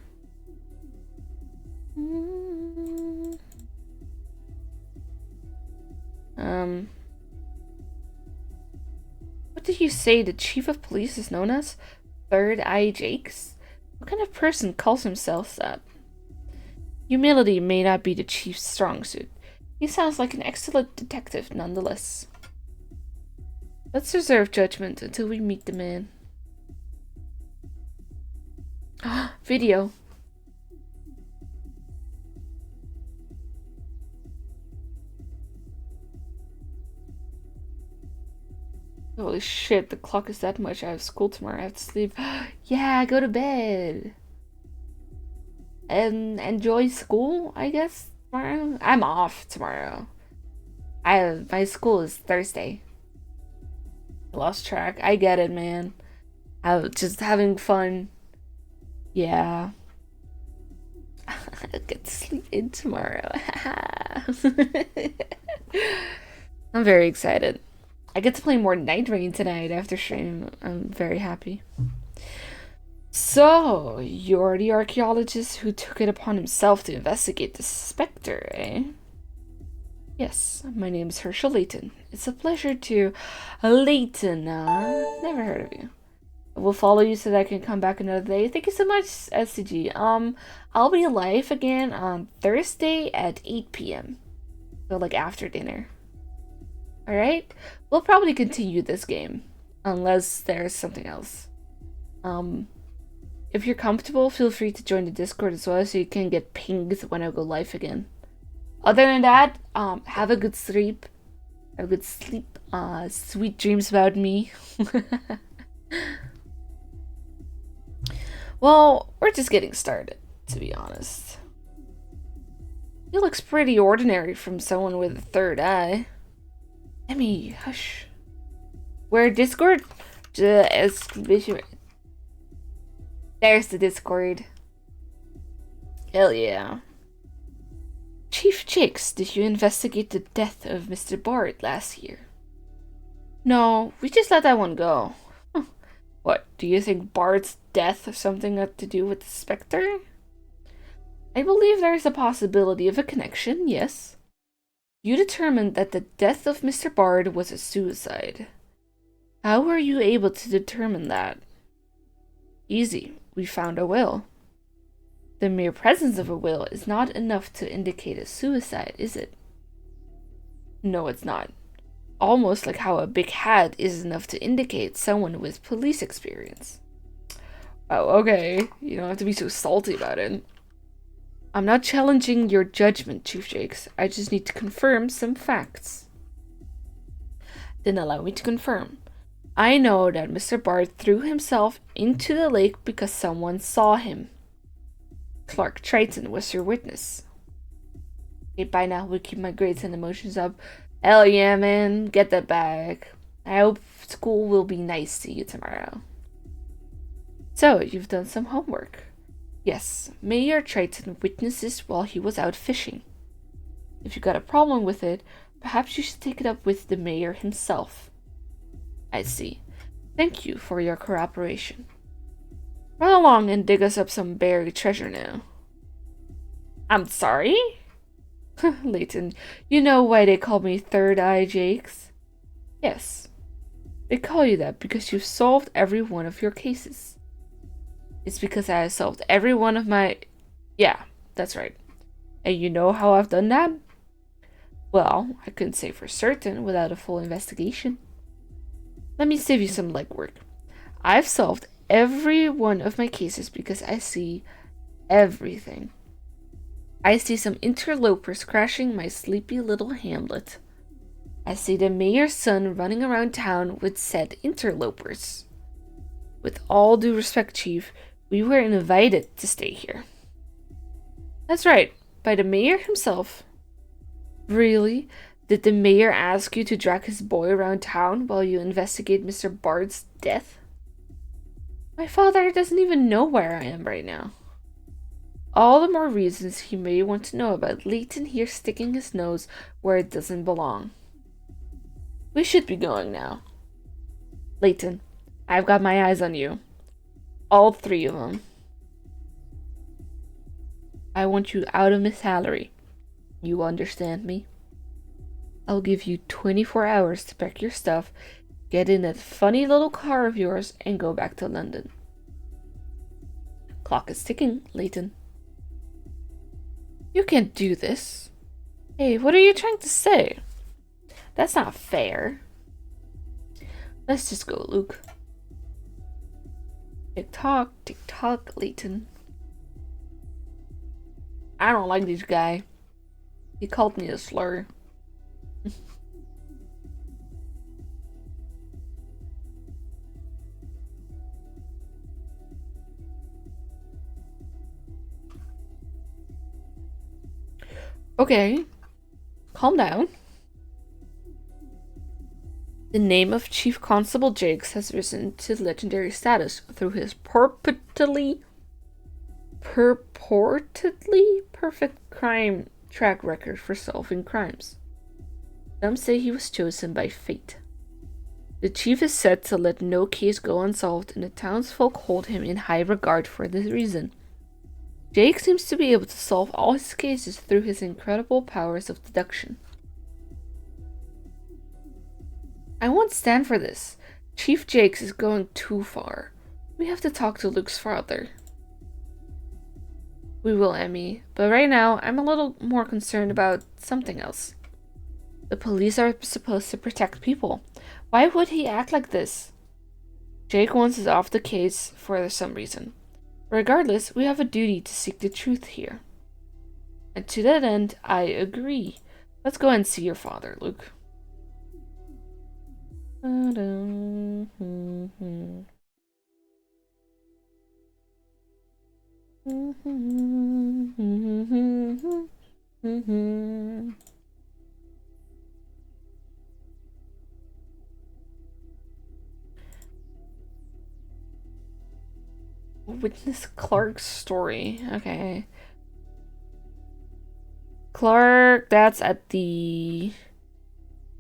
What did you say the chief of police is known as? Third Eye Jakes? What kind of person calls himself that? Humility may not be the chief's strong suit. He sounds like an excellent detective nonetheless. Let's reserve judgment until we meet the man. Video. Holy shit, the clock is that much. I have school tomorrow. I have to sleep. Yeah, go to bed. And enjoy school, I guess, tomorrow. I'm off tomorrow. My school is Thursday. I lost track. I get it, man. I'm just having fun. Yeah. I get to sleep in tomorrow. I'm very excited. I get to play more Night Rain tonight after stream. I'm very happy. So, you're the archaeologist who took it upon himself to investigate the Spectre, eh? Yes, my name is Layton. It's a pleasure to... Layton, never heard of you. I will follow you so that I can come back another day. Thank you so much, SCG. I'll be live again on Thursday at 8 p.m. So, like, after dinner. Alright? We'll probably continue this game. Unless there's something else. If you're comfortable, feel free to join the Discord as well so you can get pinged when I go live again. Other than that, have a good sleep. Have a good sleep. Sweet dreams about me. Well, we're just getting started. to be honest. He looks pretty ordinary from someone with a third eye. Emmy, hush. Where Discord? There's the Discord. Hell yeah. Chief Jakes, did you investigate the death of Mr. Bard last year? No, we just let that one go. What, do you think Bard's death has something to do with the Spectre? I believe there is a possibility of a connection, yes. You determined that the death of Mr. Bard was a suicide. How were you able to determine that? Easy, we found a will. The mere presence of a will is not enough to indicate a suicide, is it? No, it's not. Almost like how a big hat is enough to indicate someone with police experience. Oh, okay. You don't have to be so salty about it. I'm not challenging your judgment, Chief Jakes. I just need to confirm some facts. Then allow me to confirm. I know that Mr. Bard threw himself into the lake because someone saw him. Clark Triton was your witness. Okay, by now we'll keep my grades and emotions up. Hell yeah, man. Get that bag. I hope school will be nice to you tomorrow. So, you've done some homework. Yes, Mayor Triton witnessed this while he was out fishing. If you got a problem with it, perhaps you should take it up with the mayor himself. I see. Thank you for your cooperation. Run along and dig us up some buried treasure now. I'm sorry? Layton, you know why they call me Third Eye Jakes? Yes. They call you that because you've solved every one of your cases. It's because I have solved every one of my... Yeah, that's right. And you know how I've done that? Well, I couldn't say for certain without a full investigation. Let me save you some legwork. I've solved every one of my cases because I see everything. I see some interlopers crashing my sleepy little hamlet. I see the mayor's son running around town with said interlopers. With all due respect, Chief, we were invited to stay here. That's right, by the mayor himself. Really? Did the mayor ask you to drag his boy around town while you investigate Mr. Bard's death? My father doesn't even know where I am right now. All the more reasons he may want to know about Layton here sticking his nose where it doesn't belong. We should be going now. Layton, I've got my eyes on you. All three of them. I want you out of Miss Hallery. You understand me? I'll give you 24 hours to pack your stuff, get in that funny little car of yours, and go back to London. Clock is ticking, Layton. You can't do this. Hey, what are you trying to say? That's not fair. Let's just go, Luke. Tick tock, Layton. I don't like this guy. He called me a slur. Okay, calm down. The name of Chief Constable Jakes has risen to legendary status through his purportedly perfect crime track record for solving crimes. Some say he was chosen by fate. The chief is said to let no case go unsolved, and the townsfolk hold him in high regard for this reason. Jake seems to be able to solve all his cases through his incredible powers of deduction. I won't stand for this. Chief Jakes is going too far. We have to talk to Luke's father. We will, Emmy, but right now I'm a little more concerned about something else. The police are supposed to protect people. Why would he act like this? Jake wants us off the case for some reason. Regardless, we have a duty to seek the truth here. And to that end, I agree. Let's go and see your father, Luke. Witness Clark's story. Okay. Clark, that's at the...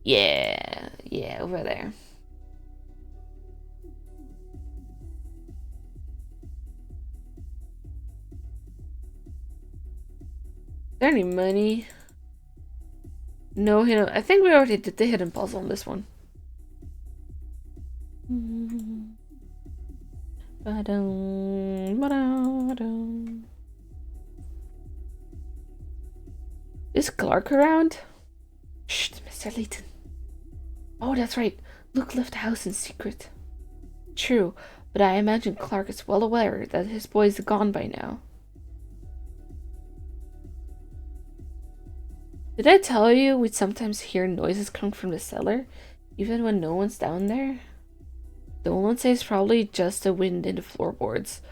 Yeah, over there. Is there any money? No hidden... I think we already did the hidden puzzle on this one. Is Clark around? Shh, Mr. Layton. Oh, that's right. Luke left the house in secret. True, but I imagine Clark is well aware that his boy is gone by now. Did I tell you we'd sometimes hear noises coming from the cellar, even when no one's down there? Dolan says it's probably just the wind in the floorboards.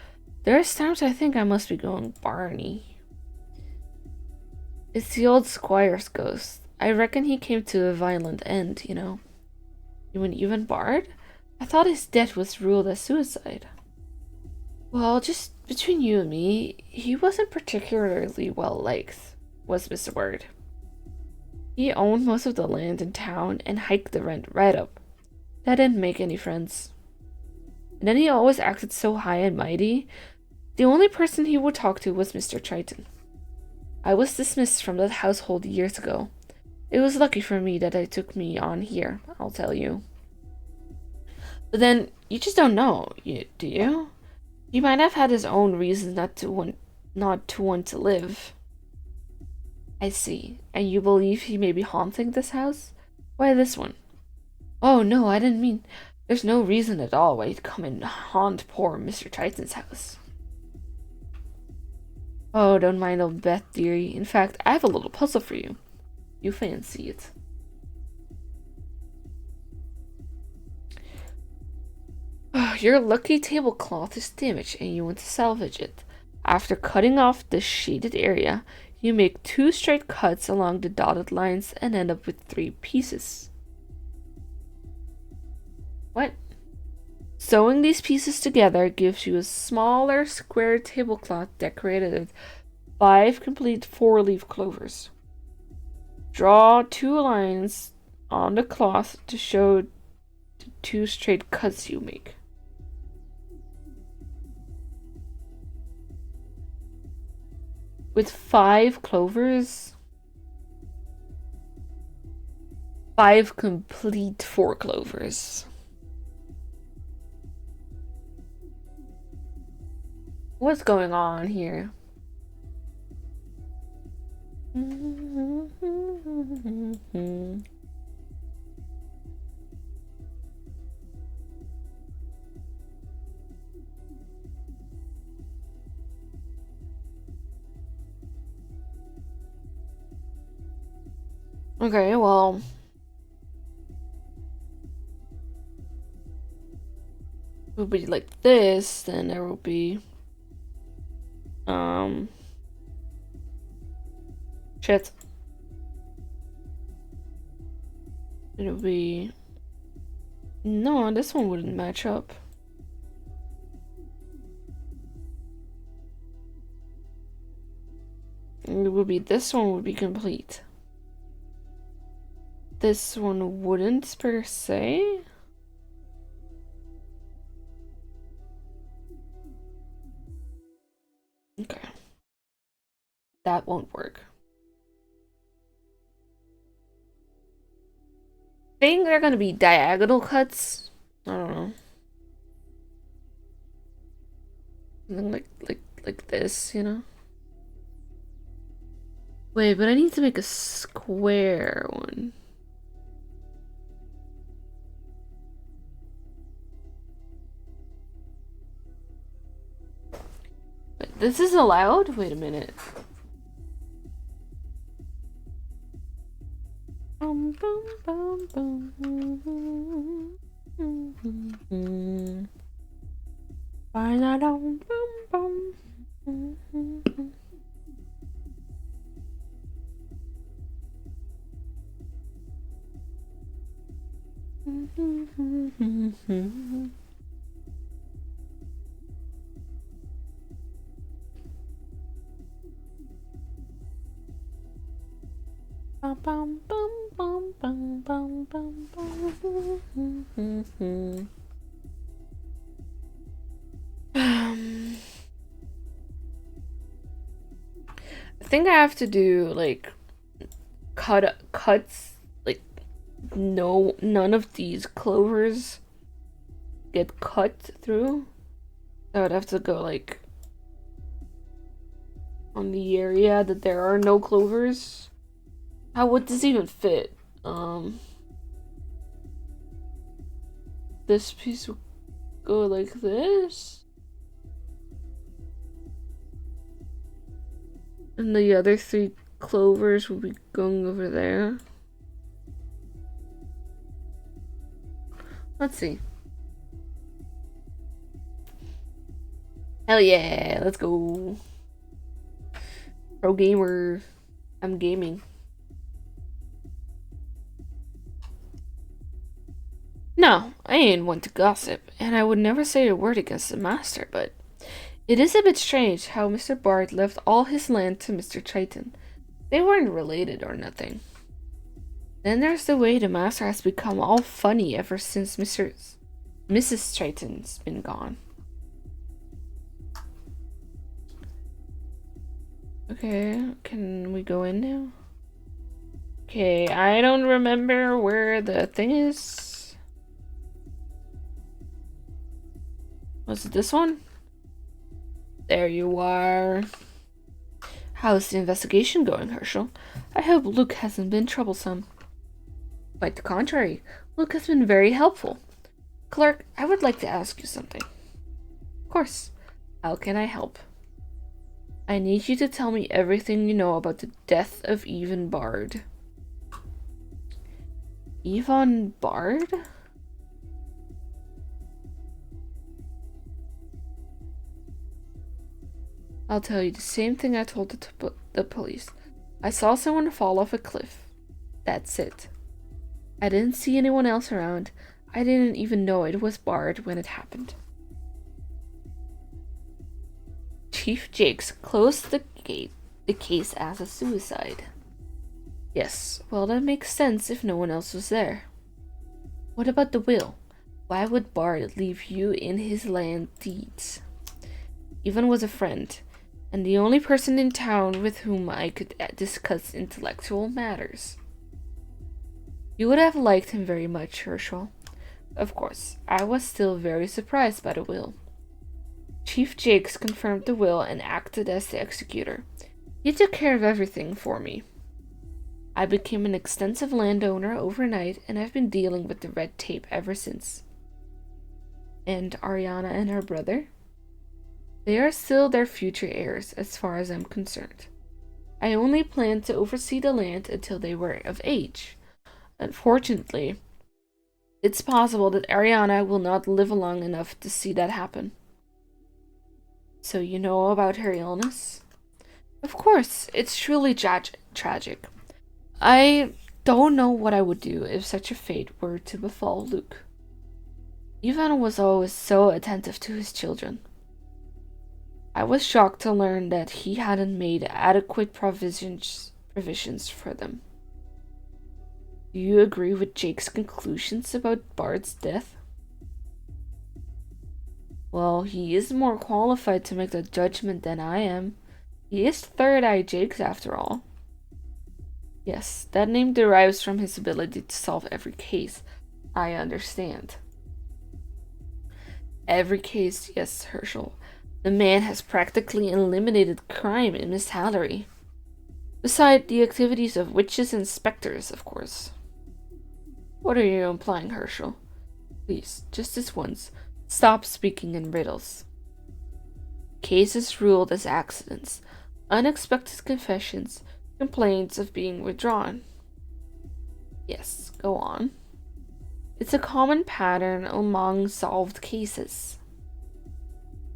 There are times I think I must be going Barney. It's the old squire's ghost. I reckon he came to a violent end, you know. Even Bard? I thought his death was ruled as suicide. Well, just between you and me, he wasn't particularly well liked, was Mr. Word. He owned most of the land in town and hiked the rent right up. That didn't make any friends. And then he always acted so high and mighty. The only person he would talk to was Mr. Triton. I was dismissed from that household years ago. It was lucky for me that they took me on here, I'll tell you. But then, you just don't know, do you? He might have had his own reasons not to want to live. I see. And you believe he may be haunting this house? Why this one? Oh, no, I didn't mean... There's no reason at all why he'd come and haunt poor Mr. Triton's house. Oh, don't mind old Beth, dearie. In fact, I have a little puzzle for you. You fancy it. Oh, your lucky tablecloth is damaged and you want to salvage it. After cutting off the shaded area, you make 2 straight cuts along the dotted lines and end up with 3 pieces. What? Sewing these pieces together gives you a smaller square tablecloth decorated with 5 complete 4-leaf clovers. Draw 2 lines on the cloth to show the 2 straight cuts you make. With 5 clovers? 5 complete 4 clovers. What's going on here? Okay, well... it would be like this, then there will be... shit. It'll be... No, this one wouldn't match up. It would be... this one would be complete. This one wouldn't, per se. Okay. That won't work. I think they're gonna be diagonal cuts. I don't know. Something like this, you know? Wait, but I need to make a square one. Wait, this is allowed? Wait a minute. I think I have to do like cuts, like none of these clovers get cut through. I would have to go like on the area that there are no clovers. How would this even fit? This piece would go like this. And the other 3 clovers will be going over there. Let's see. Hell yeah, let's go. Pro gamer. I'm gaming. No, I ain't one to gossip, and I would never say a word against the master, but it is a bit strange how Mr. Bard left all his land to Mr. Triton. They weren't related or nothing. Then there's the way the master has become all funny ever since Mrs. Triton's been gone. Okay, can we go in now? Okay, I don't remember where the thing is. Was it this one? There you are. How's the investigation going, Herschel? I hope Luke hasn't been troublesome. Quite the contrary. Luke has been very helpful. Clerk, I would like to ask you something. Of course. How can I help? I need you to tell me everything you know about the death of Yvonne Bard. Yvonne Bard? I'll tell you the same thing I told the police. I saw someone fall off a cliff. That's it. I didn't see anyone else around. I didn't even know it was Bard when it happened. Chief Jakes closed the case as a suicide. Yes, well that makes sense if no one else was there. What about the will? Why would Bard leave you in his land deeds? Yvonne was a friend, and the only person in town with whom I could discuss intellectual matters. You would have liked him very much, Herschel. Of course, I was still very surprised by the will. Chief Jakes confirmed the will and acted as the executor. He took care of everything for me. I became an extensive landowner overnight, and I've been dealing with the red tape ever since. And Ariana and her brother? They are still their future heirs, as far as I'm concerned. I only planned to oversee the land until they were of age. Unfortunately, it's possible that Ariana will not live long enough to see that happen. So you know about her illness? Of course, it's truly tragic. I don't know what I would do if such a fate were to befall Luke. Ivan was always so attentive to his children. I was shocked to learn that he hadn't made adequate provisions for them. Do you agree with Jake's conclusions about Bard's death? Well, he is more qualified to make the judgment than I am. He is Third Eye Jakes, after all. Yes, that name derives from his ability to solve every case. I understand. Every case, yes, Herschel. The man has practically eliminated crime in Miss Hallery. Besides the activities of witches and specters, of course. What are you implying, Herschel? Please, just this once, stop speaking in riddles. Cases ruled as accidents, unexpected confessions, complaints of being withdrawn. Yes, go on. It's a common pattern among solved cases.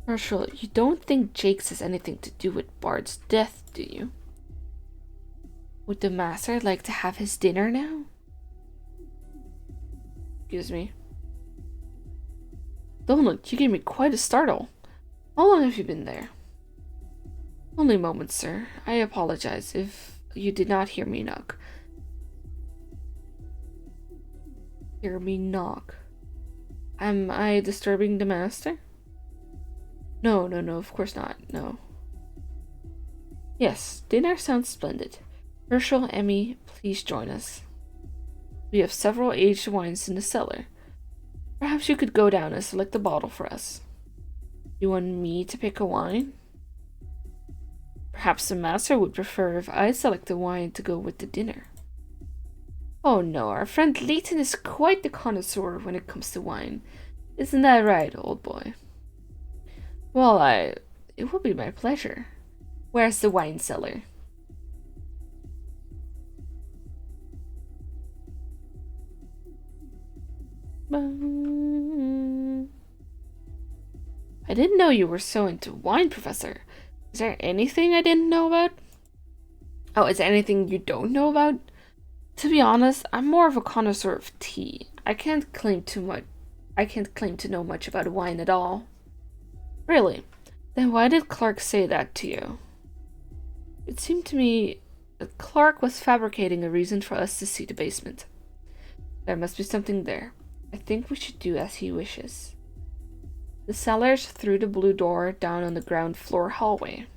Marshall, you don't think Jake's has anything to do with Bard's death, do you? Would the master like to have his dinner now? Excuse me. Donald, you gave me quite a startle. How long have you been there? Only moments, sir. I apologize if you did not hear me knock. Hear me knock. Am I disturbing the master? No, of course not, no. Yes, dinner sounds splendid. Herschel, Emmy, please join us. We have several aged wines in the cellar. Perhaps you could go down and select a bottle for us. You want me to pick a wine? Perhaps the master would prefer if I select a wine to go with the dinner. Oh no, our friend Layton is quite the connoisseur when it comes to wine. Isn't that right, old boy? Well, it will be my pleasure. Where's the wine cellar? I didn't know you were so into wine, Professor. Is there anything I didn't know about? Oh, is there anything you don't know about? To be honest, I'm more of a connoisseur of tea. I can't claim to know much about wine at all. Really? Then why did Clark say that to you? It seemed to me that Clark was fabricating a reason for us to see the basement. There must be something there. I think we should do as he wishes. The cellar's through the blue door down on the ground floor hallway.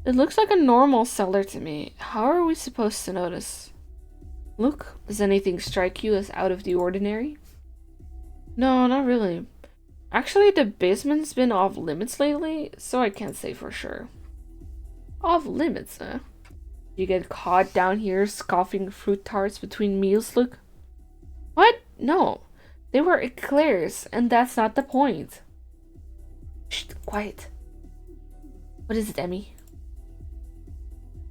It looks like a normal cellar to me. How are we supposed to notice? Look, does anything strike you as out of the ordinary? No, not really. Actually, the basement's been off limits lately, so I can't say for sure. Off limits, huh? You get caught down here scoffing fruit tarts between meals, Luke? What? No. They were eclairs, and that's not the point. Shh, quiet. What is it, Emmy?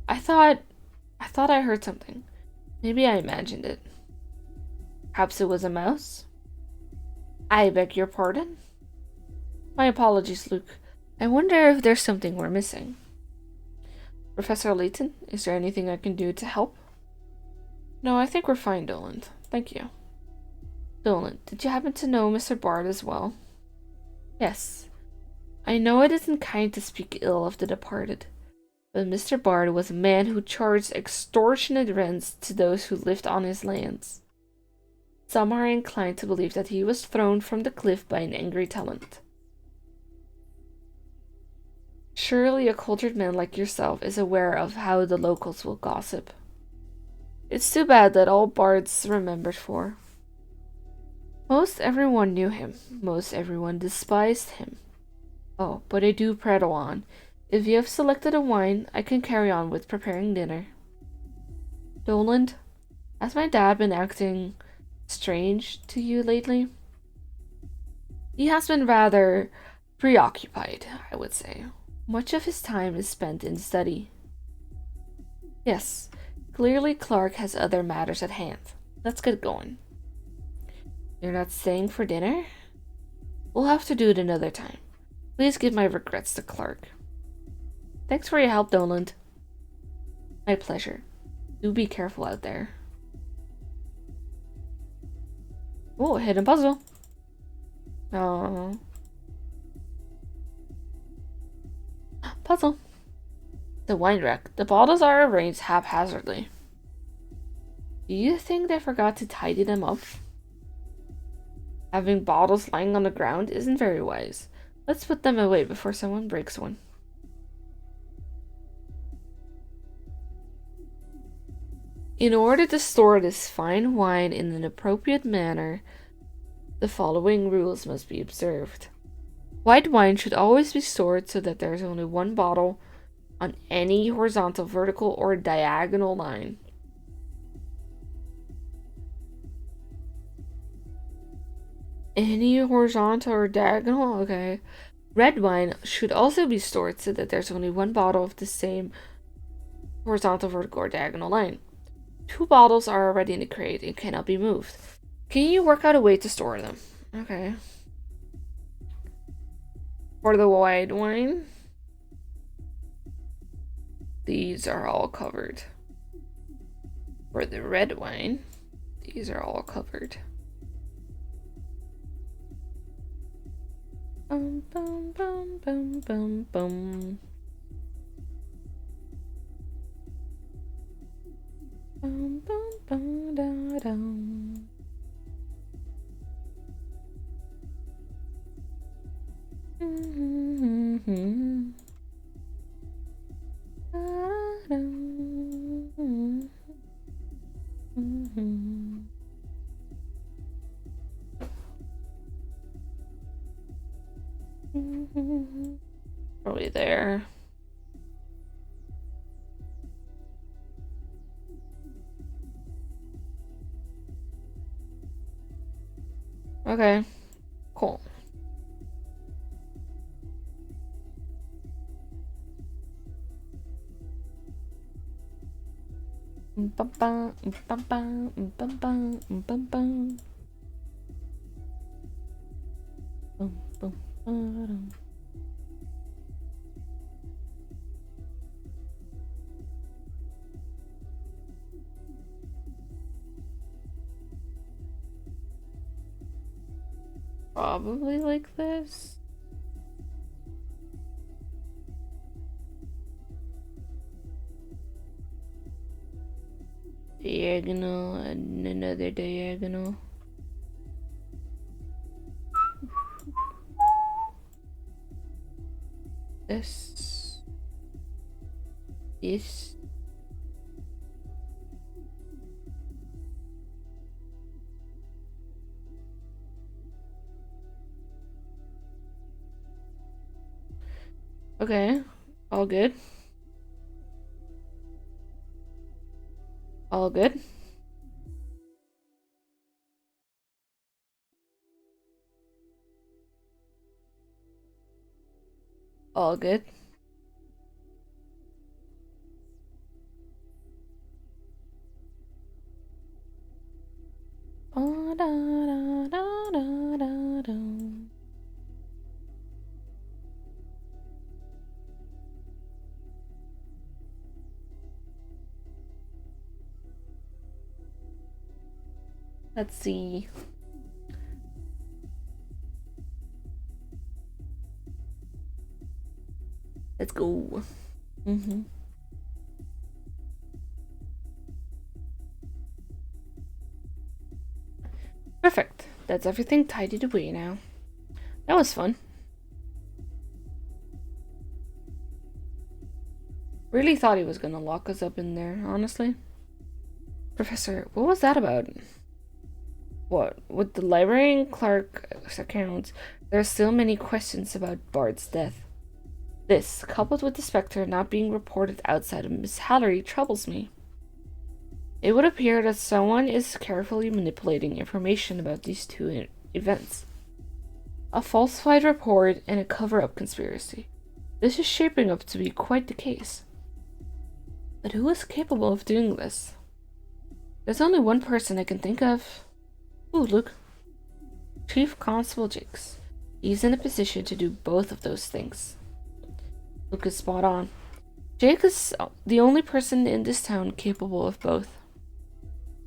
I thought I heard something. Maybe I imagined it. Perhaps it was a mouse? I beg your pardon? My apologies, Luke. I wonder if there's something we're missing. Professor Layton, is there anything I can do to help? No, I think we're fine, Dolan. Thank you. Dolan, did you happen to know Mr. Bard as well? Yes. I know it isn't kind to speak ill of the departed, but Mr. Bard was a man who charged extortionate rents to those who lived on his lands. Some are inclined to believe that he was thrown from the cliff by an angry tenant. Surely a cultured man like yourself is aware of how the locals will gossip. It's too bad that all bards remembered for. Most everyone knew him. Most everyone despised him. Oh, but I do prattle on. If you have selected a wine, I can carry on with preparing dinner. Doland, has my dad been acting strange to you lately? He has been rather preoccupied, I would say. Much of his time is spent in study. Yes, clearly Clark has other matters at hand. Let's get going. You're not staying for dinner? We'll have to do it another time. Please give my regrets to Clark. Thanks for your help, Doland. My pleasure. Do be careful out there. Oh, hidden puzzle. Oh. Puzzle. The wine rack. The bottles are arranged haphazardly. Do you think they forgot to tidy them up? Having bottles lying on the ground isn't very wise. Let's put them away before someone breaks one. In order to store this fine wine in an appropriate manner, the following rules must be observed. White wine should always be stored so that there is only one bottle on any horizontal, vertical, or diagonal line. Any horizontal or diagonal? Okay. Red wine should also be stored so that there's only one bottle of the same horizontal, vertical, or diagonal line. 2 bottles are already in the crate and cannot be moved. Can you work out a way to store them? Okay. For the white wine, these are all covered. For the red wine, these are all covered. Bum, bum, bum, bum, bum, bum. Bum, bum, bum, da, dum. Mm-hmm. Mm-hmm. Mm-hmm. Probably there. Okay, cool. Bum, bum, bum, bum, bum, bum, bum, bum. Bum, bum, ba-dum. Probably like this. Diagonal and another diagonal. This. This. Okay, all good. All good. All good. Oh, da, da, da, da, da, da. Let's see. Let's go. Mm-hmm. Perfect. That's everything tidied away now. That was fun. Really thought he was gonna lock us up in there, honestly. Professor, what was that about? What? With the librarian Clark's accounts, there are still many questions about Bard's death. This, coupled with the Spectre not being reported outside of Miss Hallery, troubles me. It would appear that someone is carefully manipulating information about these two events. A falsified report and a cover-up conspiracy. This is shaping up to be quite the case. But who is capable of doing this? There's only one person I can think of. Ooh, look. Chief Constable Jakes. He's in a position to do both of those things. Luke is spot on. Jake is the only person in this town capable of both.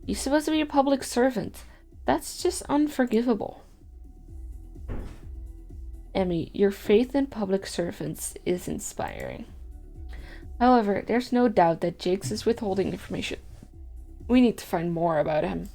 He's supposed to be a public servant. That's just unforgivable. Emmy, your faith in public servants is inspiring. However, there's no doubt that Jakes is withholding information. We need to find more about him.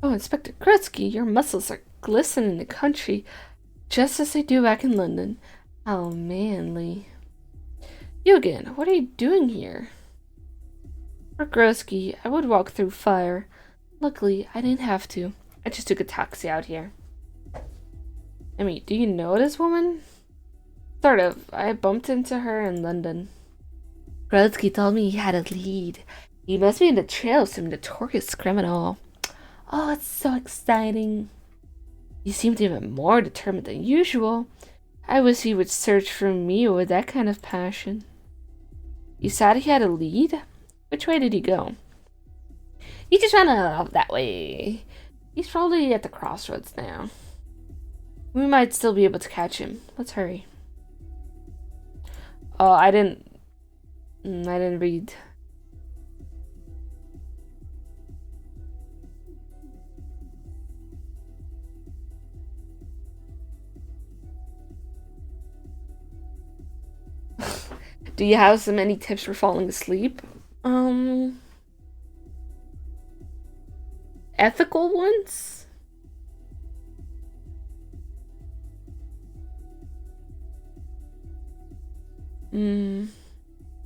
Oh, Inspector Gretzky, your muscles are glistening in the country, just as they do back in London. How manly. You again, what are you doing here? For Gretzky, I would walk through fire. Luckily, I didn't have to. I just took a taxi out here. I mean, do you know this woman? Sort of. I bumped into her in London. Brodsky told me he had a lead. He must be in the trail of some notorious criminal. Oh, it's so exciting. You seemed even more determined than usual. I wish he would search for me with that kind of passion. You said he had a lead? Which way did he go? He just ran off that way. He's probably at the crossroads now. We might still be able to catch him. Let's hurry. Oh, I didn't read. Do you have so many tips for falling asleep? Ethical ones?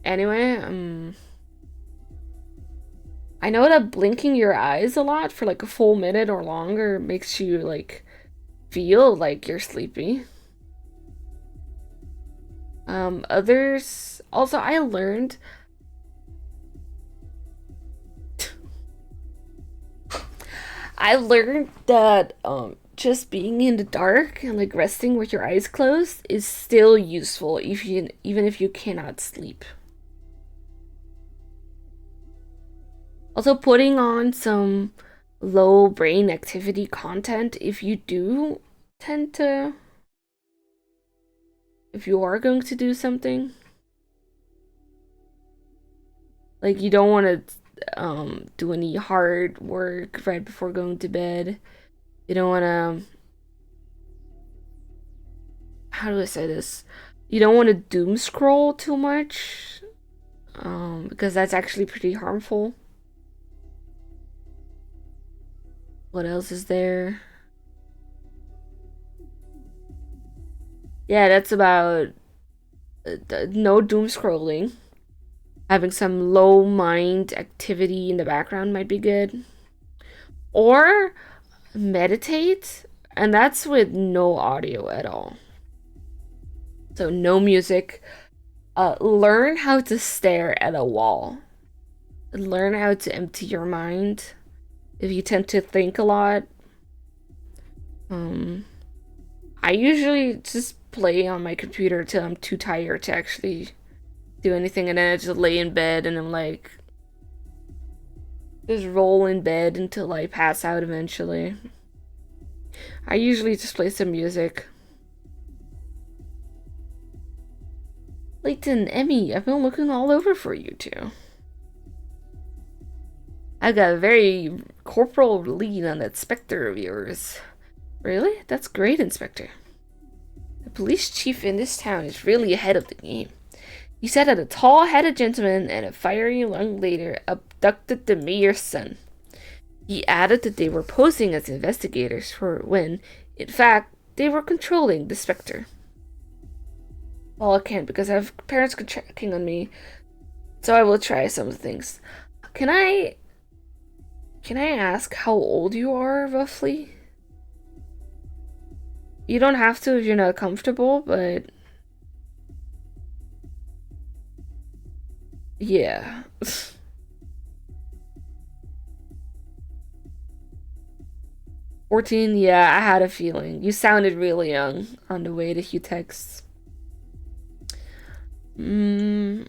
Anyway, I know that blinking your eyes a lot for like a full minute or longer makes you like feel like you're sleepy. Others also I learned that just being in the dark and like resting with your eyes closed is still useful even if you cannot sleep. Also, putting on some low brain activity content if you do tend to, if you are going to do something. Like, you don't want to do any hard work right before going to bed. You don't want to, how do I say this? You don't want to doom scroll too much, because that's actually pretty harmful. What else is there? Yeah, that's about no doom scrolling. Having some low mind activity in the background might be good. Or meditate, and that's with no audio at all. So no music. Learn how to stare at a wall. Learn how to empty your mind. If you tend to think a lot, I usually just play on my computer till I'm too tired to actually do anything, and then I just lay in bed and I'm like, just roll in bed until I pass out eventually. I usually just play some music. Layton, Emmy, I've been looking all over for you two. I got a very corporal lead on that Spectre of yours. Really? That's great, Inspector. The police chief in this town is really ahead of the game. He said that a tall-headed gentleman and a fiery young lady abducted the mayor's son. He added that they were posing as investigators for when, in fact, they were controlling the Spectre. Well, I can't because I have parents checking on me, so I will try some of the things. Can I ask how old you are, roughly? You don't have to if you're not comfortable, but... yeah. 14, yeah, I had a feeling. You sounded really young on the way that you text. You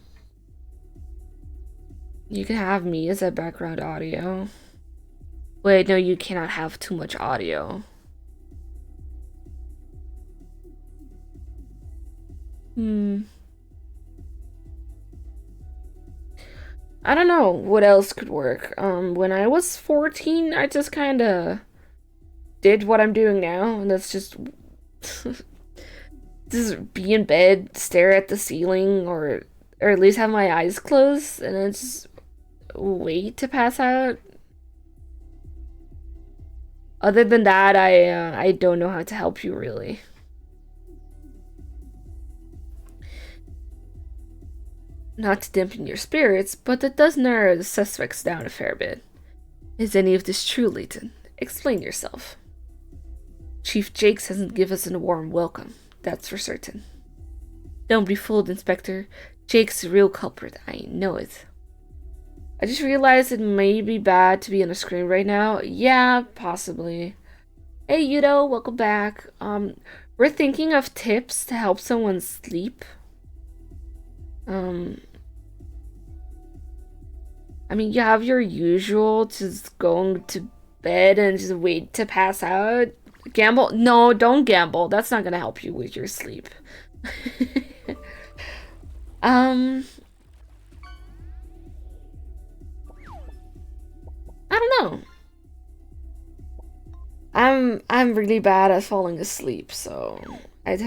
can have me as a background audio. Wait, no, you cannot have too much audio. I don't know what else could work. When I was 14, I just kind of did what I'm doing now, and that's just just be in bed, stare at the ceiling, or at least have my eyes closed, and then just wait to pass out. Other than that, I don't know how to help you really. Not to dampen your spirits, but that does narrow the suspects down a fair bit. Is any of this true, Layton? Explain yourself. Chief Jakes hasn't given us a warm welcome, that's for certain. Don't be fooled, Inspector. Jake's the real culprit. I know it. I just realized it may be bad to be on a screen right now. Yeah, possibly. Hey, Yudo, welcome back. We're thinking of tips to help someone sleep. I mean, you have your usual, just going to bed and just wait to pass out. Gamble? No, don't gamble. That's not gonna help you with your sleep. um, I don't know. I'm really bad at falling asleep, so I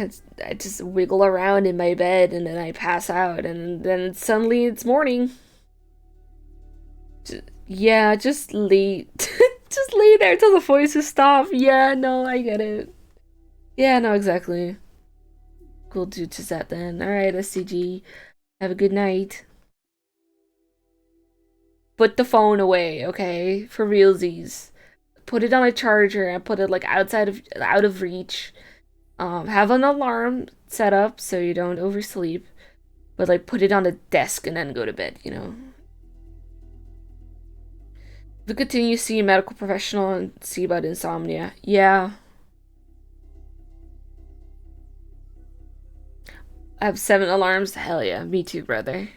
just wiggle around in my bed and then I pass out and then suddenly it's morning. Yeah, just lay just lay there till the voices stop. Yeah, no, I get it. Yeah, no, exactly. We'll do just that then. Alright, SCG. Have a good night. Put the phone away, okay? For realsies. Put it on a charger and put it like out of reach. Have an alarm set up so you don't oversleep. But like put it on the desk and then go to bed, you know? If you continue, see a medical professional and see about insomnia. Yeah. I have 7 alarms. Hell yeah, me too, brother.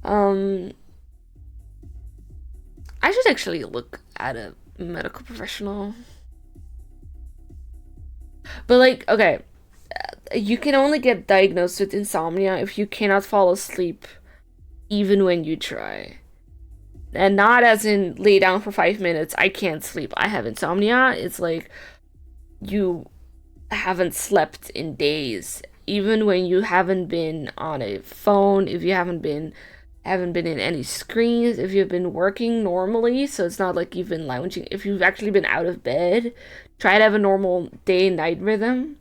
I should actually look at a medical professional. But like, okay, you can only get diagnosed with insomnia if you cannot fall asleep even when you try. And not as in lay down for 5 minutes, I can't sleep, I have insomnia. It's like you haven't slept in days. Even when you haven't been on a phone, if you haven't been in any screens, if you've been working normally, so it's not like you've been lounging, if you've actually been out of bed, try to have a normal day and night rhythm,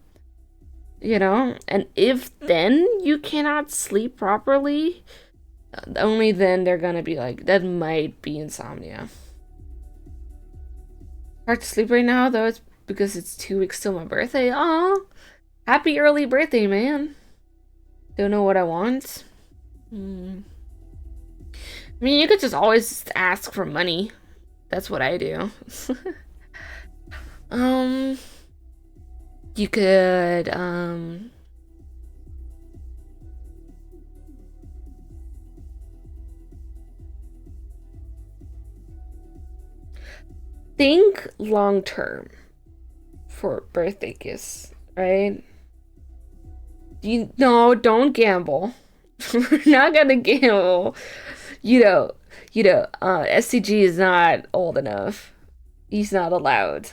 you know? And if then you cannot sleep properly, only then they're gonna be like, that might be insomnia. Hard to sleep right now, though, it's because it's 2 weeks till my birthday. Aw, happy early birthday, man. Don't know what I want. I mean, you could just always ask for money. That's what I do. You could, think long term for birthday gifts, right? No, don't gamble. We're not gonna gamble. SCG is not old enough. He's not allowed.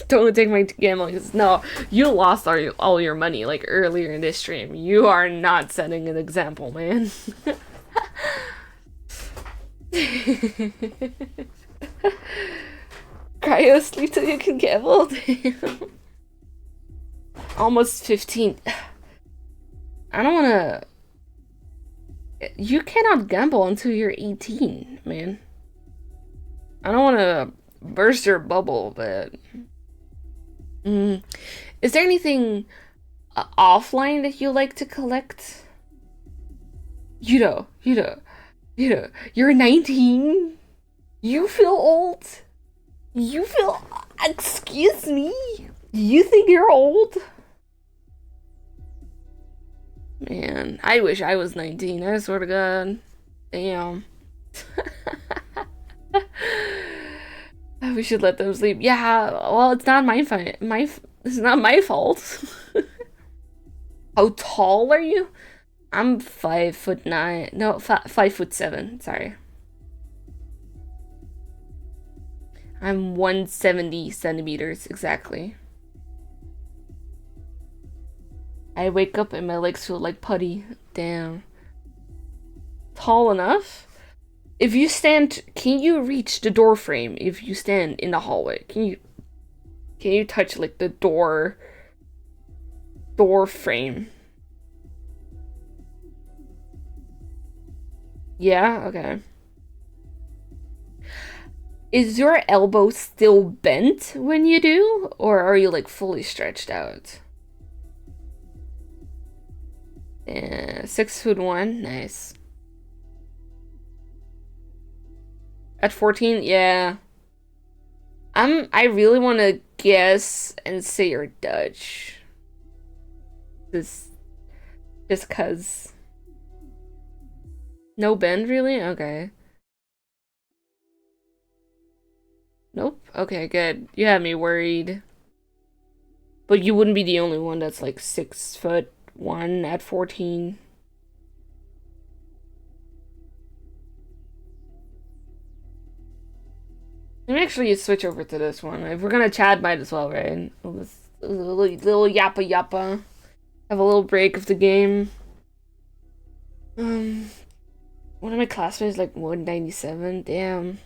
Don't take my gambling. No, you lost all your money like earlier in this stream. You are not setting an example, man. Cryo sleep till you can gamble. Almost 15. I don't wanna. You cannot gamble until you're 18, man. I don't wanna burst your bubble, but. Is there anything offline that you like to collect? You're 19? You feel old? You feel. Excuse me? You think you're old? Man, I wish I was 19. I swear to God. Damn. We should let them sleep. Yeah, well, it's not my fault. It's not my fault. How tall are you? I'm 5'9". No, 5'7". Sorry. I'm 170 centimeters exactly. I wake up and my legs feel like putty. Damn. Tall enough? If you stand, can you reach the door frame if you stand in the hallway? Can you touch like the door frame? Yeah, okay. Is your elbow still bent when you do? Or are you like fully stretched out? Yeah, 6'1", nice. At 14, yeah. I really want to guess and say you're Dutch. Just, just cause. No bend, really? Okay. Nope. Okay, good. You had me worried. But you wouldn't be the only one that's like 6'1" at 14. Let me actually switch over to this one. If we're gonna chat, might as well, right? Little yappa yappa. Have a little break of the game. Um, one of my classmates like 197. Damn.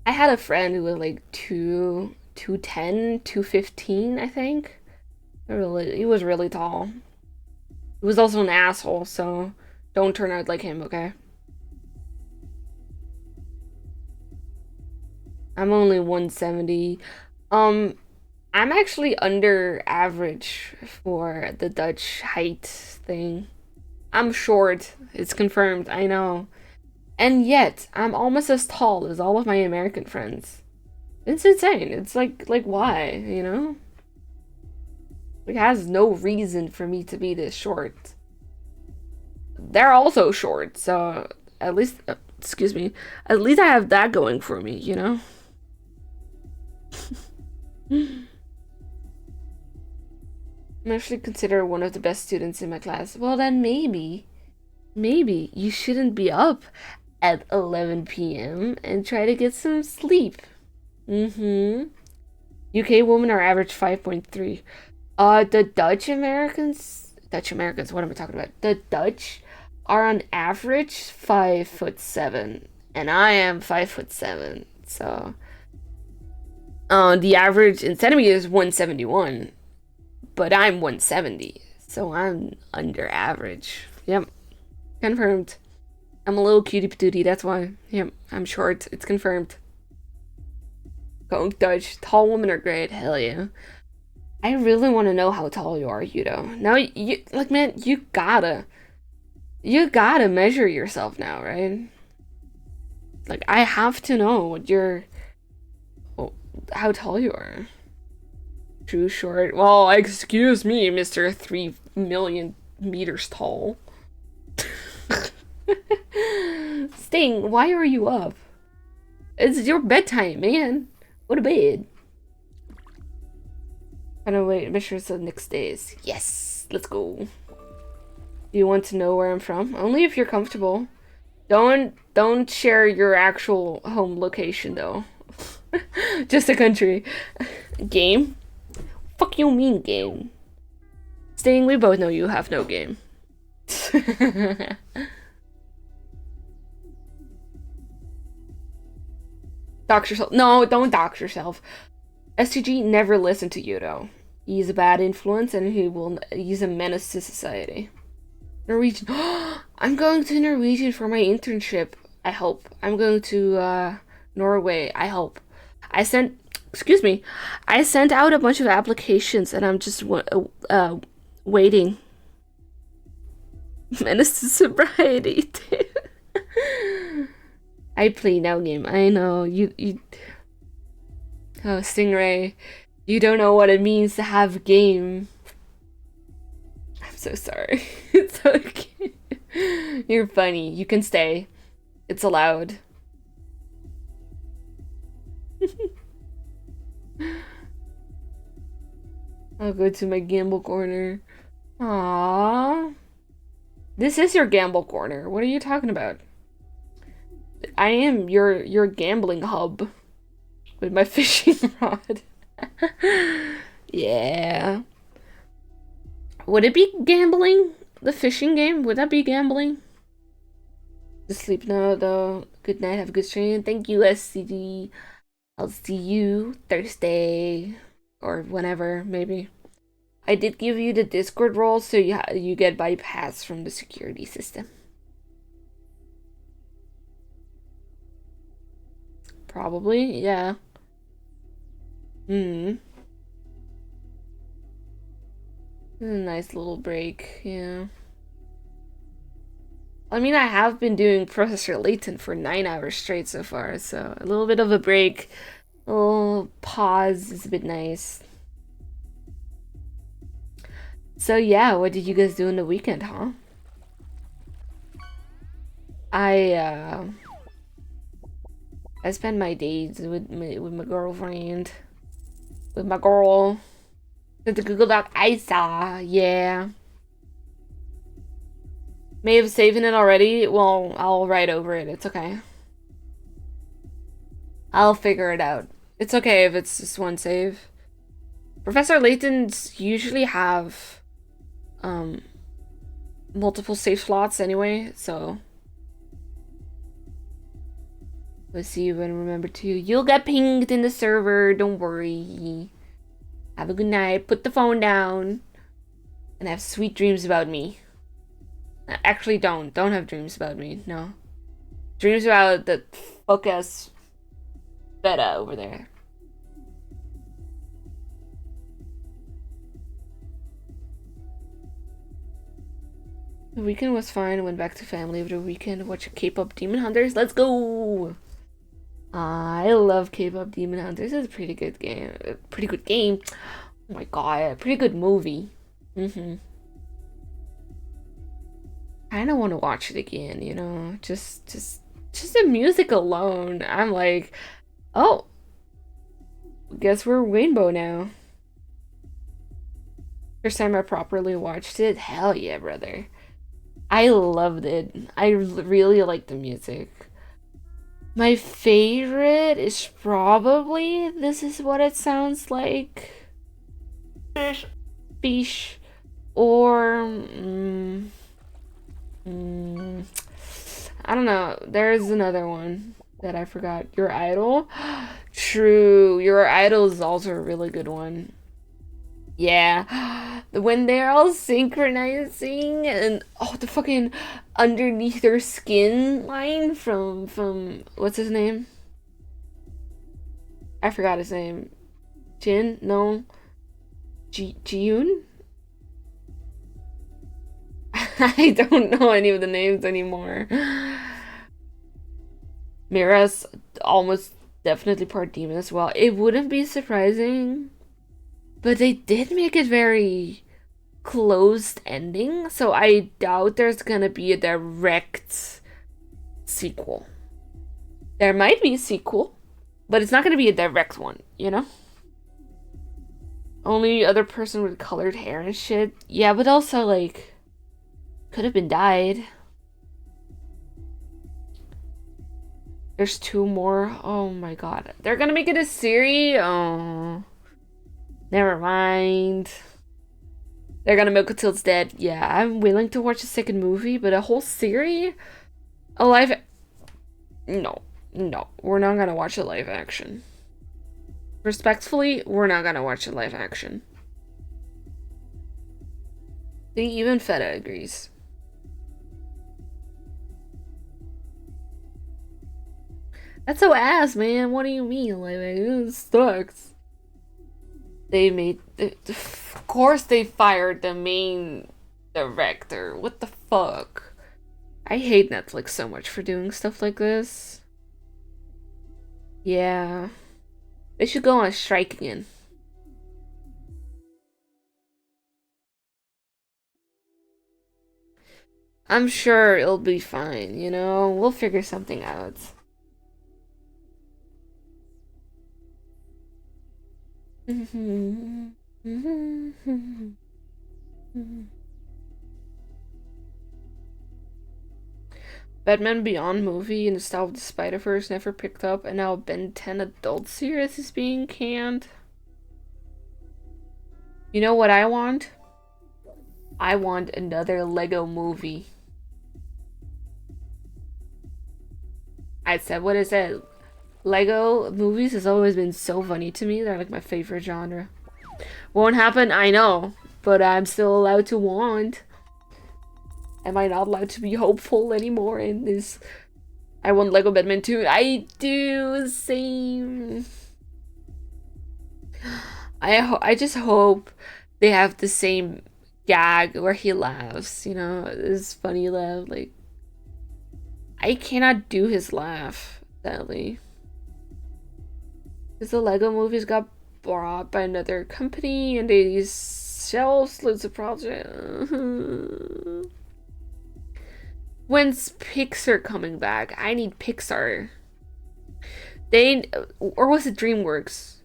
I had a friend who was like 210, 215, I think. He was really tall. He was also an asshole, so don't turn out like him, okay? I'm only 170. Um, I'm actually under average for the Dutch height thing. I'm short. It's confirmed, I know. And yet, I'm almost as tall as all of my American friends. It's insane. It's like why, you know? It has no reason for me to be this short. They're also short, so at least, excuse me, at least I have that going for me, you know? I'm actually considered one of the best students in my class. Well, then maybe you shouldn't be up at 11 p.m. and try to get some sleep. Mm-hmm. UK women are average 5.3. The Dutch Americans, what am I talking about? The Dutch are on average 5'7", and I am 5'7", so the average in centimeters is 171, but I'm 170, so I'm under average. Yep, confirmed. I'm a little cutie patootie, that's why. Yep, I'm short. It's confirmed. Going Dutch. Tall women are great. Hell yeah. I really want to know how tall you are, Yudo. Now, like, man, you gotta measure yourself now, right? Like, I have to know what how tall you are. Too short. Well, excuse me, Mr. 3 million meters tall. Sting, why are you up? It's your bedtime, man. Go to bed. I don't wait, make sure it's the next days. Yes, let's go. Do you want to know where I'm from? Only if you're comfortable. Don't share your actual home location though. Just a country. Game? Fuck you mean game? Sting, we both know you have no game. Dox yourself. No, don't dox yourself. STG never listened to Yudo. He's a bad influence and he's a menace to society. Norwegian. I'm going to Norwegian for my internship. I hope. I'm going to Norway. I hope. Excuse me. I sent out a bunch of applications and I'm just waiting. Menace to sobriety. I play now game. I know you. Oh, Stingray, you don't know what it means to have game. I'm so sorry. It's okay. You're funny. You can stay. It's allowed. I'll go to my gamble corner. Aww. This is your gamble corner. What are you talking about? I am your gambling hub with my fishing rod. Yeah. Would it be gambling? The fishing game? Would that be gambling? Just sleep now, though. Good night. Have a good stream. Thank you, SCD. I'll see you Thursday or whenever, maybe. I did give you the Discord role, so you get bypass from the security system. Probably, yeah. Hmm. a nice little break, yeah. I mean, I have been doing Professor Layton for 9 hours straight so far, so a little bit of a break, a little pause is a bit nice. So yeah, what did you guys do in the weekend, huh? I uh I spend my days with my girlfriend, with my girl. With the Google Doc I saw, yeah. May have saved it already. Well, I'll write over it. It's okay. I'll figure it out. It's okay if it's just one save. Professor Layton's usually have um multiple save slots anyway, so let's see if I remember to. You'll get pinged in the server, don't worry. Have a good night. Put the phone down. And have sweet dreams about me. Actually, don't. Don't have dreams about me. No. Dreams about the fuck-ass Beta over there. The weekend was fine. Went back to family over the weekend. Watched K-pop Demon Hunters. Let's go! I love K-pop Demon Hunters. It's a pretty good game. Pretty good game. Oh my god. Pretty good movie. I don't want to watch it again, you know? Just the music alone. I'm like, oh, guess we're Rainbow now. First time I properly watched it, hell yeah, brother. I loved it. I really like the music. My favorite is probably This Is What It Sounds Like. Fish. Fish. Or I don't know. There's another one that I forgot. Your Idol? True. Your Idol is also a really good one. Yeah. When they're all synchronizing and oh the fucking underneath their skin line from what's his name? I forgot his name. Jin? No. Jiyoon? I don't know any of the names anymore. Mira's almost definitely part demon as well. It wouldn't be surprising, but they did make it very closed ending, so I doubt there's gonna be a direct sequel. There might be a sequel, but it's not gonna be a direct one, you know? Only other person with colored hair and shit. Yeah, but also, like, could have been died. There's two more. Oh my god. They're gonna make it a series? Oh. Never mind. They're gonna milk it till it's dead. Yeah, I'm willing to watch a second movie, but a whole series? A live... No. No. We're not gonna watch a live action. Respectfully, we're not gonna watch a live action. I think even Feta agrees. That's so ass, man. What do you mean? Like, it sucks. They made... Of course they fired the main director. What the fuck? I hate Netflix so much for doing stuff like this. Yeah. They should go on strike again. I'm sure it'll be fine, you know? We'll figure something out. Batman Beyond movie in the style of the Spider-Verse never picked up, and now Ben 10 adult series is being canned. You know what I want? I want another Lego movie. I said what I said. Lego movies has always been so funny to me. They're like my favorite genre. Won't happen, I know, but I'm still allowed to want. Am I not allowed to be hopeful anymore in this? I want Lego Batman 2. I do, same. I just hope they have the same gag where he laughs, you know, his funny laugh. Like, I cannot do his laugh, sadly. Because the Lego movies got bought by another company and they shelves loads of projects. When's Pixar coming back? I need Pixar. Or was it DreamWorks?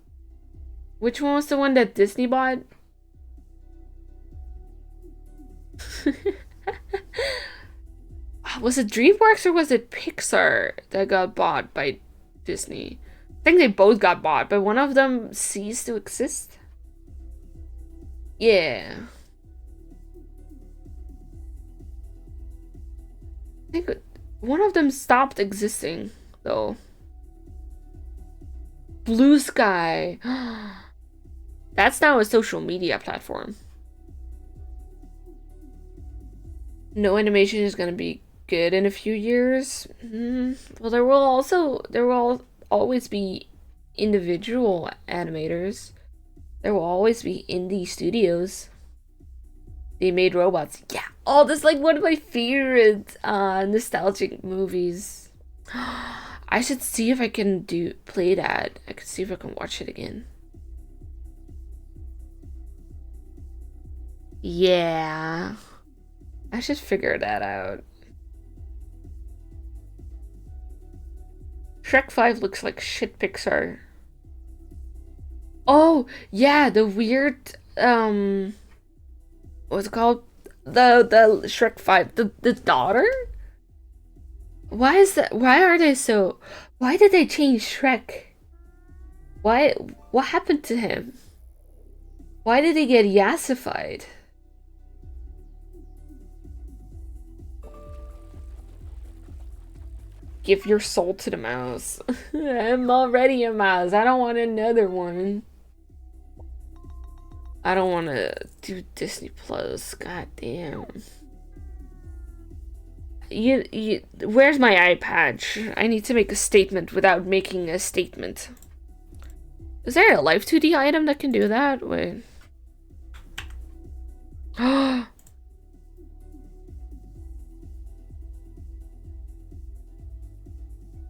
Which one was the one that Disney bought? Was it DreamWorks or was it Pixar that got bought by Disney? I think they both got bought, but one of them ceased to exist. Yeah. I think one of them stopped existing, though. Blue Sky. That's now a social media platform. No animation is gonna be good in a few years. Well, there will always be individual animators. There will always be indie studios. They made robots. Yeah. Oh, this is like one of my favorite nostalgic movies. I should see if I can play that. I could see if I can watch it again. Yeah. I should figure that out. Shrek 5 looks like shit Pixar. Oh, yeah, the weird what's it called? The Shrek 5, the daughter? Why is that? Why did they change Shrek? What happened to him? Why did he get yassified? Give your soul to the mouse. I'm already a mouse. I don't want another one. I don't want to do Disney Plus. God damn. Where's my eye patch? I need to make a statement without making a statement. Is there a Life 2D item that can do that? Wait.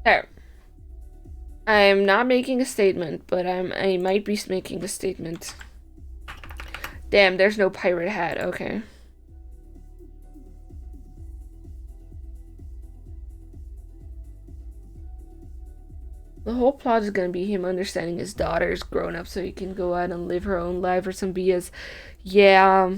There. I'm not making a statement, but I might be making a statement. Damn, there's no pirate hat. Okay. The whole plot is gonna be him understanding his daughter's grown up so he can go out and live her own life or some BS. Yeah.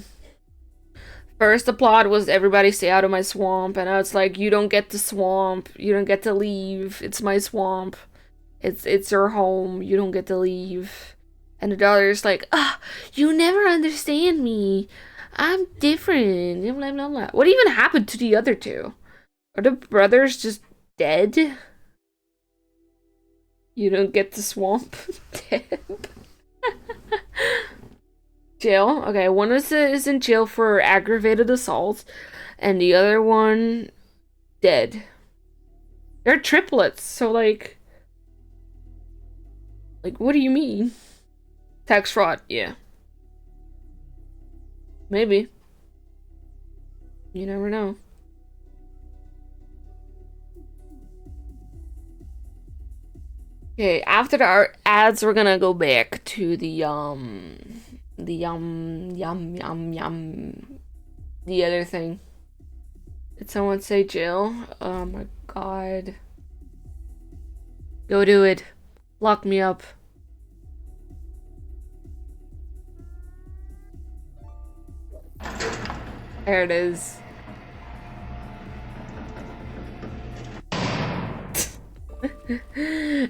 First the plot was everybody stay out of my swamp, and now it's like you don't get the swamp, you don't get to leave. It's my swamp. It's your home. You don't get to leave. And the daughter's like, you never understand me. I'm different. Blah, blah, blah. What even happened to the other two? Are the brothers just dead? You don't get the swamp. Dead. Jail. Okay, one is in jail for aggravated assault, and the other one dead. They're triplets, so like what do you mean? Tax fraud, yeah. Maybe. You never know. Okay, after the ads, we're gonna go back to the other thing. Did someone say Jill? Oh my god. Go do it. Lock me up. There it is.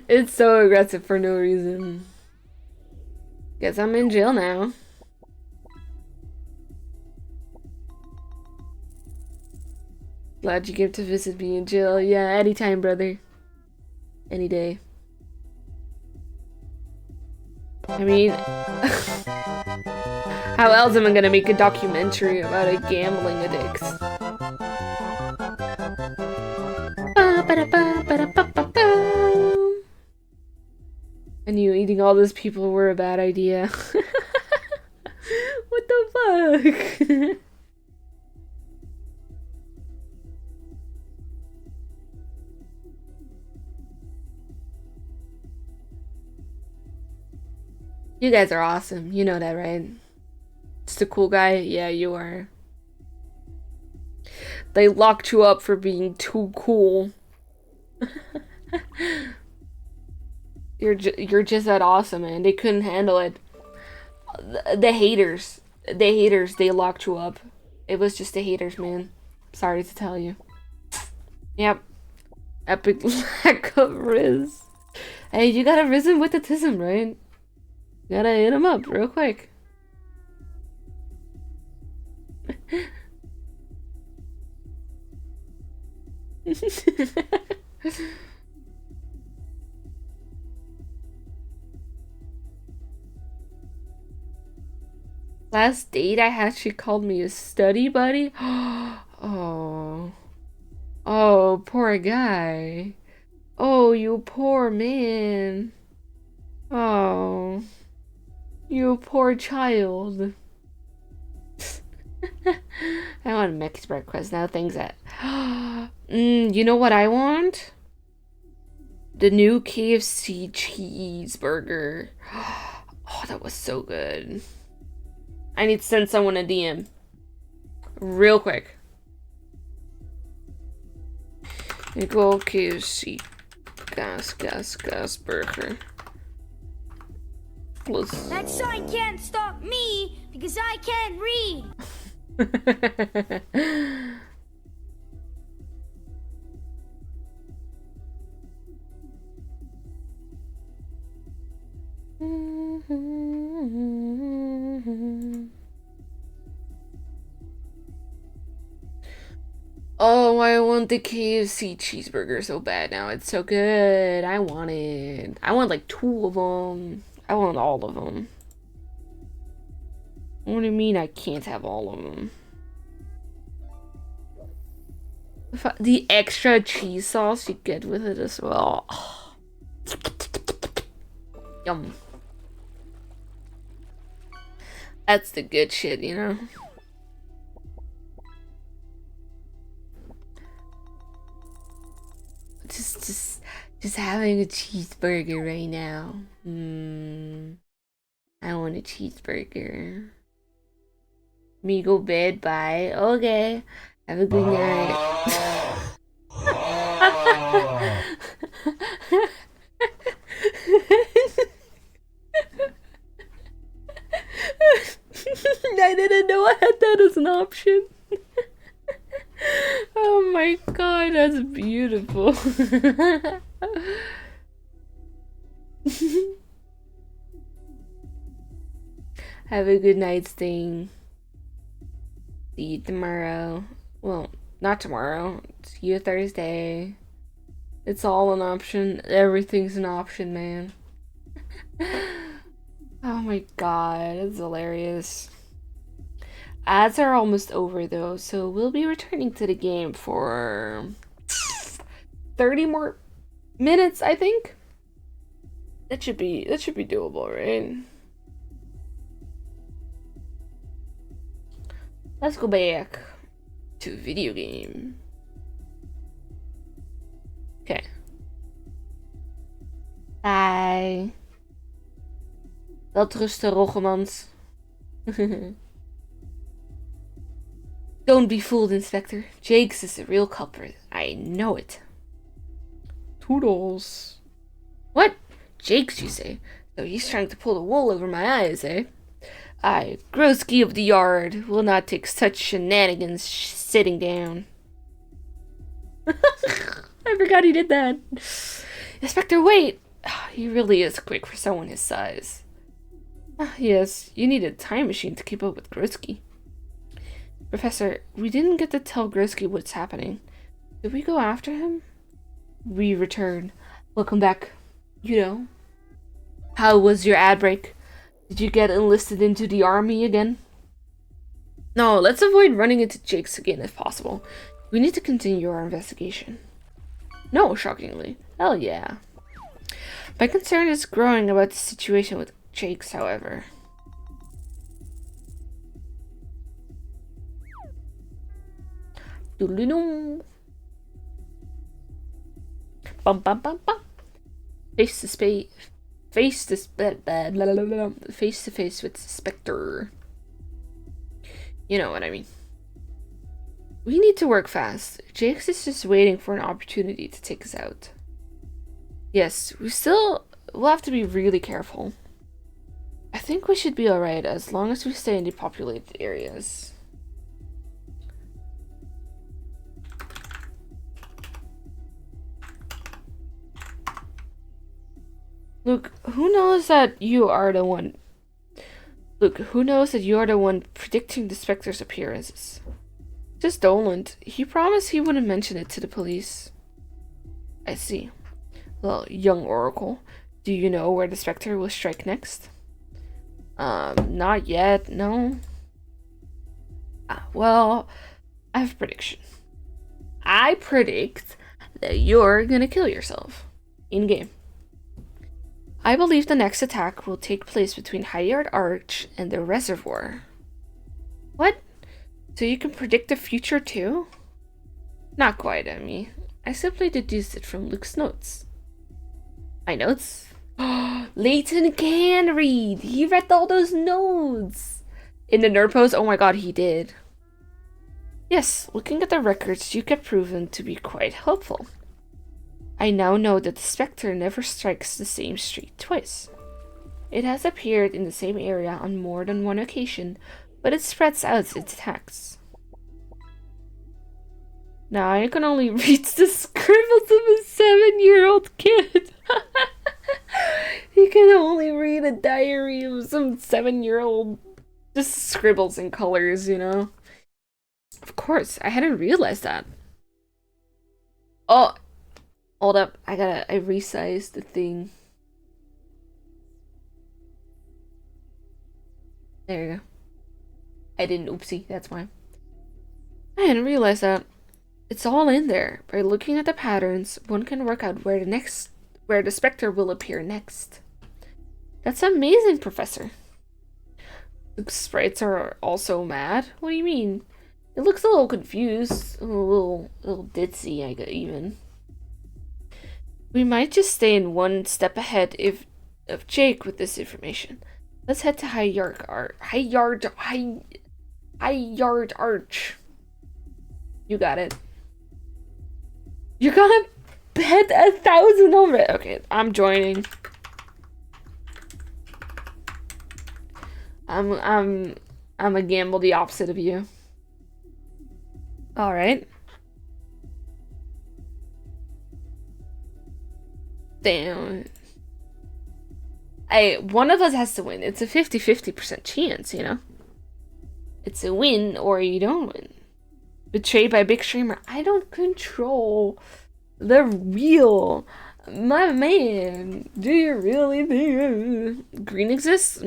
It's so aggressive for no reason. Guess I'm in jail now. Glad you came to visit me in jail. Yeah, anytime, brother. Any day. I mean, how else am I gonna make a documentary about a gambling addict? I knew eating all those people were a bad idea. What the the fuck? You guys are awesome. You know that, right? Just a cool guy? Yeah, you are. They locked you up for being too cool. You're just that awesome, man. They couldn't handle it. The haters. The haters, they locked you up. It was just the haters, man. Sorry to tell you. Yep. Epic lack of Riz. Hey, you got a risen with autism, right? You gotta hit him up real quick. Last date I had, she called me a study buddy. Oh. Oh, poor guy. Oh, you poor man. Oh. You poor child. I want a mixed breakfast now. Things that. You know what I want? The new KFC cheeseburger. Oh, that was so good. I need to send someone a DM. Real quick. Go KFC. Gas burger. That sign can't stop me because I can't read. Oh, I want the KFC cheeseburger so bad now. It's so good. I want it. I want like 2 of them. I want all of them. What do you mean I can't have all of them? The extra cheese sauce you get with it as well. Oh. Yum. That's the good shit, you know? Just having a cheeseburger right now. I want a cheeseburger. Me go bed, bye. Okay. Have a good night. I didn't know I had that as an option. Oh my god, that's beautiful. Have a good night, Sting. See you tomorrow. Well, not tomorrow. See you Thursday. It's all an option. Everything's an option, man. Oh my god, it's hilarious. Ads are almost over though, so we'll be returning to the game for 30 more minutes, I think. That should be doable, right? Let's go back to video game. Okay. Bye. Welterusten, Roggemans. Don't be fooled, Inspector. Jakes is the real culprit. I know it. Toodles. What? Jakes, you say? So he's trying to pull the wool over my eyes, eh? I, Grosky of the Yard, will not take such shenanigans sitting down. I forgot he did that. Inspector, wait! He really is quick for someone his size. Yes, you need a time machine to keep up with Grosky. Professor, we didn't get to tell Grosky what's happening. Did we go after him? We return. Welcome back. You know. How was your ad break? Did you get enlisted into the army again? No, let's avoid running into Jakes again if possible. We need to continue our investigation. No, shockingly. Hell yeah. My concern is growing about the situation with Jakes, however. Doodle-doo. Bum bum bum bum. Face to face. Face to face with Spectre. You know what I mean. We need to work fast. Jakes is just waiting for an opportunity to take us out. Yes, we'll have to be really careful. I think we should be alright as long as we stay in the populated areas. Luke, who knows that you are the one predicting the Spectre's appearances? Just Doland. He promised he wouldn't mention it to the police. I see. Well, young Oracle, do you know where the Spectre will strike next? Not yet, no. Well, I have a prediction. I predict that you're gonna kill yourself. In-game. I believe the next attack will take place between Highyard Arch and the reservoir. What? So you can predict the future too? Not quite, Emmy. I simply deduced it from Luke's notes. My notes? Layton can read! He read all those notes! In the nerd pose? Oh my god, he did. Yes, looking at the records, you get proven to be quite helpful. I now know that the Spectre never strikes the same street twice. It has appeared in the same area on more than one occasion, but it spreads out its attacks. Now I can only read the scribbles of a 7-year-old kid. He can only read a diary of some 7-year-old. Just scribbles and colors, you know? Of course, I hadn't realized that. Oh, hold up. I resized the thing. There you go. I didn't, oopsie, that's why. I hadn't realized that. It's all in there. By looking at the patterns, one can work out where the Spectre will appear next. That's amazing, Professor. The sprites are also mad? What do you mean? It looks a little confused, a little ditzy, I guess, even. We might just stay in one step ahead of Jake with this information. Let's head to Highyard Arch. You got it. You're gonna bet 1,000 over it. Okay, I'm joining. I'm a gamble the opposite of you. All right. Damn. One of us has to win. It's a 50-50% chance, you know? It's a win or you don't win. Betrayed by a big streamer. I don't control the wheel. My man, do you really think green exists?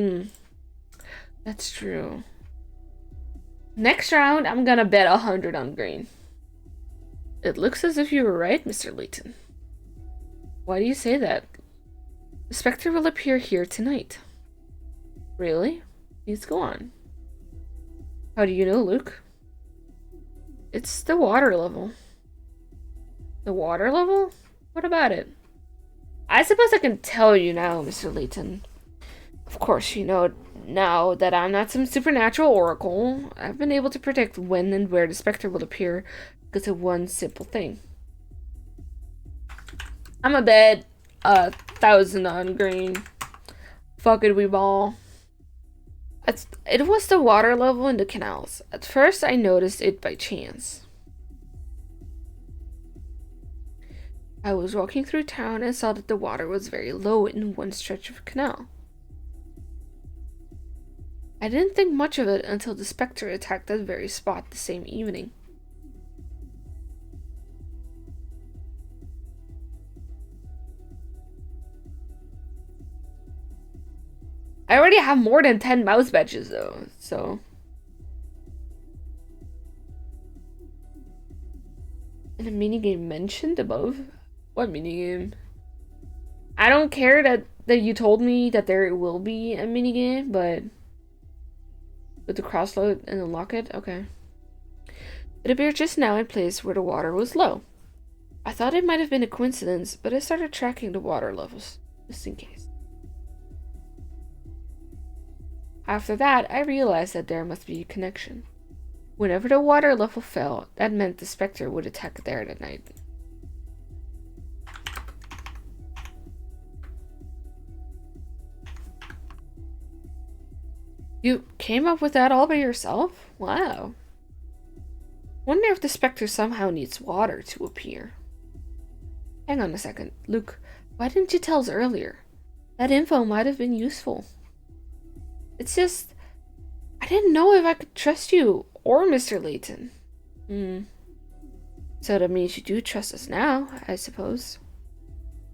That's true. Next round, I'm gonna bet 100 on green. It looks as if you were right, Mr. Layton. Why do you say that? The Spectre will appear here tonight. Really? Please go on. How do you know, Luke? It's the water level. The water level? What about it? I suppose I can tell you now, Mr. Layton. Of course, you know now that I'm not some supernatural oracle. I've been able to predict when and where the Spectre will appear because of one simple thing. I'm a bet 1,000 on green. Fuck it, we ball. It was the water level in the canals. At first, I noticed it by chance. I was walking through town and saw that the water was very low in one stretch of canal. I didn't think much of it until the Spectre attacked that very spot the same evening. I already have more than 10 mouse badges though, so. In a minigame mentioned above? What minigame? I don't care that you told me that there will be a minigame, but with the crossload and unlock it? Okay. It appeared just now in a place where the water was low. I thought it might have been a coincidence, but I started tracking the water levels, just in case. After that, I realized that there must be a connection. Whenever the water level fell, that meant the Spectre would attack there that night. You came up with that all by yourself? Wow. Wonder if the Spectre somehow needs water to appear. Hang on a second. Luke, why didn't you tell us earlier? That info might have been useful. It's just, I didn't know if I could trust you or Mr. Layton. So that means you do trust us now, I suppose.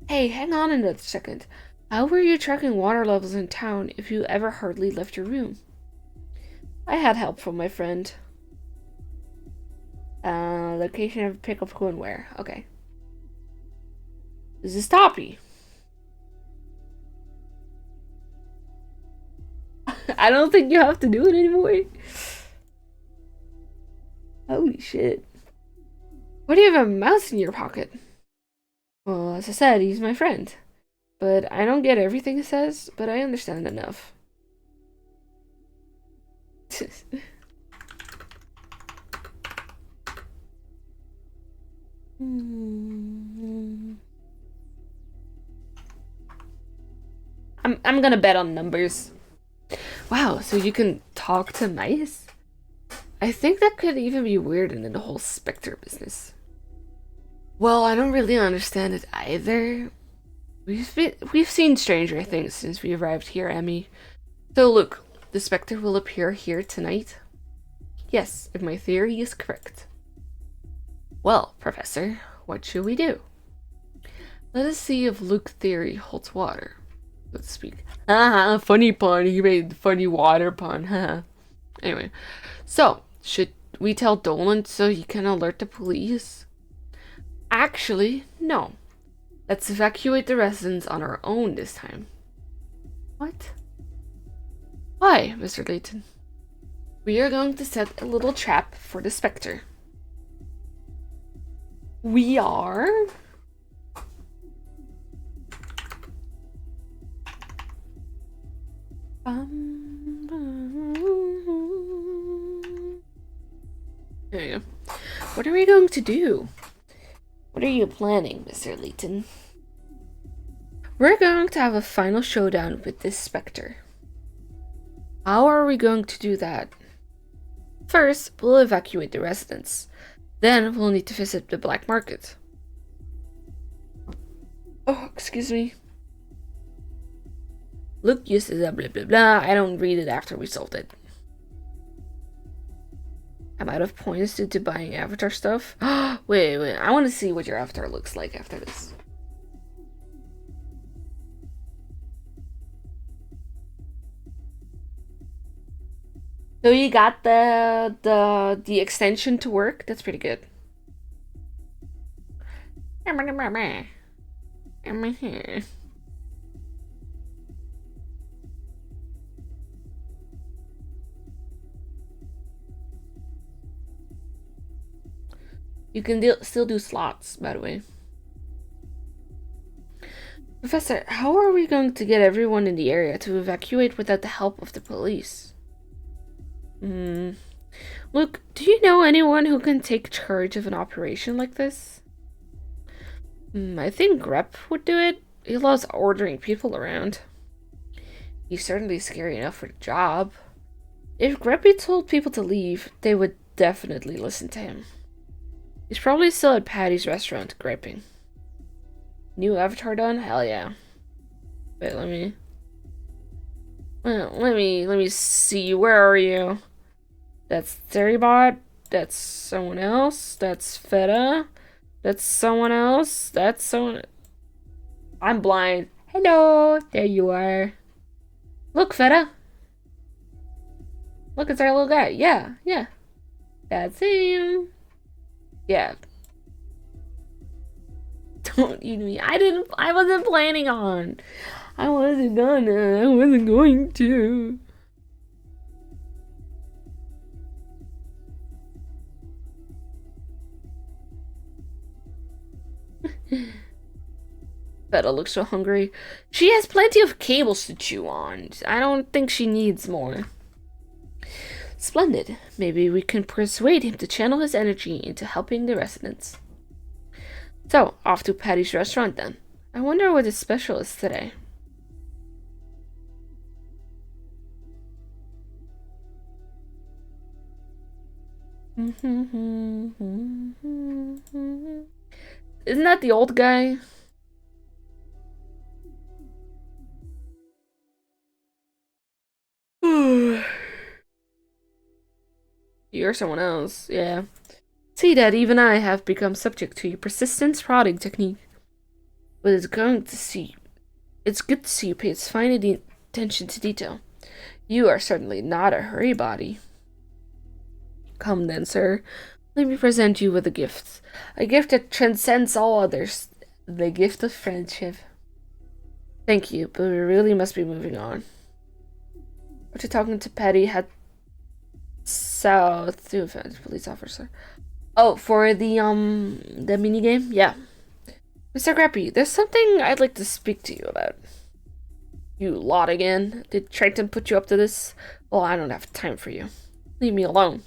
Hey, hang on another second. How were you tracking water levels in town if you ever hardly left your room? I had help from my friend. Location of pickup, who and where. Okay. This is Toppy. I don't think you have to do it anymore. Holy shit. Why do you have a mouse in your pocket? Well, as I said, he's my friend. But I don't get everything he says, but I understand enough. I'm gonna bet on numbers. Wow, so you can talk to mice? I think that could even be weird in the whole Spectre business. Well, I don't really understand it either. We've seen stranger things since we arrived here, Emmy. So look, the Spectre will appear here tonight? Yes, if my theory is correct. Well, Professor, what should we do? Let us see if Luke's theory holds water, so to speak. Haha, funny pun. He made the funny water pun. Haha. Anyway, so should we tell Dolan so he can alert the police? Actually, no. Let's evacuate the residents on our own this time. What? Why, Mr. Layton? We are going to set a little trap for the Spectre. We are? There you go. What are we going to do? What are you planning, Mr. Layton? We're going to have a final showdown with this Spectre. How are we going to do that? First, we'll evacuate the residents. Then we'll need to visit the black market. Oh, excuse me. Luke uses a blah blah blah. I don't read it after we solved it. I'm out of points due to buying avatar stuff. Wait, I want to see what your avatar looks like after this. So you got the extension to work? That's pretty good. You can still do slots, by the way. Professor, how are we going to get everyone in the area to evacuate without the help of the police? Look, do you know anyone who can take charge of an operation like this? I think Grep would do it. He loves ordering people around. He's certainly scary enough for the job. If Greppy told people to leave, they would definitely listen to him. He's probably still at Patty's restaurant, griping. New avatar done? Hell yeah. Wait, let me see. Where are you? That's Theribot. That's someone else. That's Feta. That's someone else. That's someone. I'm blind. Hello. There you are. Look, Feta. Look, it's our little guy. Yeah. That's him. Yeah. Don't eat me. I wasn't planning on. I wasn't going to. Betta looks so hungry. She has plenty of cables to chew on. I don't think she needs more. Splendid. Maybe we can persuade him to channel his energy into helping the residents. So, off to Patty's restaurant then. I wonder what his special is today. Isn't that the old guy? You're someone else, yeah. See that even I have become subject to your persistent prodding technique. But it's good to see you pay fine attention to detail. You are certainly not a hurry body. Come then, sir. Let me present you with a gift. A gift that transcends all others. The gift of friendship. Thank you, but we really must be moving on. After talking to Patty, head south to police officer. Oh, for the minigame? Yeah. Mr. Grappy, there's something I'd like to speak to you about. You lot again? Did Triton put you up to this? Well, I don't have time for you. Leave me alone.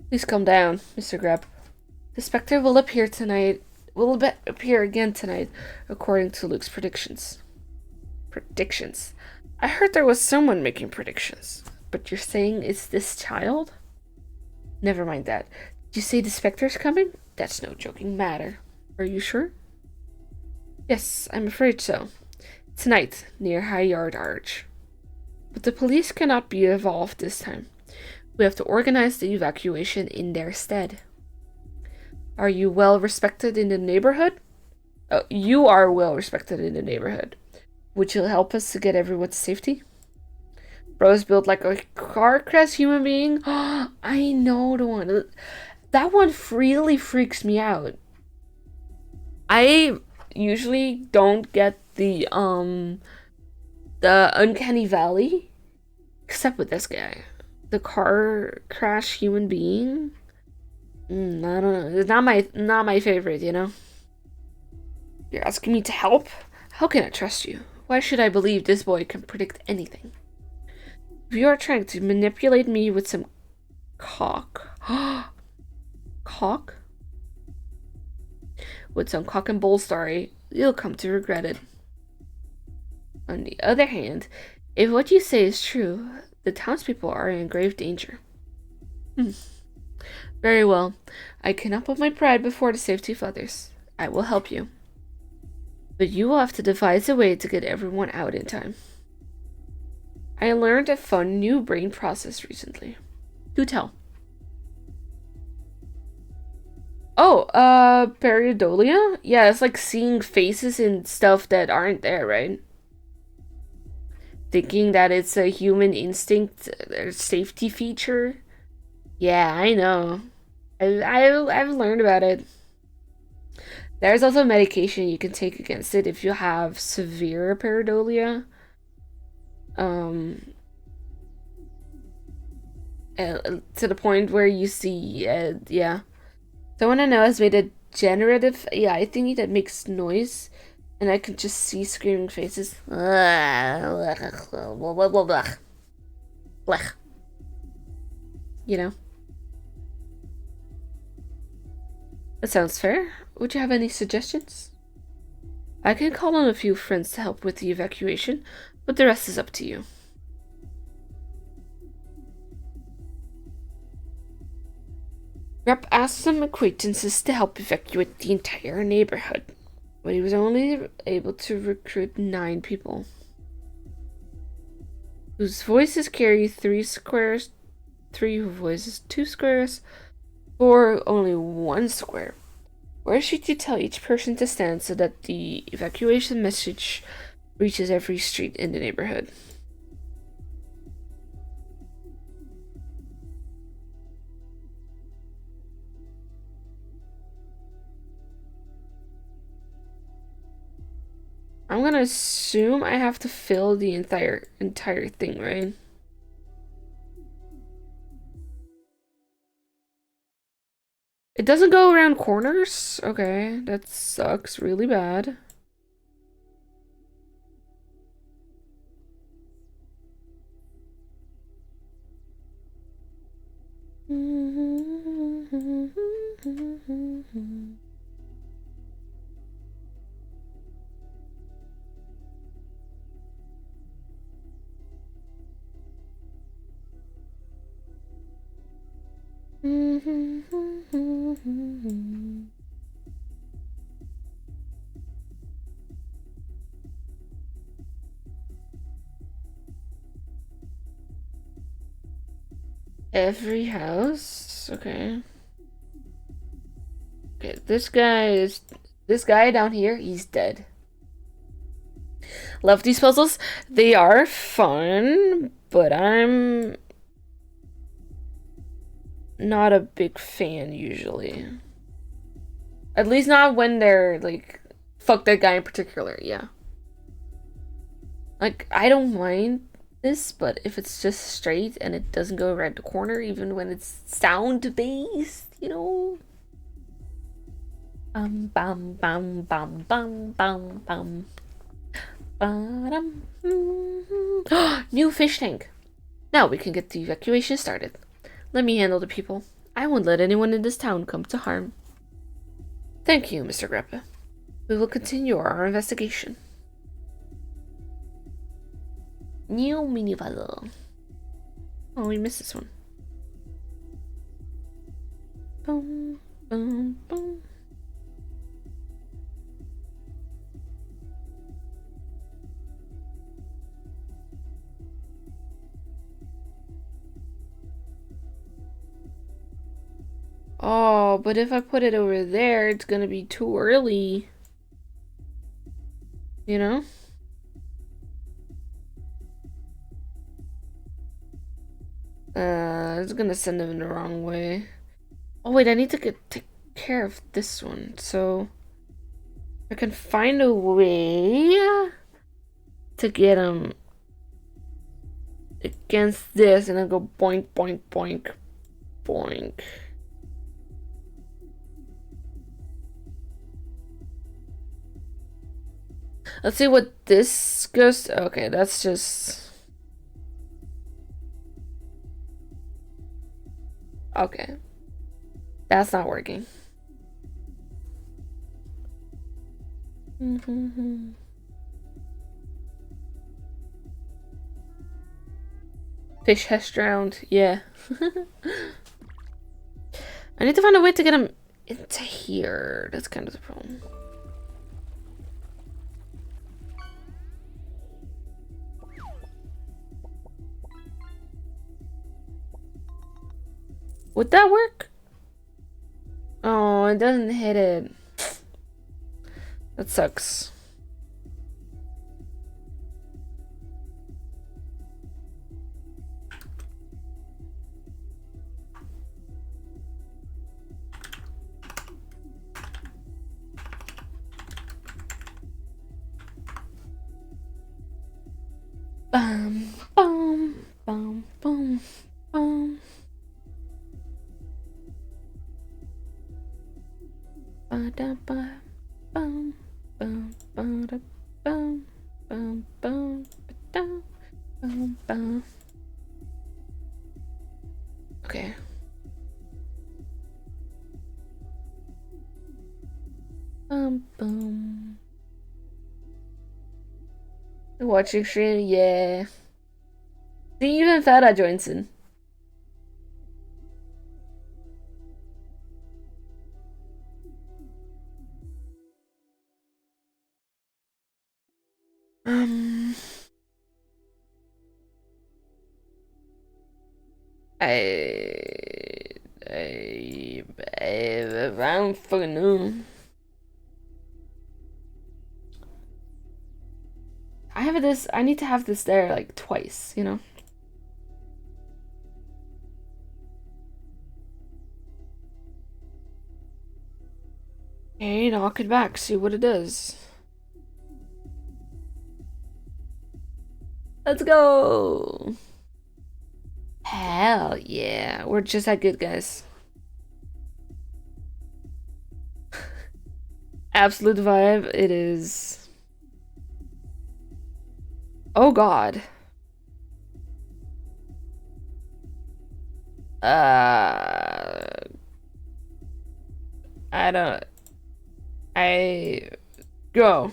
Please calm down, Mr. Grapp. The Spectre will appear again tonight, according to Luke's predictions. Predictions? I heard there was someone making predictions. But you're saying it's this child? Never mind that. Did you say the Spectre's coming? That's no joking matter. Are you sure? Yes, I'm afraid so. Tonight, near High Yard Arch. But the police cannot be involved this time. We have to organize the evacuation in their stead. Are you well respected in the neighborhood? Oh, you are well respected in the neighborhood. Would you help us to get everyone to safety? Bro's built like a car crash human being. I know the one. That one really freaks me out. I usually don't get the uncanny valley, except with this guy. The car crash human being. I don't know. It's not my favorite, you know. You're asking me to help? How can I trust you? Why should I believe this boy can predict anything? If you are trying to manipulate me with some cock with some cock and bull story, you'll come to regret it. On the other hand, if what you say is true, the townspeople are in grave danger. Very well. I cannot put my pride before the safety of others. I will help you. But you will have to devise a way to get everyone out in time. I learned a fun new brain process recently. Do tell. Oh, pareidolia? Yeah, it's like seeing faces and stuff that aren't there, right? Thinking that it's a human instinct or safety feature. Yeah, I know. I've learned about it. There's also medication you can take against it if you have severe pareidolia. To the point where you see, yeah. Someone I know has made a generative AI thingy that makes noise, and I can just see screaming faces. You know? That sounds fair. Would you have any suggestions? I can call on a few friends to help with the evacuation, but the rest is up to you. Rep asked some acquaintances to help evacuate the entire neighborhood, but he was only able to recruit 9 people, whose voices carry 2 squares, or only 1 square. Where should you tell each person to stand so that the evacuation message reaches every street in the neighborhood? I'm gonna assume I have to fill the entire thing, right? It doesn't go around corners? Okay, that sucks really bad. Every house? Okay. Okay, this guy down here, he's dead. Love these puzzles. They are fun, but I'm not a big fan usually. At least not when they're like, fuck that guy in particular, yeah. Like, I don't mind this, but if it's just straight and it doesn't go around the corner, even when it's sound based, you know? Bum bum bum bum bum bum. New fish tank. Now we can get the evacuation started. Let me handle the people. I won't let anyone in this town come to harm. Thank you, Mr. Greppa. We will continue our investigation. New mini puzzle. Oh, we missed this one. Boom, boom, boom. Oh, but if I put it over there, it's gonna be too early. You know? It's gonna send them in the wrong way. Oh wait, I need to take care of this one, so I can find a way to get them against this, and then go boink, boink, boink, boink. Let's see what this goes to. Okay, that's just... Okay. That's not working. Fish has drowned. Yeah. I need to find a way to get him into here. That's kind of the problem. Would that work? Oh, it doesn't hit it. That sucks. Bum, bum, bum, bum, bum. Ba-da-ba, bum, bum, ba-da, bum, bum, bum, ba-da, bum, bum. Okay. Boom. Watching stream, yeah. See, even Farah joins in. I don't fucking know. I have this. I need to have this there like twice, you know. Okay, knock it back. See what it does. Let's go. Hell yeah, we're just that good, guys. absolute vibe. It is. Oh God. I don't. I go.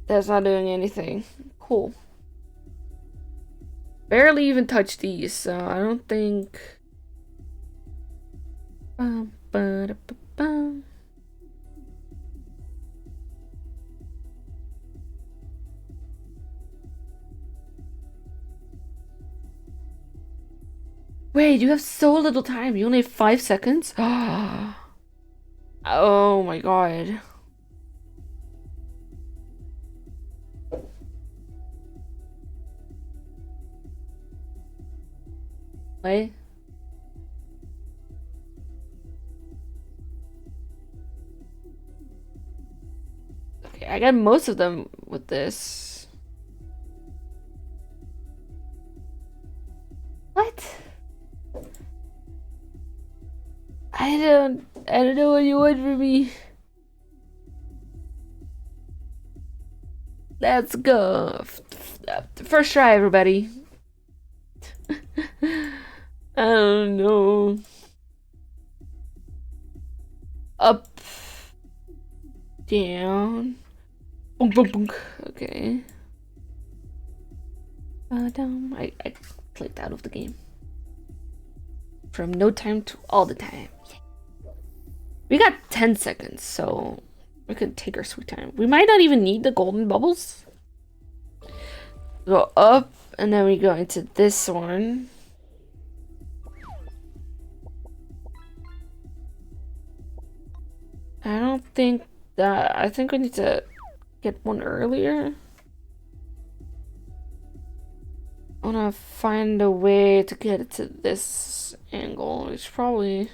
That's not doing anything. Cool. Barely even touched these, so I don't think. Ba-da-ba-ba. Wait, you have so little time. You only have 5 seconds? Oh my God. Wait. Okay, I got most of them with this. What? I don't know what you want from me. Let's go. First try, everybody. I don't know. Up. Down. Boom, boom, boom. Okay. Down. I clicked out of the game. From no time to all the time. We got 10 seconds, so we could take our sweet time. We might not even need the golden bubbles. Go up, and then we go into this one. I don't think that. I think we need to get one earlier. I wanna find a way to get it to this angle. It's probably.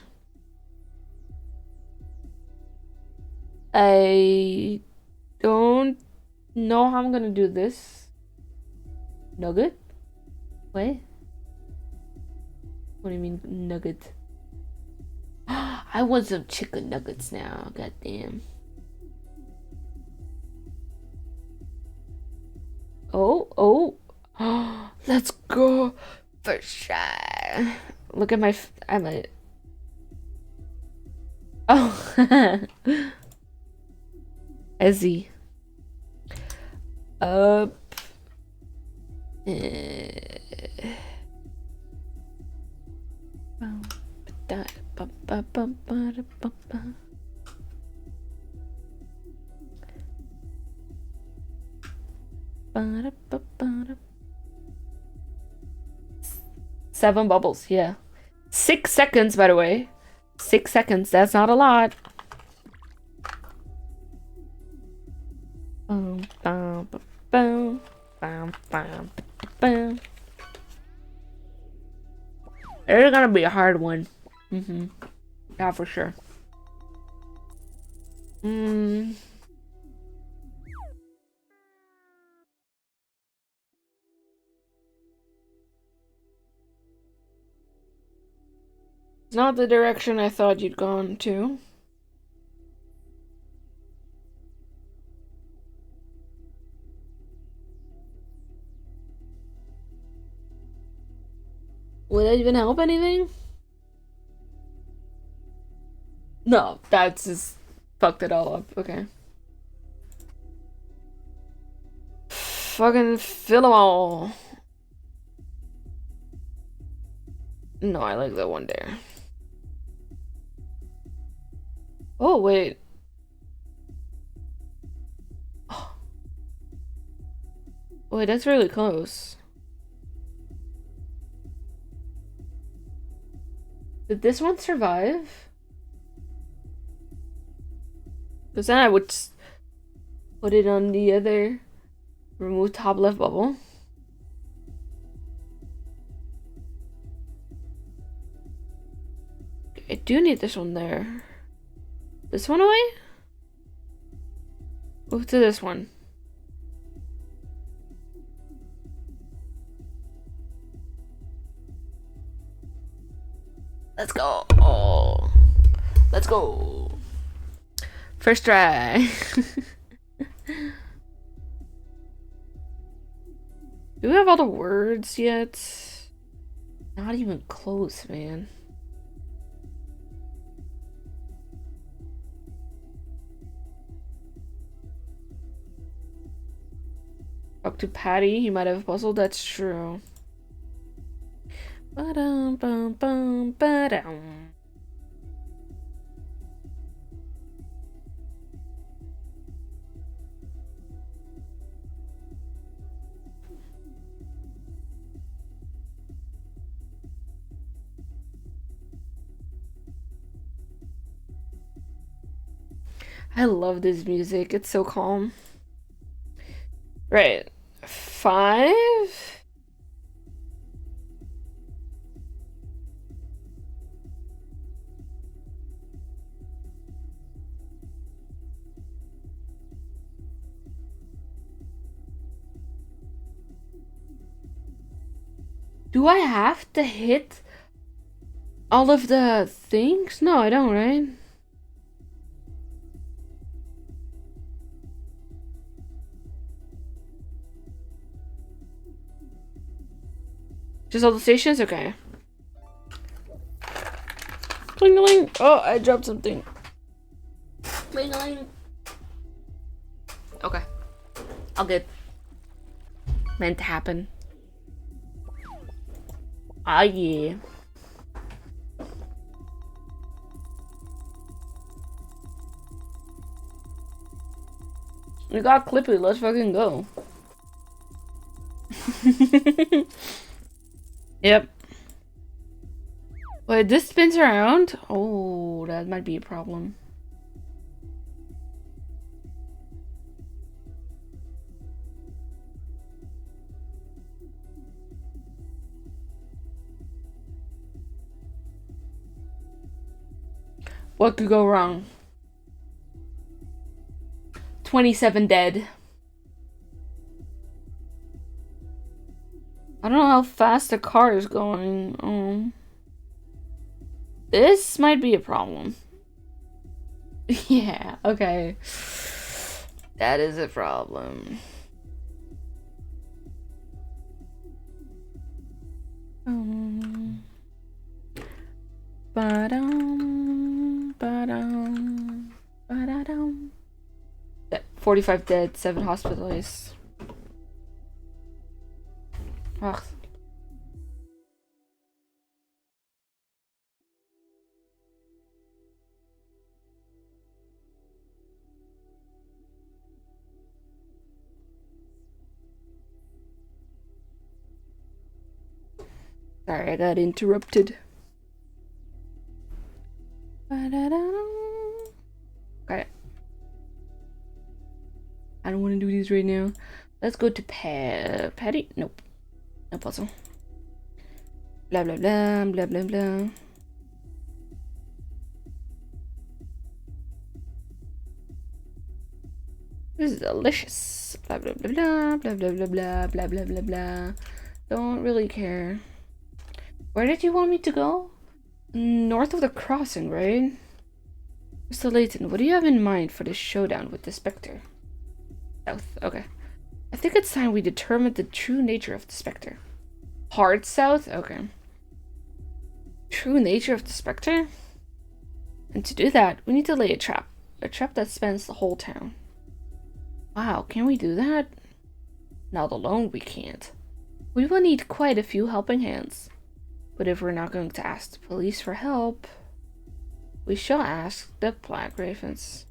I don't know how I'm gonna do this. Nugget? Wait. What do you mean nugget? I want some chicken nuggets now. God damn. Oh. Let's go for sure. Look at my. I'm a. Oh. Ezzy. Up. Seven bubbles, yeah. 6 seconds, by the way. 6 seconds, that's not a lot. It's gonna be a hard one. Yeah, for sure. It's not the direction I thought you'd gone to. Would that even help anything? No, that's just fucked it all up. Okay. Fucking fill them all. No, I like that one there. Oh, wait. Oh. Wait, that's really close. Did this one survive? Because then I would put it on the other. Remove top left bubble. I do need this one there. This one away? Move to this one. Let's go. Oh. Let's go. First try. Do we have all the words yet? Not even close, man. Talk to Patty. He might have a puzzle. That's true. Ba-dum, bum, bum, ba-dum. I love this music. It's so calm. Right. 5? Do I have to hit all of the things? No, I don't, right? Just all the stations? Okay. Bling-a-ling. Oh, I dropped something. Bling-a-ling. Okay. All good. Meant to happen. Ah, yeah. We got Clippy. Let's fucking go. Yep. Wait, this spins around? Oh, that might be a problem. What could go wrong? 27 dead. I don't know how fast the car is going. This might be a problem. Yeah, okay. That is a problem. Ba-dum, ba-dum, ba-da-dum. 45 dead, 7 hospitalized. Ugh. Sorry, I got interrupted. Okay. I don't want to do these right now. Let's go to Patty. Nope. No puzzle. Blah, blah, blah, blah, blah, blah. This is delicious. Blah, blah, blah, blah, blah, blah, blah, blah, blah, blah, blah, blah. Don't really care. Where did you want me to go? North of the crossing, right? Mr. Layton, what do you have in mind for this showdown with the Spectre? South, okay. I think it's time we determine the true nature of the Spectre. Hard south? Okay. True nature of the Spectre? And to do that, we need to lay a trap. A trap that spans the whole town. Wow, can we do that? Not alone, we can't. We will need quite a few helping hands. But if we're not going to ask the police for help, we shall ask the Black Ravens.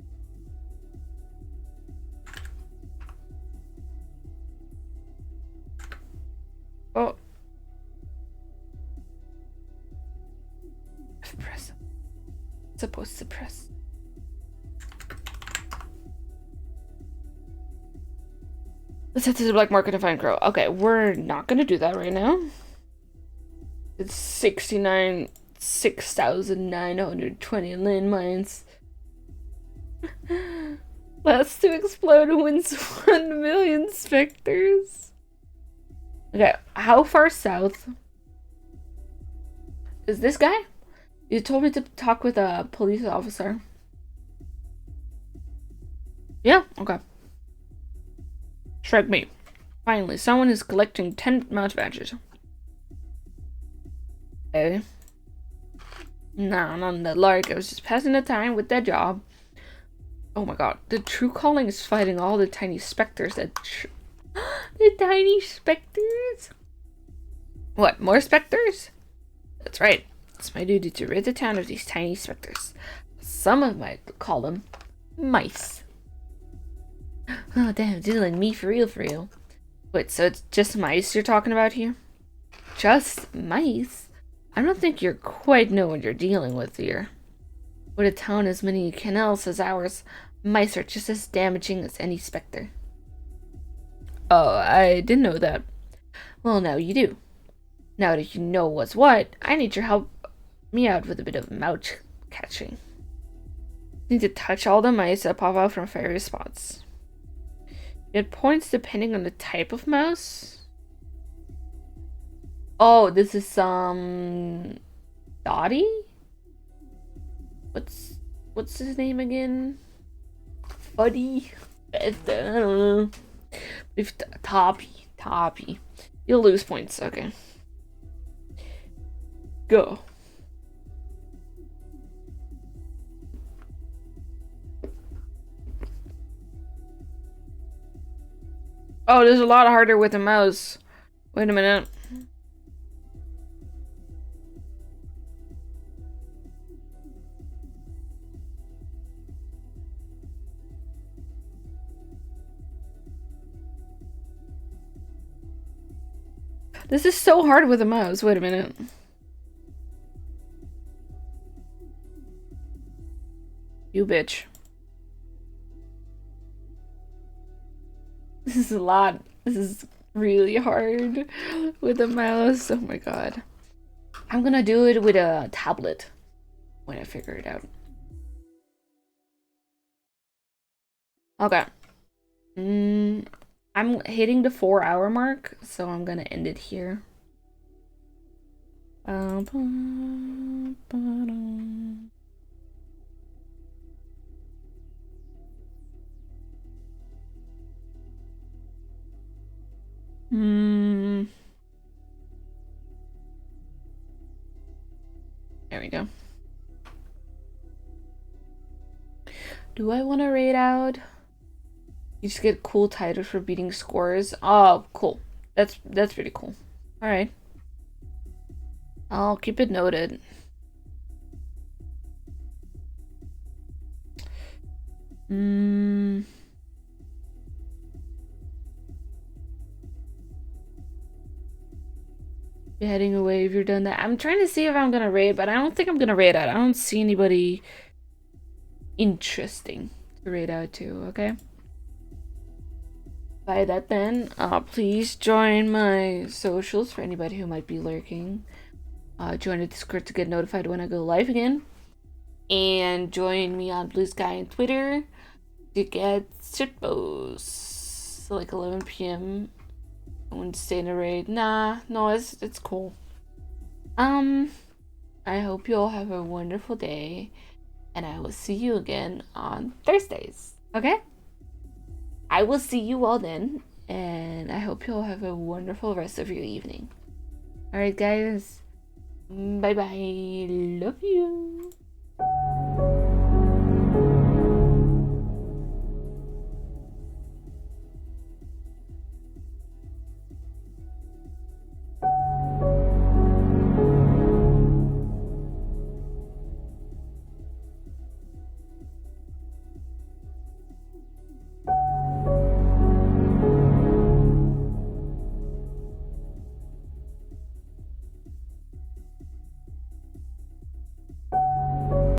Oh. Press. Supposed to press. Let's head to the black market and find Crow. Okay, we're not gonna do that right now. It's 6,920 landmines. Last to explode wins 1 million specters. Okay, how far south is this guy? You told me to talk with a police officer. Yeah, okay. Strike me. Finally, someone is collecting 10 mouse badges. Okay. Nah, not in the lark. I was just passing the time with that job. Oh my god. The true calling is fighting all the tiny specters that... the tiny specters? What, more specters? That's right. It's my duty to rid the town of these tiny specters. Some of might call them mice. Oh damn, Dylan, me for real, for real. Wait, so it's just mice you're talking about here? Just mice? I don't think you quite know what you're dealing with here. With a town as many canals as ours, mice are just as damaging as any specter. Oh, I didn't know that. Well, now you do. Now that you know what's what, I need your help me out with a bit of mouse catching. Need to touch all the mice that pop out from various spots. Get points depending on the type of mouse. Oh, this is some Dottie? What's his name again? Buddy? I don't know. If Toppy. You'll lose points. Okay. Go. Oh, there's a lot harder with a mouse. Wait a minute. This is so hard with a mouse. Wait a minute. You bitch. This is a lot. This is really hard with a mouse. Oh my god. I'm gonna do it with a tablet when I figure it out. Okay. I'm hitting the 4-hour mark, so I'm gonna end it here. There we go. Do I want to raid out? You just get cool titles for beating scores. Oh, cool. That's pretty cool. All right. I'll keep it noted. Be heading away if you're done that. I'm trying to see if I'm gonna raid, but I don't think I'm gonna raid out. I don't see anybody interesting to raid out to, okay? By that then, please join my socials for anybody who might be lurking. Join the Discord to get notified when I go live again. And join me on Blue Sky and Twitter to get shitposts. So like 11 p.m. I want to stay in a raid. No, it's cool. I hope you all have a wonderful day. And I will see you again on Thursdays. Okay? I will see you all then, and I hope you all have a wonderful rest of your evening. Alright guys, bye bye, love you.